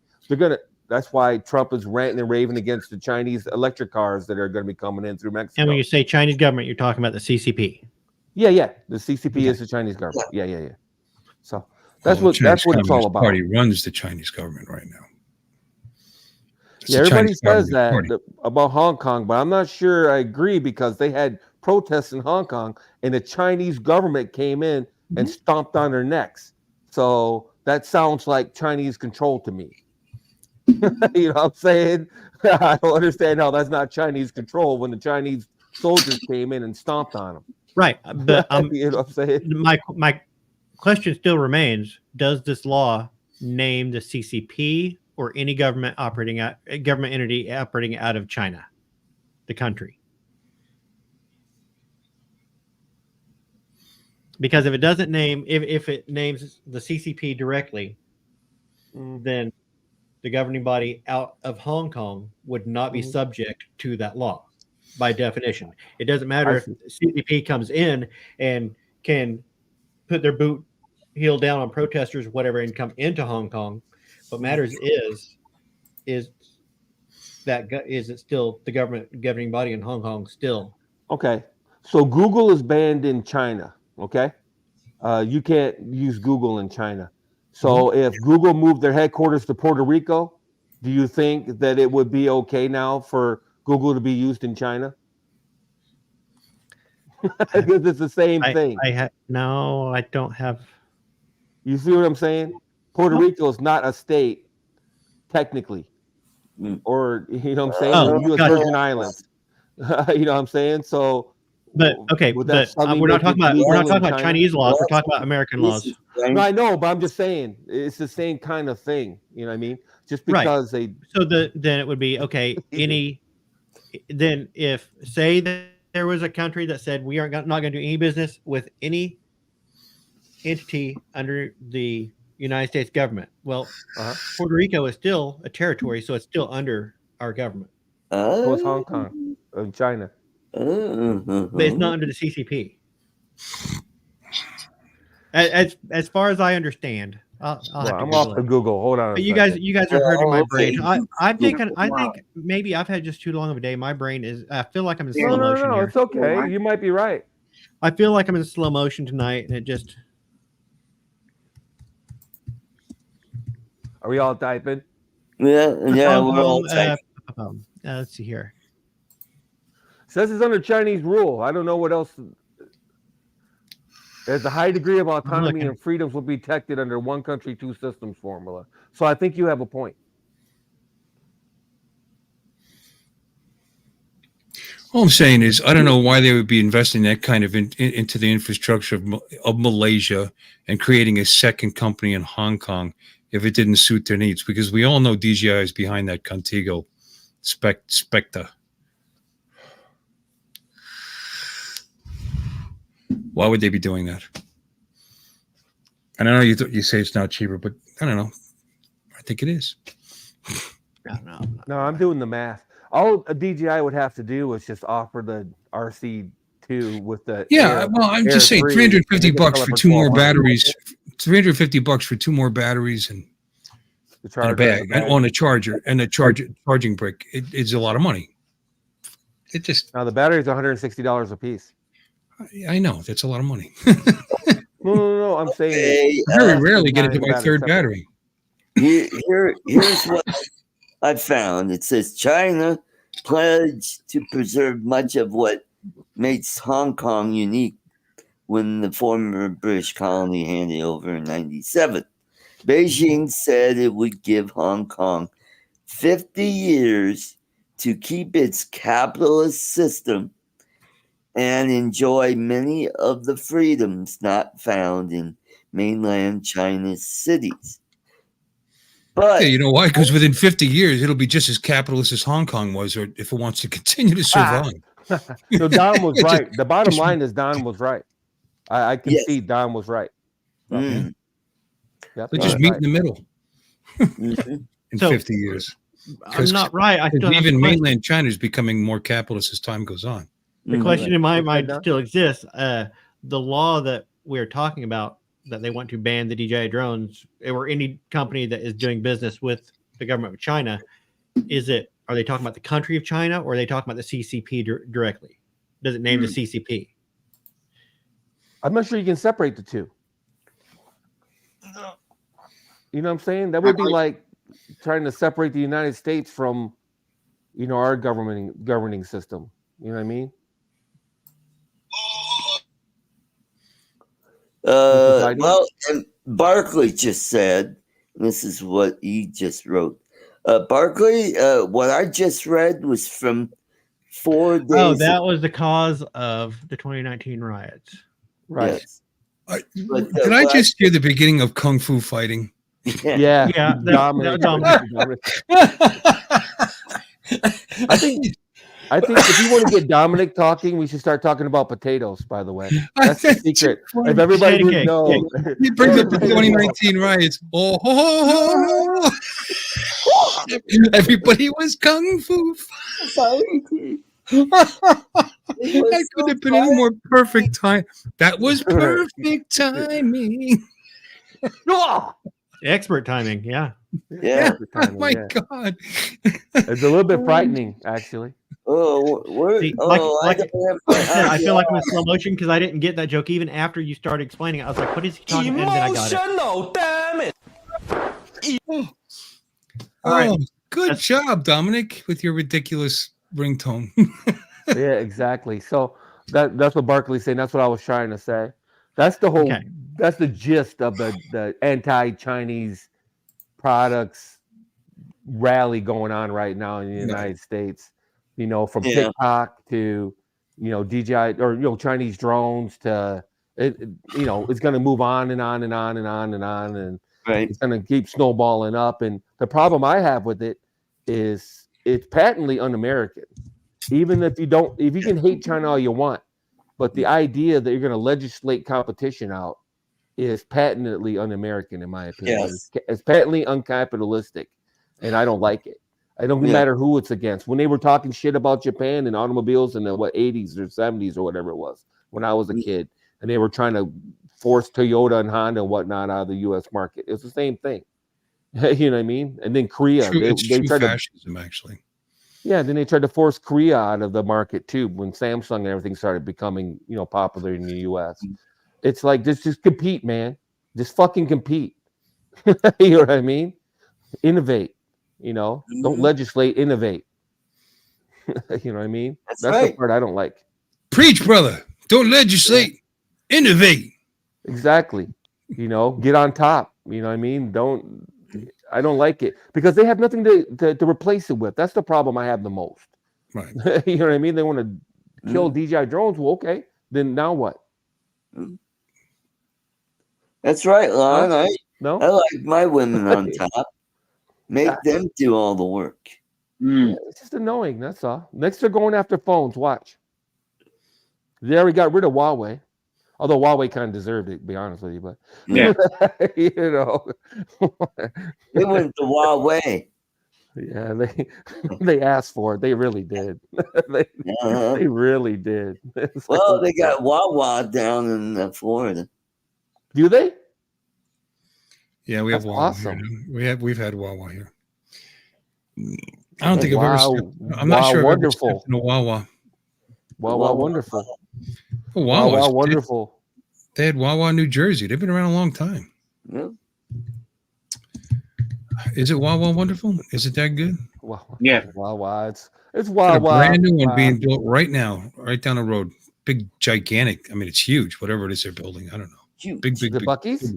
That's why Trump is ranting and raving against the Chinese electric cars that are going to be coming in through Mexico. And when you say Chinese government, you're talking about the CCP. Yeah. The CCP is the Chinese government. Yeah. So that's what it's all about. Party runs the Chinese government right now. Everybody says that about Hong Kong, but I'm not sure I agree because they had protests in Hong Kong and the Chinese government came in and stomped on their necks. So that sounds like Chinese control to me. You know what I'm saying? I don't understand how that's not Chinese control when the Chinese soldiers came in and stomped on them. Right. But you know what I'm saying? My question still remains, does this law name the CCP or any government entity operating out of China, the country? Because if it doesn't name, if it names the CCP directly, then the governing body out of Hong Kong would not be subject to that law by definition. It doesn't matter if the CCP comes in and can put their boot heel down on protesters, whatever, and come into Hong Kong. What matters is it still the governing body in Hong Kong still? Okay, so Google is banned in China. Okay, you can't use Google in China. So if Google moved their headquarters to Puerto Rico, do you think that it would be okay now for Google to be used in China? Because it's the same thing. No, I don't have. You see what I'm saying? Puerto Rico is not a state, technically. Or, you know what I'm saying? The U.S. Virgin Islands. You know what I'm saying? So. But okay, we're not talking about Chinese laws. We're talking about American laws. No, I know, but I'm just saying it's the same kind of thing. You know what I mean? Just because they. So then it would be okay. Then if say that there was a country that said we are not going to do any business with any entity under the United States government. Well, Puerto Rico is still a territory, so it's still under our government. So it's Hong Kong, China. But it's not under the CCP. As far as I understand, I'm off the Google. Hold on. But you guys are hurting my brain. I think maybe I've had just too long of a day. My brain is. I feel like I'm in slow motion. No, here. It's okay. You might be right. I feel like I'm in slow motion tonight, and it just. Are we all typing? Yeah, we're all typing. Let's see here. Says it's under Chinese rule. I don't know what else. There's a high degree of autonomy and freedoms will be protected under one country, two systems formula. So I think you have a point. All I'm saying is, I don't know why they would be investing that kind of into the infrastructure of Malaysia and creating a second company in Hong Kong if it didn't suit their needs. Because we all know DJI is behind that Contigo Spectre. Why would they be doing that? And I know you say it's not cheaper, but I don't know. I think it is. No, I'm doing the math. All a DJI would have to do was just offer the RC2 with the I'm just saying $350 for two more batteries. $350 for two more batteries and a bag and on a charger and a charging brick. It's a lot of money. It just now the battery is $160 a piece. I know that's a lot of money. No. I'm saying very rarely get into my third battery. Here's what I found. It says China pledged to preserve much of what makes Hong Kong unique when the former British colony handed over in 1997. Beijing said it would give Hong Kong 50 years to keep its capitalist system and enjoy many of the freedoms not found in mainland China's cities. But yeah, you know why? Because within 50 years, it'll be just as capitalist as Hong Kong was, or if it wants to continue to survive. So Don was Just- right. The bottom line is Don was right. I can Yes. see Don was right. Mm. Yep, They Don just was meet right. in the middle Mhm. in So, 50 years. I'm not right. I still have Even the question. mainland China is becoming more capitalist as time goes on. The Mhm. question in my What's that, mind Don? still exists. The law that we're talking about, that they want to ban the DJI drones, or any company that is doing business with the government of China, are they talking about the country of China, or are they talking about the CCP directly? Does it name the CCP? I'm not sure you can separate the two. You know what I'm saying? That would be like trying to separate the United States from, our governing system. You know what I mean? Well, and Barkley just said, this is what he just wrote. Barkley, what I just read was from 4 days. Oh, that was the cause of the 2019 riots. Right. Yes. Did I just hear the beginning of Kung Fu fighting? Yeah. Yeah, Dominic. I think if you want to get Dominic talking, we should start talking about potatoes, by the way. That's the secret. If everybody would know. He brings up the 2019 riots. Oh, ho, ho, ho. Everybody was Kung Fu fighting. I couldn't have been any more perfect time. That was perfect timing. Expert timing, yeah. Yeah. Oh my God. It's a little bit frightening, actually. Oh, See, I feel like I'm in slow motion because I didn't get that joke even after you started explaining it. I was like, what is he talking about? And then I got it. Damn it. All right. Good job, Dominic, with your ridiculous ringtone. Yeah, exactly. So that's what Barkley's saying. That's what I was trying to say. That's the whole. Okay. That's the gist of the anti-Chinese products rally going on right now in the United States. From TikTok to DJI or Chinese drones to it's going to move on and on and on and on and on, and it's going to keep snowballing up. And the problem I have with it is it's patently un-American. Even if you can hate China all you want, but the idea that you're going to legislate competition out is patently un-American, in my opinion. Yes. It's patently uncapitalistic, and I don't like it. It don't matter who it's against. When they were talking shit about Japan and automobiles in the 80s or 70s or whatever it was, when I was a kid, and they were trying to force Toyota and Honda and whatnot out of the U.S. market, it's the same thing. You know what I mean? And then Korea, It's they true tried fascism, actually. Yeah, then they tried to force Korea out of the market too when Samsung and everything started becoming, popular in the US. It's like just compete, man. Just fucking compete. You know what I mean? Innovate. Don't legislate, innovate. You know what I mean? That's right. the part I don't like. Preach, brother. Don't legislate. Innovate. Exactly. Get on top. You know what I mean? I don't like it because they have nothing to replace it with. That's the problem I have the most. Right. You know what I mean? They want to kill DJI drones. Well, okay. Then now what? That's right, Lon. I like my women on top. Make them do all the work. Yeah, it's just annoying. That's all. Next, they're going after phones. Watch. They already got rid of Huawei. Although Huawei kind of deserved it, to be honest with you, but They went to Huawei. Yeah, they asked for it. They really did. They really did. Well, they got Wawa down in Florida. Do they? Yeah, we have That's Wawa awesome. here. We've had Wawa here. I don't think I've ever stepped, I'm not sure I've ever stepped in a Wawa. Wawa wonderful. Oh, Wawa wonderful. They had Wawa, New Jersey. They've been around a long time. Yeah. Is it Wawa wonderful? Is it that good? Wawa. Yeah. Wawa. It's Got Wawa. a brand new one being built right now, right down the road. Big, gigantic. I mean, it's huge. Whatever it is they're building, I don't know. Huge. Big, The Buc-ee's?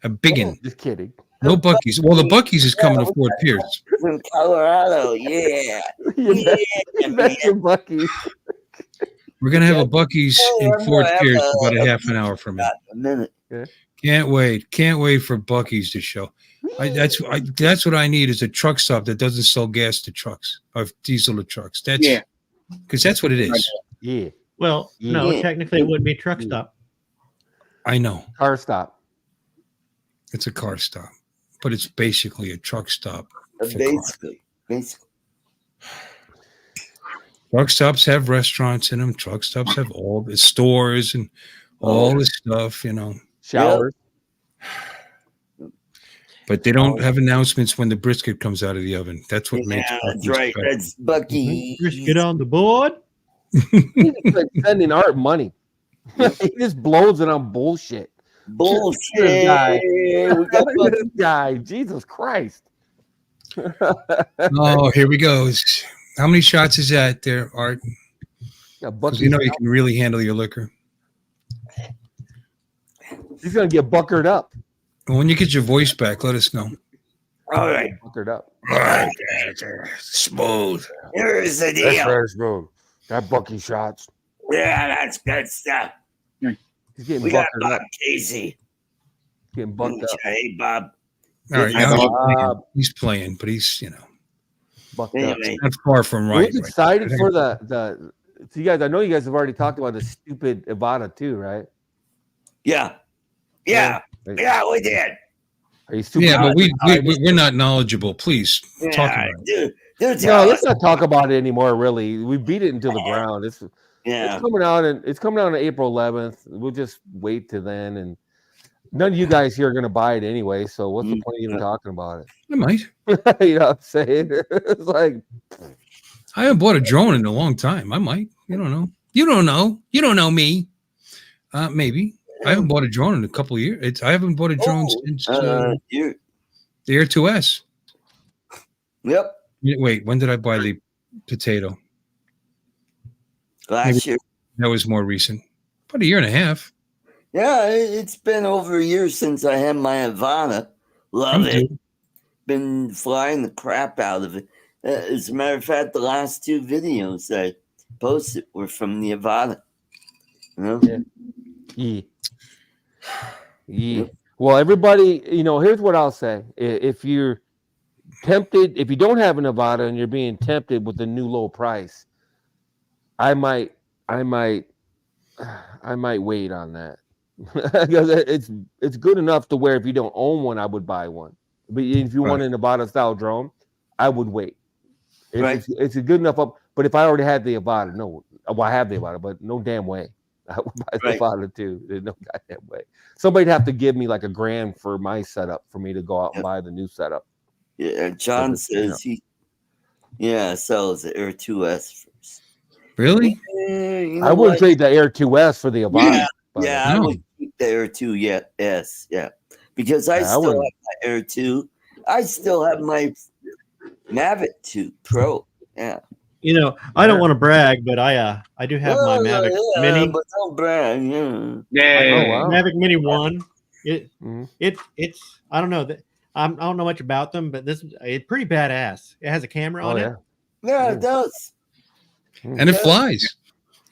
a big one. Just kidding. No Buc-ee's. Well, the Buc-ee's is coming to Fort Pierce. From Colorado, yeah. That's your Buc-ee's. We're gonna have a Buc-ee's in I'm Fort gonna have Pierce about a half an hour from now. A minute. Can't wait for Buc-ee's to show. That's what I need is a truck stop that doesn't sell gas to trucks or diesel to trucks. That's because that's what it is. Yeah. Well, no, technically it wouldn't be a truck stop. I know. Car stop. It's a car stop, but it's basically a truck stop. Basically. Truck stops have restaurants in them. Truck stops have all the stores and all the stuff, Showers. But they don't have announcements when the brisket comes out of the oven. That's what makes. That's right. Special. That's Bucky. Brisket on the board. He's like sending Art money. He just blows it on bullshit. Bullshit. This guy. We got This guy. Jesus Christ. Oh, here we go. How many shots is that there, Art? Because you can really handle your liquor. He's gonna get buckered up. When you get your voice back, let us know. All right. Buckered up. All right. Smooth. Here's the deal. That's very smooth. That Bucky shots. Yeah, that's good stuff. He's getting We got buckered Bob up. Casey. Getting bucked up. Hey, Bob. All right, now he's playing, but he's bucked up. not far from right. We're excited for the. So you guys, I know you guys have already talked about the stupid Ivana too, right? Yeah, we did. Are you stupid? Yeah, but we're not knowledgeable. Please talk about it. Dude, no, let's not talk about it anymore. Really, we beat it into the ground. It's coming out, and it's coming out on April 11th. We'll just wait to then, and none of you guys here are going to buy it anyway. So what's the point of even talking about it? I might. You know what I'm saying? It's like I haven't bought a drone in a long time. I might. You don't know. You don't know. You don't know me. Maybe. I haven't bought a drone in a couple of years. I haven't bought a drone since the Air 2S. Yep. Wait, when did I buy the potato? Last year. That was more recent. About a year and a half. Yeah, it's been over a year since I had my Ivana. Love it. Been flying the crap out of it. As a matter of fact, the last two videos I posted were from the Ivana. Yeah. Well, everybody, here's what I'll say. If you're tempted, if you don't have an Nevada and you're being tempted with the new low price, I might wait on that. Because it's good enough to where if you don't own one, I would buy one. But if you want a Nevada style drone, I would wait. It's a good enough up. But if I already had the Nevada, I have the Nevada, but no damn way. I would buy the Nevada too. There's no goddamn way. Somebody'd have to give me like $1,000 for my setup for me to go out and buy the new setup. Yeah, John says he sells the Air 2S first. Really? I wouldn't trade the Air 2S for the Ivana. I would keep the Air 2S, because I still have my Air 2. I still have my Mavic 2 Pro. Yeah. I don't want to brag, but I do have my Mavic Mini. But don't brag. Mavic Mini 1. It's I don't know I don't know much about them, but it's pretty badass. It has a camera on it. Yeah, it does. And it flies.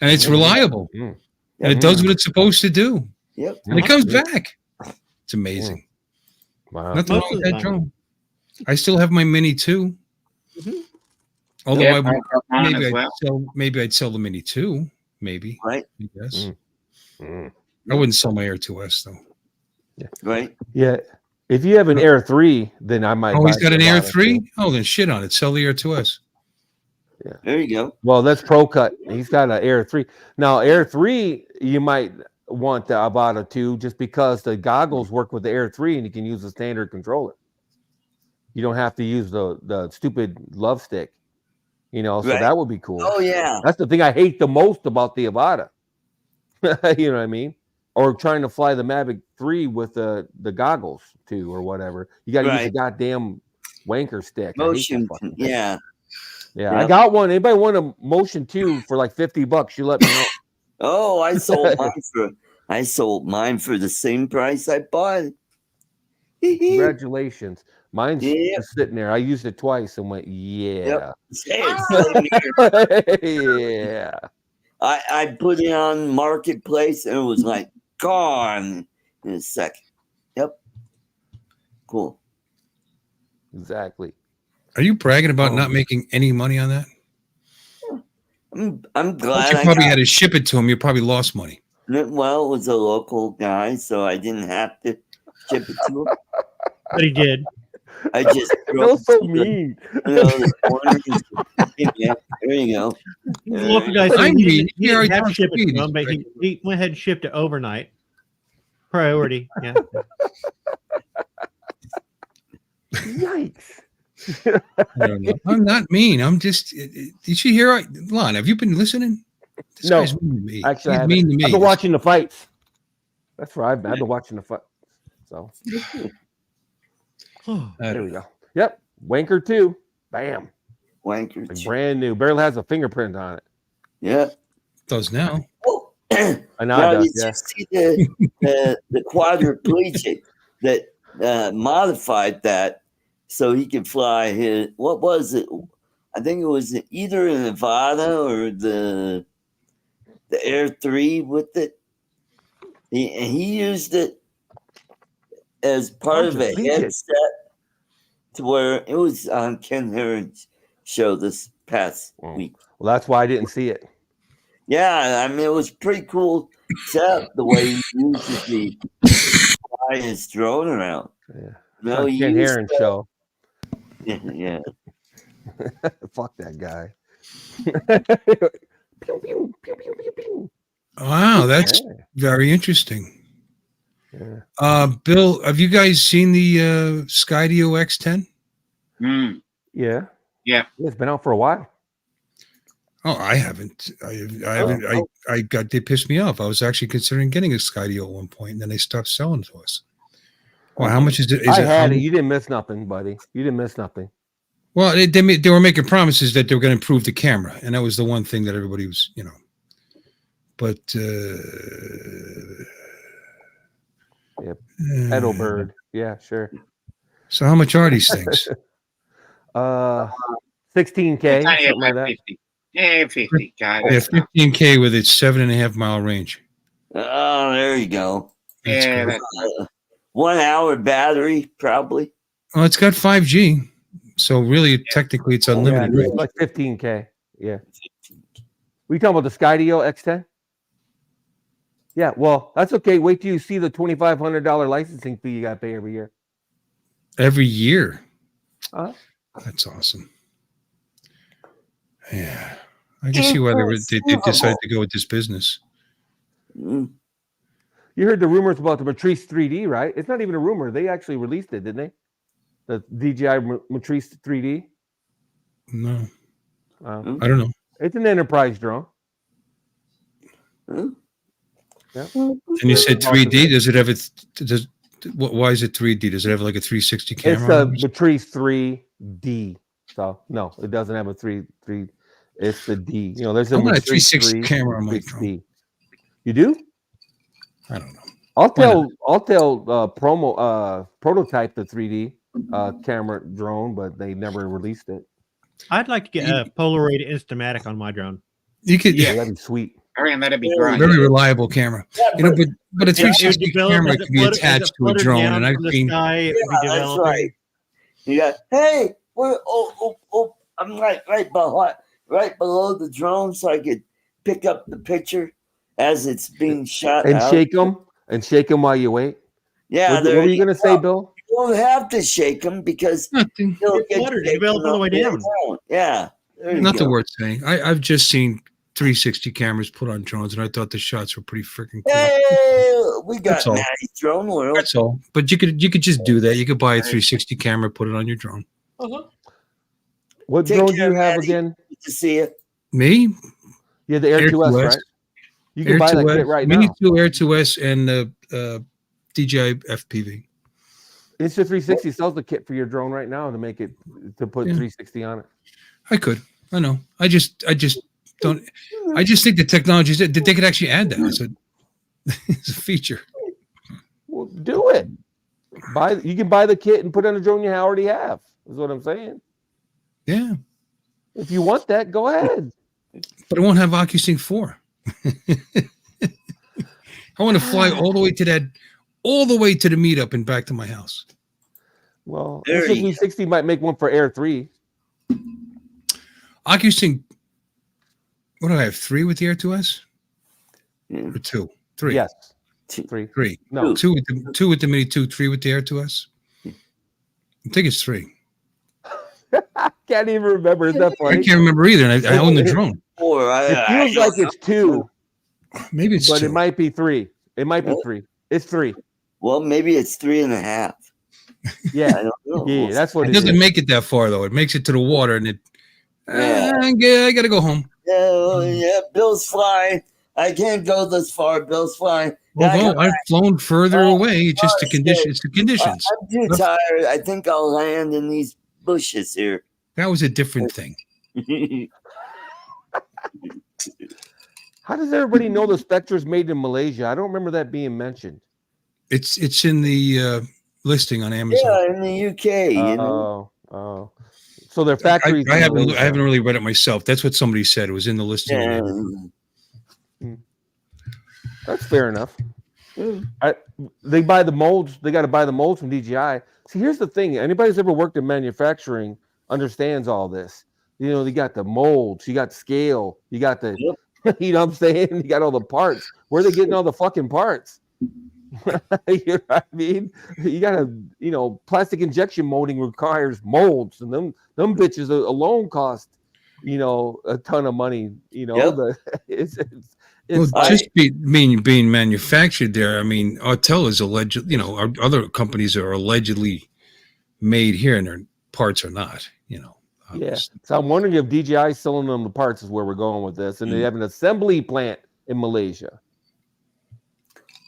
And it's reliable. And it does what it's supposed to do. Yep. And it comes back. It's amazing. Wow. Nothing wrong with that drone. I still have my Mini 2. Although maybe I'd sell the Mini 2. Maybe. Right. I guess. I wouldn't sell my Air 2S though. Yeah. Right. Yeah. If you have an Air 3, then I might. Oh, he's got an Air 3? Oh, then shit on it. Sell the Air 2S. Yeah. There you go. Well, that's Pro Cut. He's got an Air 3. Now, Air 3, you might want the Avata 2 just because the goggles work with the Air 3 and you can use the standard controller. You don't have to use the stupid love stick. So that would be cool. Oh, yeah. That's the thing I hate the most about the Avata. You know what I mean? Or trying to fly the Mavic 3 with the goggles too, or whatever. You got to use a goddamn wanker stick. Motion. Yeah. Yeah, I got one. Anybody want a Motion 2 for like $50? You let me know. Oh, I sold mine for the same price I bought it. Congratulations. Mine's just sitting there. I used it twice and went, yeah. Yeah. I put it on Marketplace and it was like gone in a second. Yep. Cool. Exactly. Are you bragging about not making any money on that? I'm glad you probably had to ship it to him. You probably lost money. Well, it was a local guy, so I didn't have to ship it to him. But he did. I just Bill's so mean. The corners. There you go. The local guy said he didn't have to ship it to him, but he went ahead and shipped it overnight. Priority. Yeah. Yikes. I don't know. I'm not mean. I'm just. Did you hear? Lon, have you been listening? This No, guy's mean to me. actually, He's mean to me. I've been watching the fights. That's right. I've been watching the fight. So there we go. Yep, Wanker 2. Bam. Wanker like brand new. Barely has a fingerprint on it. Yeah, does now. Oh. I know. Now, it does, did you see the quadriplegic that modified that so he could fly his, what was it? I think it was either in Nevada or the Air 3 with it. He used it as part of a headset to where it was on Ken Herron's show this past week. Well, that's why I didn't see it. Yeah, I mean, it was pretty cool setup the way he uses the fly his drone around. Yeah. No, Ken Herron show. Yeah. Fuck that guy. Pew, pew, pew, pew, pew, pew. Wow, that's very interesting. Yeah. Bill, have you guys seen the Skydio X10? Yeah. Yeah. It's been out for a while. Oh, I haven't. I haven't. I got. They pissed me off. I was actually considering getting a Skydio at one point, and then they stopped selling to us. Well, how much is it? I had it. You didn't miss nothing, buddy. You didn't miss nothing. Well, they were making promises that they were going to improve the camera, and that was the one thing that everybody was, But yep. Edelbird. Yeah, sure. So how much are these things? 16K. Something like that. 50. Yeah, 50. Yeah, 15K with its 7.5 mile range. Oh, there you go. That's Yeah, great. that's 1 hour battery, probably. Well, it's got 5G, so really, technically, it's unlimited Yeah, range. it's like 15K. Yeah. We talking about the Skydio X10? Yeah, well, that's okay. Wait till you see the $2,500 licensing fee you got to pay every year. Every year. Uh-huh. That's awesome. Yeah, I can see why they decided to go with this business. You heard the rumors about the Matrice 3D, right? It's not even a rumor. They actually released it, didn't they? The DJI Matrice 3D. No, I don't know. It's an enterprise drone. Yeah. And you said 3D. Does it have why is it 3D? Does it have like a 360 camera? It's a Matrice 3D. So no, it doesn't have a 3. It's the D. There's a Matrice 360 camera on my drone. You do? I don't know. I'll tell prototype the 3D camera drone, but they never released it. I'd like to get a Polaroid Instamatic on my drone. You could, yeah, that'd be sweet. I mean, that'd be great. Very reliable camera. But a 360 camera can be attached to a drone, and I've seen. That's right. Yeah. Hey, I'm right below the drone, so I could pick up the picture as it's being shot and out. shake them while you wait. Yeah. What were you gonna say, Bill? You don't have to shake them because you'll get develop all the way down. Yeah. Nothing worth saying. I've just seen 360 cameras put on drones, and I thought the shots were pretty freaking cool. Hey, we got nice drone world. That's all. But you could just do that. You could buy a 360 camera, put it on your drone. What drone do you have again? Good to see you. Me? Yeah, the Air 2S, right? You can buy that kit right now. Mini 2 Air 2S and the DJI FPV. Insta360 sells the kit for your drone right now to make it to put 360 on it. I could. I know. I just don't. I just think the technology is that they could actually add that as a feature. Well, do it. You can buy the kit and put on a drone you already have. Is what I'm saying. Yeah. If you want that, go ahead. But it won't have OcuSync 4. I want to fly all the way to that all the way to the meetup and back to my house. Well, There you the 60 might make one for Air 3. OcuSync, what do I have? 3 with the Air 2S? Yeah. Or 2? 3? Yes. 3. No. 2 with the Mini 2, 3 with the Air 2S? I think it's 3. I can't even remember. Is that funny? I can't remember either, and I own the drone. It feels like it's 2. Maybe it's but 2. It might be 3. It might be 3. It's 3. Well, maybe it's 3.5. Yeah, I don't know. yeah, that's what It it doesn't is. make it that far, though. It makes it to the water, and Yeah. I got to go home. Yeah, Bill's flying. I can't go this far. Bill's flying. Although I've flown further away, it's just the condition. It's the conditions. I'm too tired. I think I'll land in these bushes here. That was a different thing. How does everybody know the Spectre's made in Malaysia? I don't remember that being mentioned. It's in the listing on Amazon. Yeah, in the UK. You know? Oh. So their factories. I haven't really read it myself. That's what somebody said. It was in the listing. Yeah. That's fair enough. They buy the molds. They got to buy the molds from DJI. See, here's the thing. Anybody who's ever worked in manufacturing understands all this. You know, you got the molds, you got scale, you got the, you know what I'm saying? You got all the parts. Where are they getting all the fucking parts? You know what I mean? You got to, you know, plastic injection molding requires molds, and them bitches alone cost, you know, a ton of money. You know, it's just being manufactured there. I mean, Autel is alleged. You know, our other companies are allegedly made here, and their parts are not. You know. Yeah. So I'm wondering if DJI is selling them the parts is where we're going with this, and they have an assembly plant in Malaysia.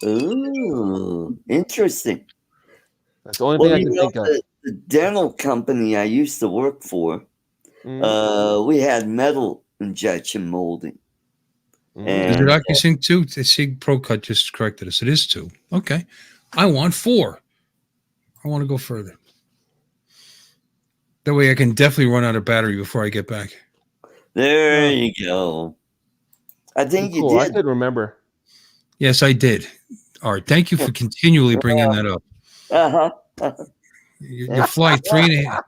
Ooh, interesting. That's the only thing I can think of. The dental company I used to work for, we had metal injection molding. Is it OcuSync 2? The SIG Pro Cut just corrected us. It is 2. Okay. I want 4. I want to go further. That way I can definitely run out of battery before I get back. There you go. I think you did. I could remember. Yes, I did. Art, thank you for continually bringing that up. You fly 3.5.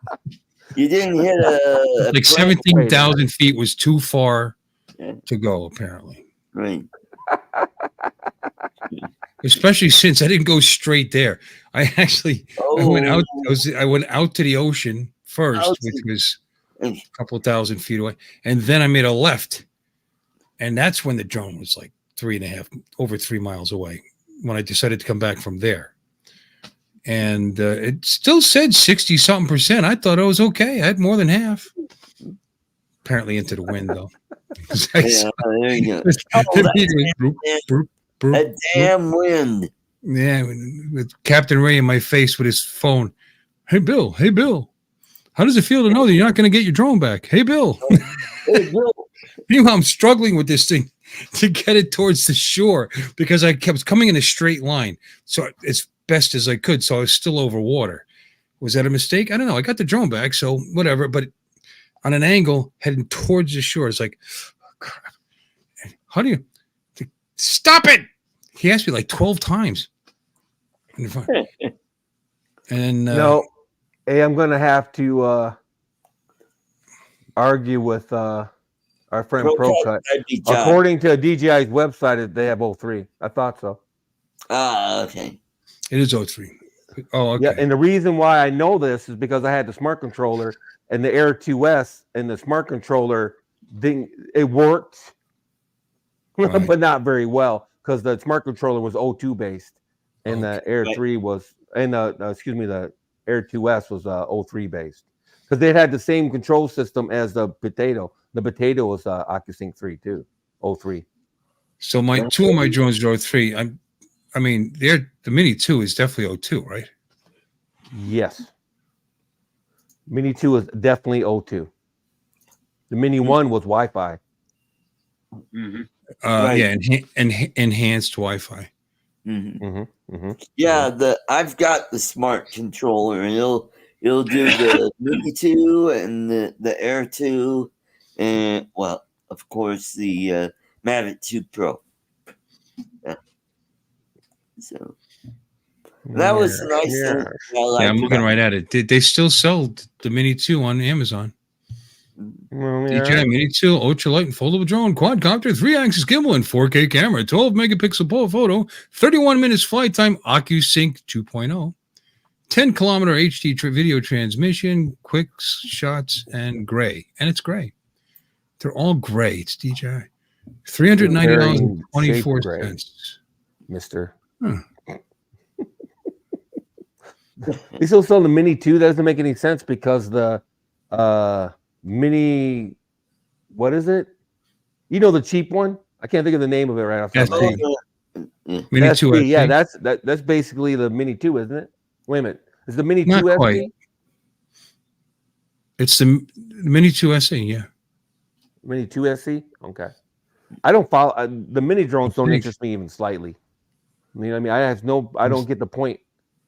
You didn't hit a like 17,000 feet was too far to go, apparently. Right. Especially since I didn't go straight there. I actually I went out to the ocean first, which was a couple thousand feet away, and then I made a left, and that's when the drone was like 3.5, over 3 miles away. When I decided to come back from there, and it still said 60-something%. I thought it was okay. I had more than half. Apparently into the wind though. There you go. A damn wind. Yeah, with Captain Ray in my face with his phone. Hey Bill, how does it feel to know that you're not going to get your drone back? Hey Bill. Hey Bill. Meanwhile, I'm struggling with this thing to get it towards the shore because I kept coming in a straight line, so as best as I could. So I was still over water. Was that a mistake? I don't know. I got the drone back, so whatever. But on an angle heading towards the shore, it's like, oh, crap. How do you stop it? He asked me like 12 times. And no, hey, I'm going to have to argue with our friend ProCut. According to DJI's website, they have 03. I thought so. Okay. It is 03. Oh, okay. Yeah, and the reason why I know this is because I had the smart controller and the Air 2S, and the smart controller thing, it worked, right. But not very well because the smart controller was 02 based, and the Air 3 was, and the Air 2S was 03 based because they had the same control system as the Potato. The Potato was OcuSync 3 too, 03. So two of my drones are 03. I mean, the Mini 2 is definitely 02, right? Yes. Mini 2 is definitely 02. The Mini 1 was Wi-Fi. Mm-hmm. Yeah, enhanced Wi-Fi. Mm-hmm. Mm-hmm. Mm-hmm. Yeah, I've got the smart controller, and it'll do the Mini 2 and the Air 2, and well, of course the Mavic 2 Pro. Yeah. So That was nice. Yeah. Yeah, I'm looking right at it. They still sell the Mini 2 on Amazon. Well, DJI yeah. Mini 2 ultralight and foldable drone, quadcopter, 3-axis gimbal, and 4K camera, 12 megapixel POA photo, 31 minutes flight time, OcuSync 2.0, 10-kilometer HD video transmission, quick shots, and gray. And it's gray. They're all gray. It's DJI. $390.24. Mister. Huh. They still sell the Mini 2. That doesn't make any sense because the Mini, what is it? You know the cheap one? I can't think of the name of it right off the top of my head. Mini 2 SE. Yeah, that's basically the Mini 2, isn't it? Wait a minute. Is the Mini Not 2 quite. SE? It's the Mini 2 SE, yeah. Mini 2 SE? Okay. I don't follow the mini drones don't interest me even slightly. I mean, I don't get the point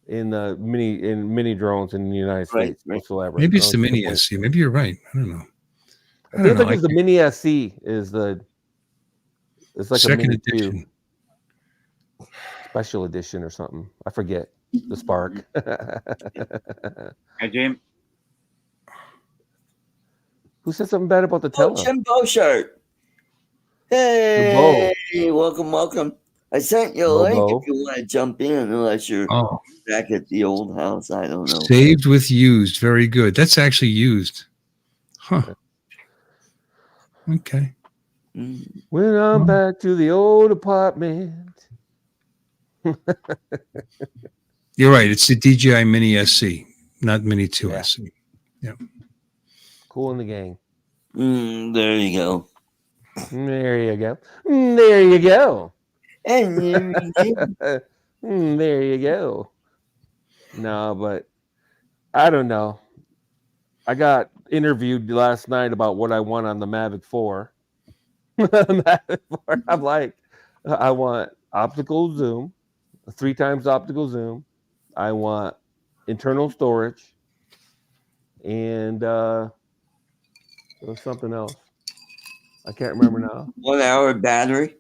in the mini drones in the United States whatsoever. Maybe it's the Mini SE. Maybe you're right. I don't know. I think it's the Mini SE is it's like second a Mini edition. 2 special edition or something. I forget. The Spark. Hey, Jim. Who said something bad about the Tele? Jim Beauchart. Hey, welcome. I sent you a link if you want to jump in, unless you're back at the old house. I don't know. Saved with used. Very good. That's actually used. Huh. Okay. When I'm back to the old apartment. You're right. It's the DJI Mini SC, not Mini 2 SC. Yeah. Cool in the gang. There you go. There you go. There you go. And there you go. No, but I don't know. I got interviewed last night about what I want on the Mavic 4. I'm like, I want optical zoom, 3 times optical zoom. I want internal storage, and there was something else. I can't remember now. 1 hour battery?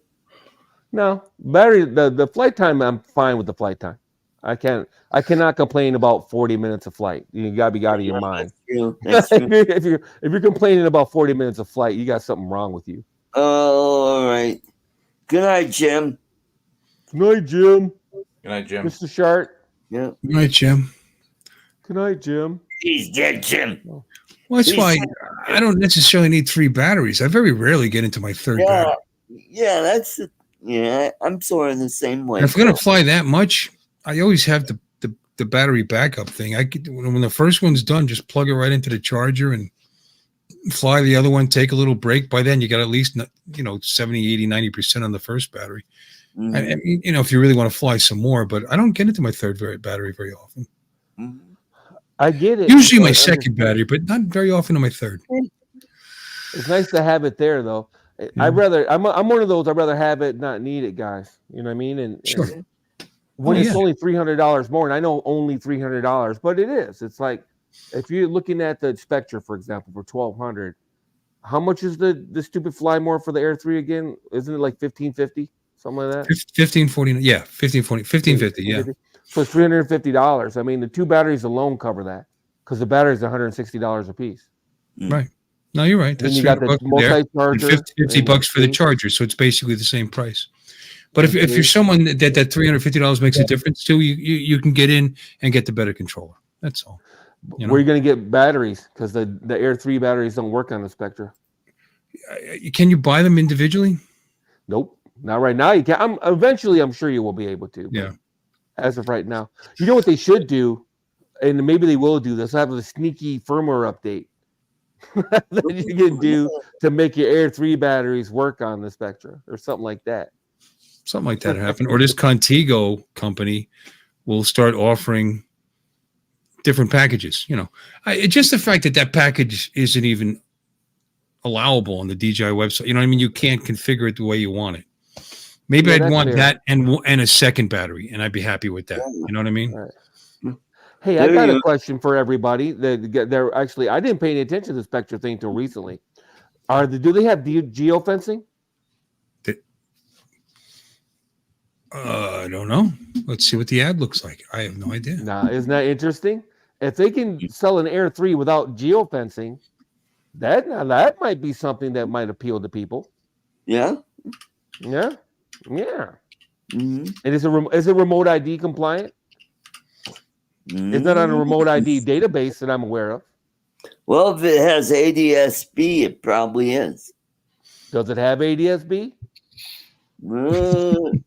No, battery. The flight time, I'm fine with the flight time. I cannot complain about 40 minutes of flight. You gotta be out of your mind. That's true. if you're complaining about 40 minutes of flight, you got something wrong with you. Oh, all right. Good night, Jim. Good night, Jim. Good night, Jim. Mr. Shart. Yeah. Good night, Jim. Good night, Jim. He's dead, Jim. Well, that's why I don't necessarily need 3 batteries. I very rarely get into my third battery. Yeah, I'm sort of the same way. And if I'm going to fly that much, I always have the battery backup thing. When the first one's done, just plug it right into the charger and fly the other one, take a little break. By then, you got at least 70, 80, 90% on the first battery. Mm-hmm. I mean, if you really want to fly some more, but I don't get into my third battery very often. Mm-hmm. I get it. Usually my second battery, but not very often on my third. It's nice to have it there, though. I'm one of those. I'd rather have it, not need it, guys. You know what I mean? And when it's only $300 more, and I know only $300, but it is. It's like if you're looking at the Spectre, for example, for $1,200, how much is the stupid Fly More for the Air 3 again? Isn't it like $1,550, something like that? $1,540. Yeah, $1,550. Yeah. So it's $350. I mean, the 2 batteries alone cover that because the batteries are $160 a piece. Right. No, you're right. Then you got the multi-charger. $50 for the charger, so it's basically the same price. But if you're someone that $350 makes a difference to, you can get in and get the better controller. That's all. Where are you going to get batteries? Because the Air 3 batteries don't work on the Spectre. Can you buy them individually? Nope, not right now. You can. Eventually, I'm sure you will be able to. Yeah. As of right now, you know what they should do, and maybe they will do this. Have a sneaky firmware update that you can do to make your Air 3 batteries work on the Spectra or something like that. Something like that happen. Or this Contigo company will start offering different packages. Just the fact that package isn't even allowable on the DJI website. You know what I mean? You can't configure it the way you want it. Maybe I'd want that and a second battery, and I'd be happy with that. You know what I mean? Right. Hey, I got a question for everybody. They're actually, I didn't pay any attention to the Spectre thing until recently. Do they have geofencing? I don't know. Let's see what the ad looks like. I have no idea. Now, isn't that interesting? If they can sell an Air 3 without geofencing, that might be something that might appeal to people. Yeah. Yeah. Yeah. Mm-hmm. And is it remote ID compliant? It's not on a remote ID database that I'm aware of. Well, if it has ADSB, it probably is. Does it have ADSB?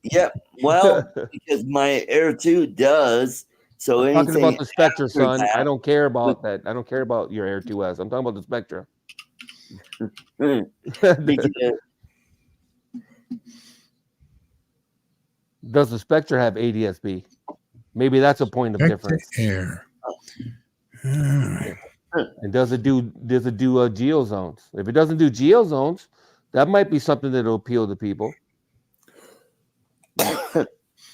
Yeah. Well, because my Air 2 does. So I'm talking about the Spectra, son. that- I don't care about that. I don't care about your Air 2S. I'm talking about the Spectra. because- Does the Spectra have ADSB? Maybe that's a point of difference. Air. Right. And does it do geozones? If it doesn't do geozones, that might be something that'll appeal to people.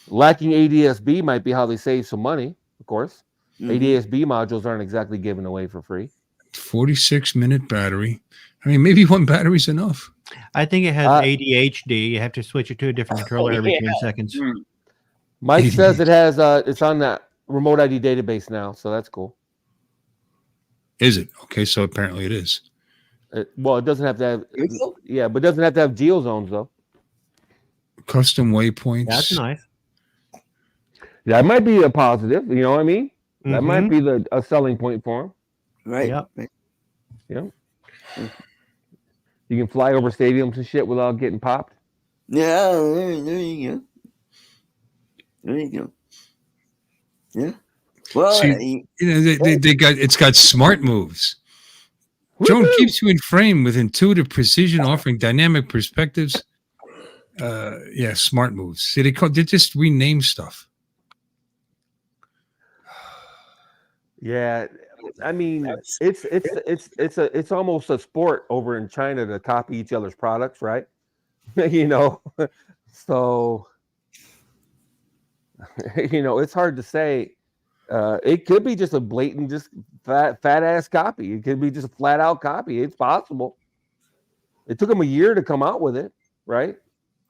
Lacking ADSB might be how they save some money, of course. ADSB modules aren't exactly given away for free. 46-minute battery. I mean, maybe one battery's enough. I think it has ADHD. You have to switch it to a different controller every 10 seconds. Mike says it has it's on that remote ID database now, so that's cool. Is it? Okay, so apparently it is. Well, it doesn't have to have but it doesn't have to have geozones though. Custom waypoints. That's nice. That might be a positive, you know what I mean? That might be a selling point for them. Right. Yep. Yeah. You can fly over stadiums and shit without getting popped. Yeah, there you go. There you go. Yeah. Well, See, they got it's got smart moves. Drone keeps you in frame with intuitive precision, offering dynamic perspectives. Yeah, smart moves. See, they just rename stuff. Yeah, I mean, it's almost a sport over in China to copy each other's products, right? You know, so you know, it's hard to say. It could be just a blatant, just fat ass copy. It could be just a flat out copy. It's possible. It took them a year to come out with it, right?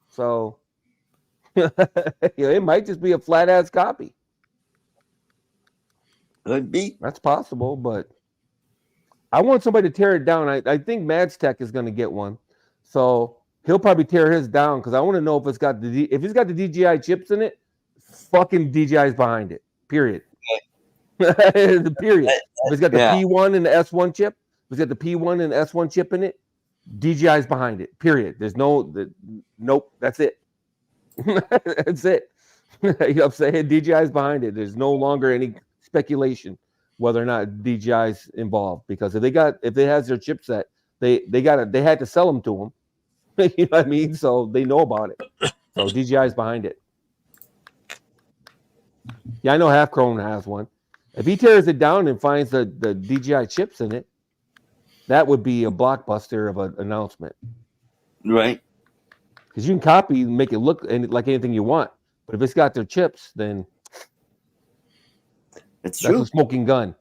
So it might just be a flat ass copy. Could be. That's possible, but I want somebody to tear it down. I think Mads Tech is going to get one, so he'll probably tear his down because I want to know if it's got the DJI chips in it. Fucking DJI's behind it. Period. The period. If it's got the P1 and the S1 chip, if it's got the P1 and the S1 chip in it, DJI's behind it. Period. There's nope. That's it. That's it. You know what I'm saying? DJI's behind it. There's no longer any speculation whether or not DJI's involved, because if it has their chipset, they had to sell them to them. You know what I mean? So they know about it. So DJI's behind it. Yeah, I know Half Chrome has one. If he tears it down and finds the DJI chips in it, that would be a blockbuster of an announcement. Right. Because you can copy and make it look like anything you want. But if it's got their chips, then that's a smoking gun.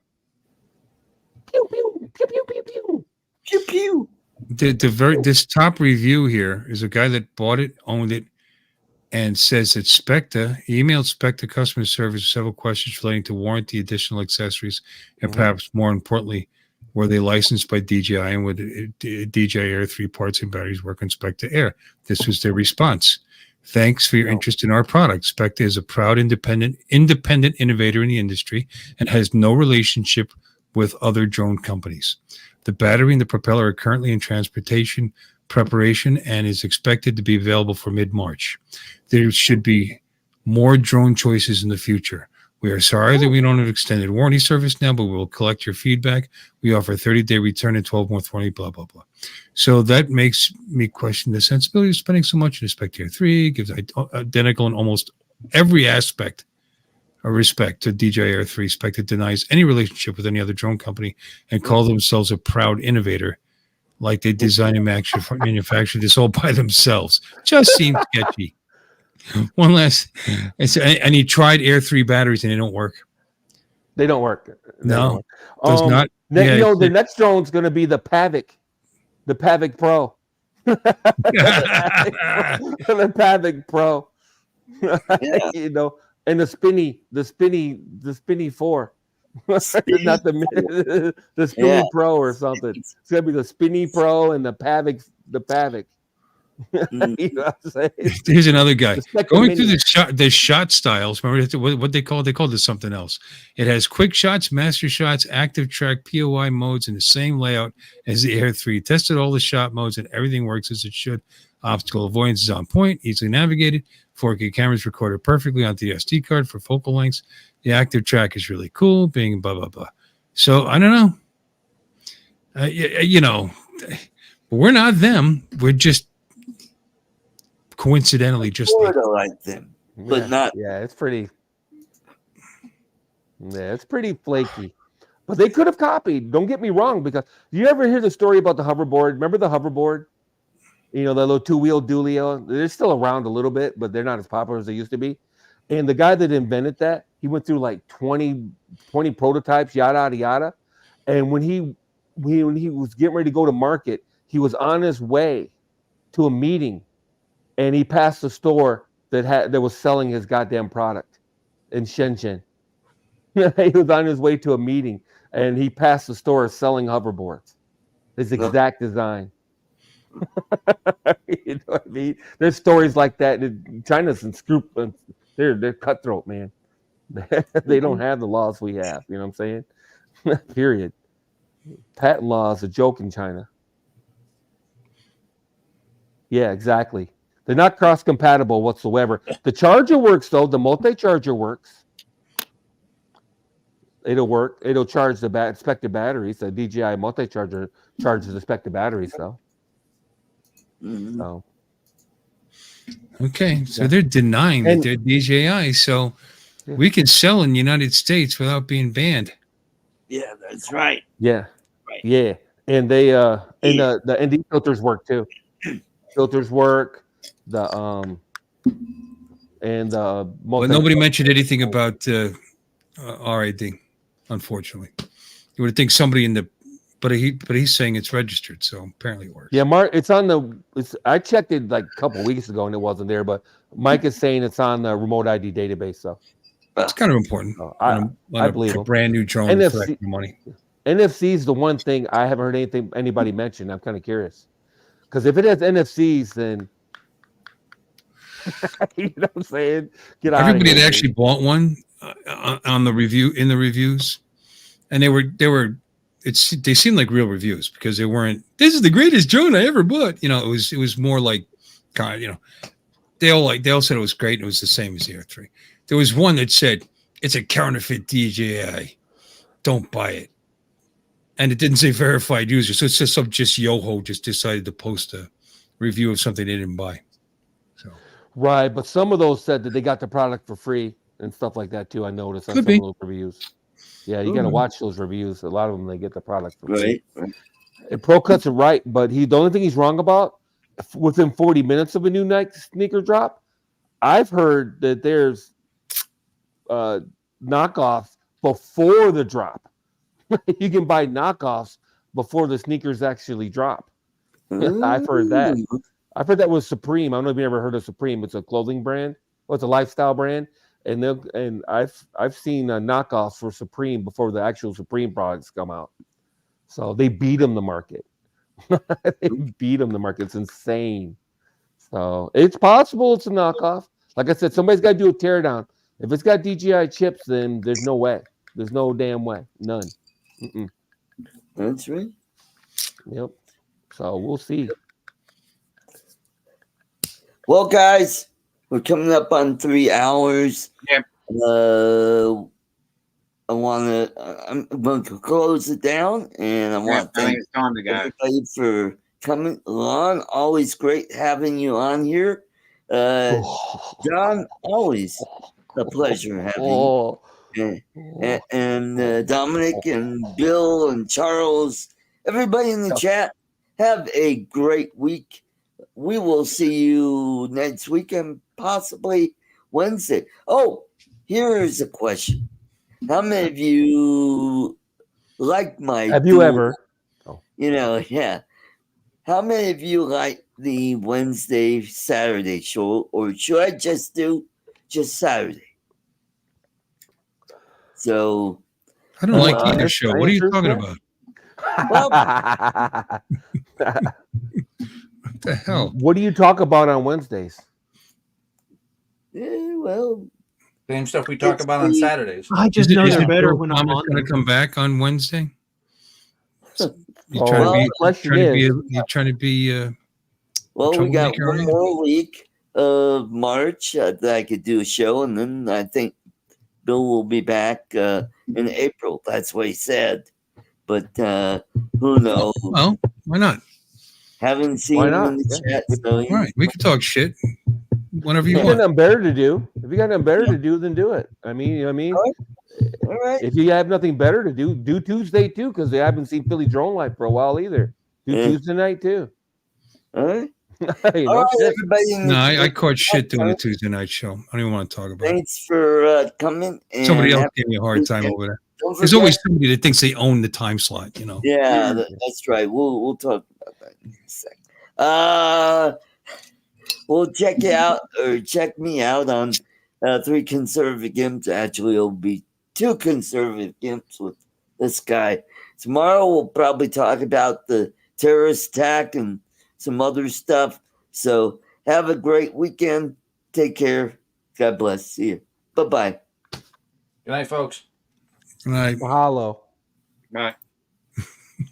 Pew, pew, pew, pew, pew, pew. Pew, pew. This top review here is a guy that bought it, owned it, and says that he emailed Spectre customer service with several questions relating to warranty, additional accessories, and perhaps more importantly, were they licensed by DJI and would DJI Air 3 parts and batteries work on Spectre Air? This was their response. Thanks for your interest in our product. Spectre is a proud independent innovator in the industry and has no relationship with other drone companies. The battery and the propeller are currently in transportation preparation and is expected to be available for mid-March. There should be more drone choices in the future. We are sorry that we don't have extended warranty service now, but we will collect your feedback. We offer a 30-day return and 12-month warranty, blah, blah, blah. So that makes me question the sensibility of spending so much in the Spectre 3, gives identical in almost every aspect of respect to DJI Air 3. Spectre denies any relationship with any other drone company and call themselves a proud innovator, like they design and manufacture this all by themselves. Just seems sketchy. One last, and he tried Air 3 batteries and they don't work. They don't work. No, does not. The next drone's going to be the Pavic Pro. The Pavic Pro. Yeah. You know, and the spinny 4. Not the spinny pro or something. It's gonna be the spinny pro and the Pavic. You know what I'm saying? Here's another guy The going through Mini. the shot styles. Remember what they called? They called it something else. It has quick shots, master shots, active track, POI modes in the same layout as the Air 3. Tested all the shot modes and everything works as it should. Obstacle avoidance is on point, easily navigated. 4K cameras recorded perfectly onto the SD card for focal lengths. The active track is really cool, being blah, blah, blah. So I don't know. You know, we're not them. We're just coincidentally just like them, but not. Yeah, it's pretty. Yeah, it's pretty flaky. But they could have copied. Don't get me wrong, because you ever hear the story about the hoverboard? Remember the hoverboard? You know, the little 2-wheel dualio? They're still around a little bit, but they're not as popular as they used to be. And the guy that invented that, he went through like 20 prototypes, yada, yada, yada. And when he was getting ready to go to market, he was on his way to a meeting, and he passed a store that was selling his goddamn product in Shenzhen. He was on his way to a meeting, and he passed the store selling hoverboards. His exact design. You know what I mean? There's stories like that. China's and scrupulous. They're cutthroat, man. They don't have the laws we have. You know what I'm saying? Period. Patent law is a joke in China. Yeah, exactly. They're not cross-compatible whatsoever. The charger works, though. The multi-charger works. It'll work. It'll charge the expected batteries. The DJI multi-charger charges the expected batteries, though. So. Okay, so they're denying that they're DJI, so we can sell in the United States without being banned. Yeah, that's right. Yeah, right. Yeah, and they the ND filters work too. Filters work. The and the but nobody mentioned anything about RID, unfortunately. You would think somebody in the, but he's saying it's registered, so apparently it works. Yeah, Mark, it's on the. I checked it like a couple weeks ago and it wasn't there, but Mike is saying it's on the remote ID database. So it's kind of important. I believe a brand new drone for extra money. NFC is the one thing I haven't heard anybody mention. I'm kind of curious because if it has NFCs, then you know what I'm saying. Get out. Everybody had actually bought one on the reviews, and they seemed like real reviews because they weren't. This is the greatest drone I ever bought. You know, it was more like, God, you know, they all said it was great. And it was the same as the Air 3. There was one that said it's a counterfeit DJI. Don't buy it, and it didn't say verified user. So it's just some yoho just decided to post a review of something they didn't buy. So right, but some of those said that they got the product for free and stuff like that too. I noticed on some of those reviews. Yeah, you got to watch those reviews. A lot of them, they get the product for free. Right. And Pro Cuts are right, but the only thing he's wrong about, within 40 minutes of a new Nike sneaker drop, I've heard that there's knockoffs before the drop. You can buy knockoffs before the sneakers actually drop. I've heard that. I've heard that with Supreme. I don't know if you ever heard of Supreme. It's a clothing brand. Well, it's a lifestyle brand. And I've seen knockoffs for Supreme before the actual Supreme products come out. So they beat them the market. They beat them the market. It's insane. So it's possible it's a knockoff. Like I said, somebody's got to do a teardown. If it's got DJI chips, then there's no way. There's no damn way. None. Mm-mm. That's right. Yep. So we'll see. Well, guys, we're coming up on 3 hours. Yep. I'm going to close it down, and I want to thank everybody for coming along. Always great having you on here. John, always a pleasure having you. And Dominic and Bill and Charles, everybody in the chat, have a great week. We will see you next week and possibly Wednesday. Oh, here is a question. How many of you like my... Have you ever... You know, yeah. How many of you like the Wednesday, Saturday show? Or should I just do just Saturday. So I don't like either show. What are you talking about? Well, What the hell? What do you talk about on Wednesdays? well, Same stuff we talk about on Saturdays. I just know they're better when I'm on going there. to come back on Wednesday. You Well, the question is- you're trying to be. Well, we got troublemaker, one are you? more week of March that I could do a show, and then I think Bill will be back in April. That's what he said. But who knows? Well, why not? Haven't seen Why him not? in the Yeah. chat. So All right, we can talk shit whenever If you you got want. nothing better to do, then do it. I mean, you know what I mean? All right. If you have nothing better to do Tuesday too, because they haven't seen Philly Drone Live for a while either. Do Yeah. Tuesday night too. All right. Hey, All no right, shit. everybody. in the No, I chat, caught shit doing the Tuesday night show. I don't even want to talk about it. Thanks for coming. And Somebody else have gave me a hard time over there. Don't There's forget- always somebody that thinks they own the time slot, you know. Yeah, that's right. We'll talk about that in a second. We'll check you out or check me out on 3 Conservative Gimps. Actually, it'll be 2 Conservative Gimps with this guy. Tomorrow we'll probably talk about the terrorist attack and some other stuff. So have a great weekend. Take care. God bless. See you. Bye-bye. Good night, folks. Good night. Mahalo. Bye.